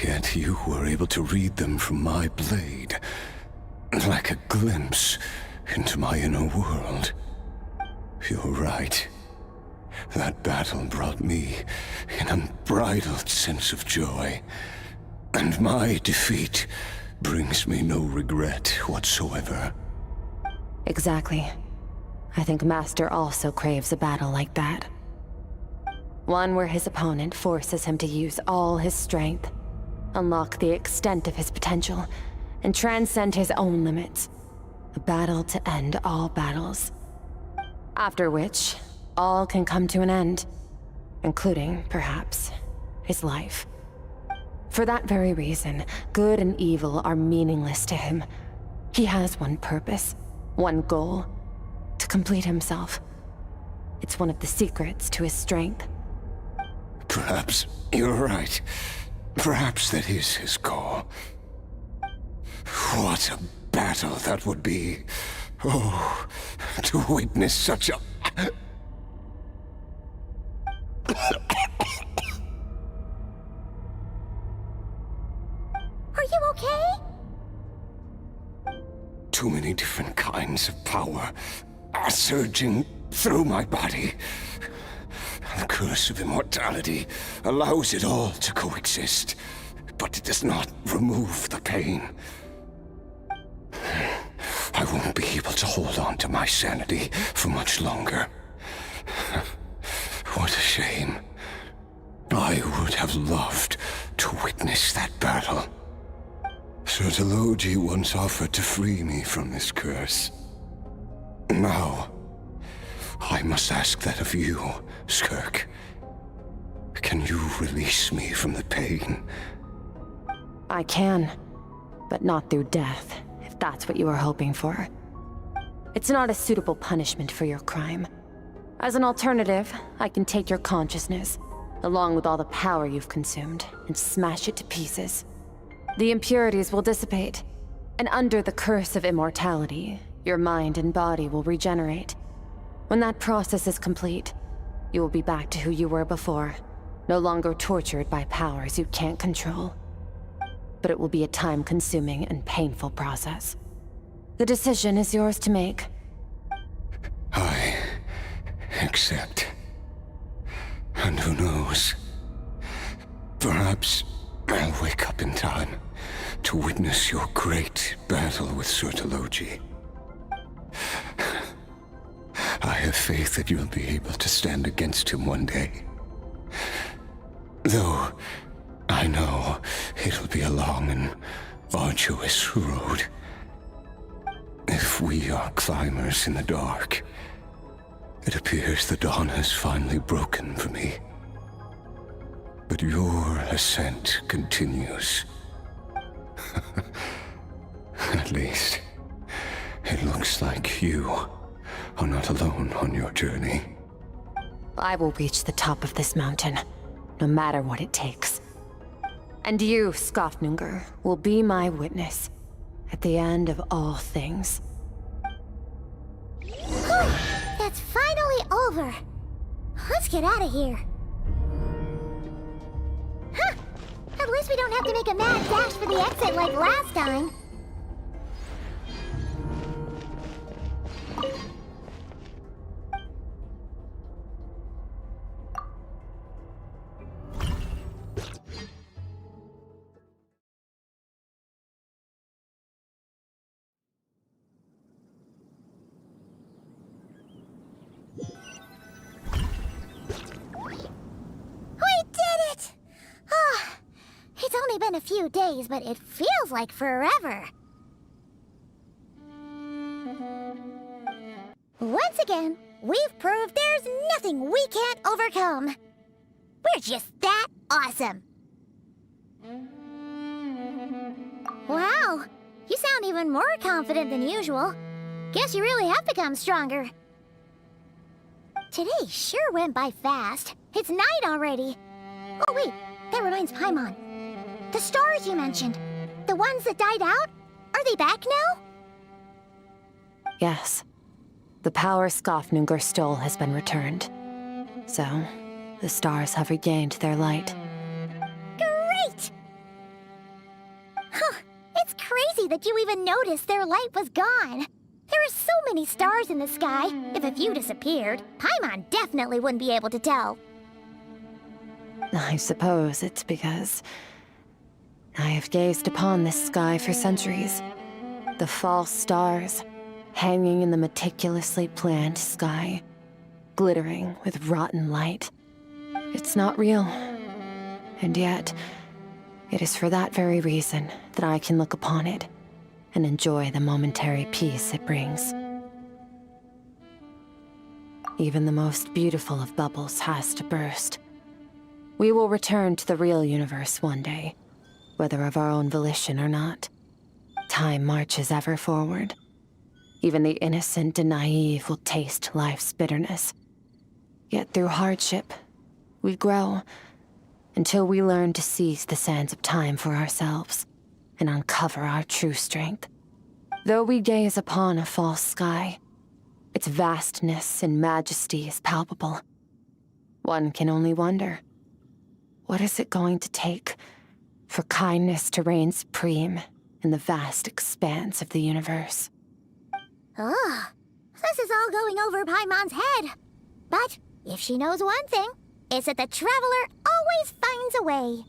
yet you were able to read them from my blade, like a glimpse into my inner world. You're right. That battle brought me an unbridled sense of joy, and my defeat brings me no regret whatsoever. Exactly. I think Master also craves a battle like that. One where his opponent forces him to use all his strength, unlock the extent of his potential, and transcend his own limits. A battle to end all battles. After which, all can come to an end, including, perhaps, his life. For that very reason, good and evil are meaningless to him. He has one purpose, one goal: to complete himself. It's one of the secrets to his strength. Perhaps you're right. Perhaps that is his goal. What a battle that would be. Oh, to witness such a... Are you okay? Too many different kinds of power are surging through my body. The curse of immortality allows it all to coexist, but it does not remove the pain. I won't be able to hold on to my sanity for much longer. What a shame. I would have loved to witness that battle. Sertologi once offered to free me from this curse. Now, I must ask that of you, Skirk. Can you release me from the pain? I can, but not through death, if that's what you were hoping for. It's not a suitable punishment for your crime. As an alternative, I can take your consciousness, along with all the power you've consumed, and smash it to pieces. The impurities will dissipate, and under the curse of immortality, your mind and body will regenerate. When that process is complete, you will be back to who you were before, no longer tortured by powers you can't control. But it will be a time-consuming and painful process. The decision is yours to make. I accept. And who knows? Perhaps I'll wake up in time to witness your great battle with Sertologi. I have faith that you'll be able to stand against him one day. Though I know it'll be a long and arduous road. If we are climbers in the dark, it appears the dawn has finally broken for me. But your ascent continues. At least, it looks like you are not alone on your journey. I will reach the top of this mountain, no matter what it takes. And you, Skofnunger, will be my witness at the end of all things. That's finally over. Let's get out of here. Huh! At least we don't have to make a mad dash for the exit like last time. It's only been a few days, but it feels like forever. Once again, we've proved there's nothing we can't overcome. We're just that awesome. Wow, you sound even more confident than usual. Guess you really have become stronger. Today sure went by fast. It's night already. Oh wait, that reminds Paimon. The stars you mentioned, the ones that died out, are they back now? Yes. The power Skofnunger stole has been returned. So, the stars have regained their light. Great! Huh, it's crazy that you even noticed their light was gone. There is so many stars in the sky. If a few disappeared, Paimon definitely wouldn't be able to tell. I suppose it's because I have gazed upon this sky for centuries. The false stars, hanging in the meticulously planned sky, glittering with rotten light. It's not real. And yet, it is for that very reason that I can look upon it and enjoy the momentary peace it brings. Even the most beautiful of bubbles has to burst. We will return to the real universe one day, whether of our own volition or not. Time marches ever forward. Even the innocent and naive will taste life's bitterness. Yet through hardship, we grow until we learn to seize the sands of time for ourselves and uncover our true strength. Though we gaze upon a false sky, its vastness and majesty is palpable. One can only wonder, what is it going to take for kindness to reign supreme in the vast expanse of the universe? Ugh, this is all going over Paimon's head. But if she knows one thing, it's that the Traveler always finds a way.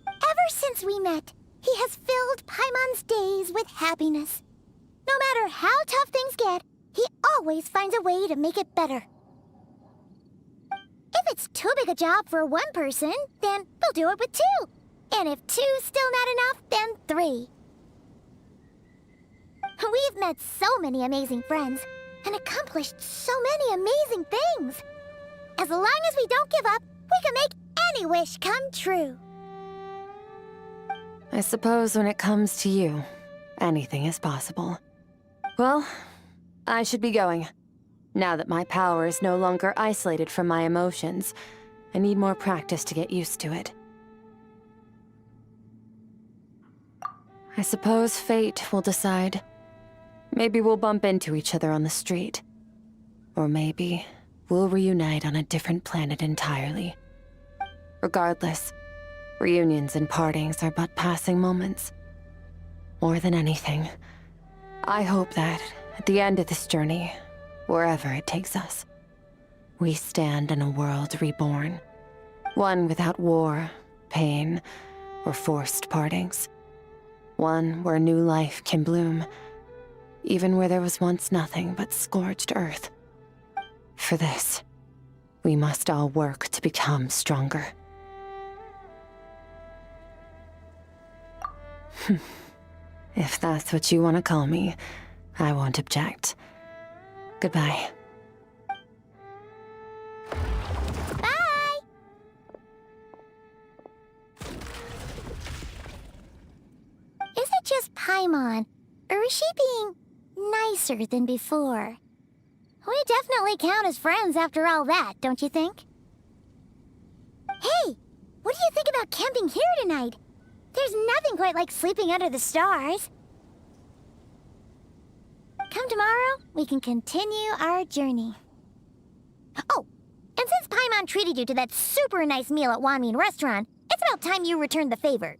Ever since we met, he has filled Paimon's days with happiness. No matter how tough things get, he always finds a way to make it better. If it's too big a job for one person, then we'll do it with two. And if two's still not enough, then three. We've met so many amazing friends and accomplished so many amazing things. As long as we don't give up, we can make any wish come true. I suppose when it comes to you, anything is possible. Well, I should be going. Now that my power is no longer isolated from my emotions, I need more practice to get used to it. I suppose fate will decide. Maybe we'll bump into each other on the street. Or maybe we'll reunite on a different planet entirely. Regardless, reunions and partings are but passing moments. More than anything, I hope that at the end of this journey, wherever it takes us, we stand in a world reborn. One without war, pain, or forced partings. One where new life can bloom, even where there was once nothing but scorched earth. For this, we must all work to become stronger. If that's what you want to call me, I won't object. Goodbye. Bye! Is it just Paimon, or is she being nicer than before? We definitely count as friends after all that, don't you think? Hey! What do you think about camping here tonight? There's nothing quite like sleeping under the stars. Come tomorrow, we can continue our journey. Oh, and since Paimon treated you to that super nice meal at Wanmin Restaurant, it's about time you returned the favor.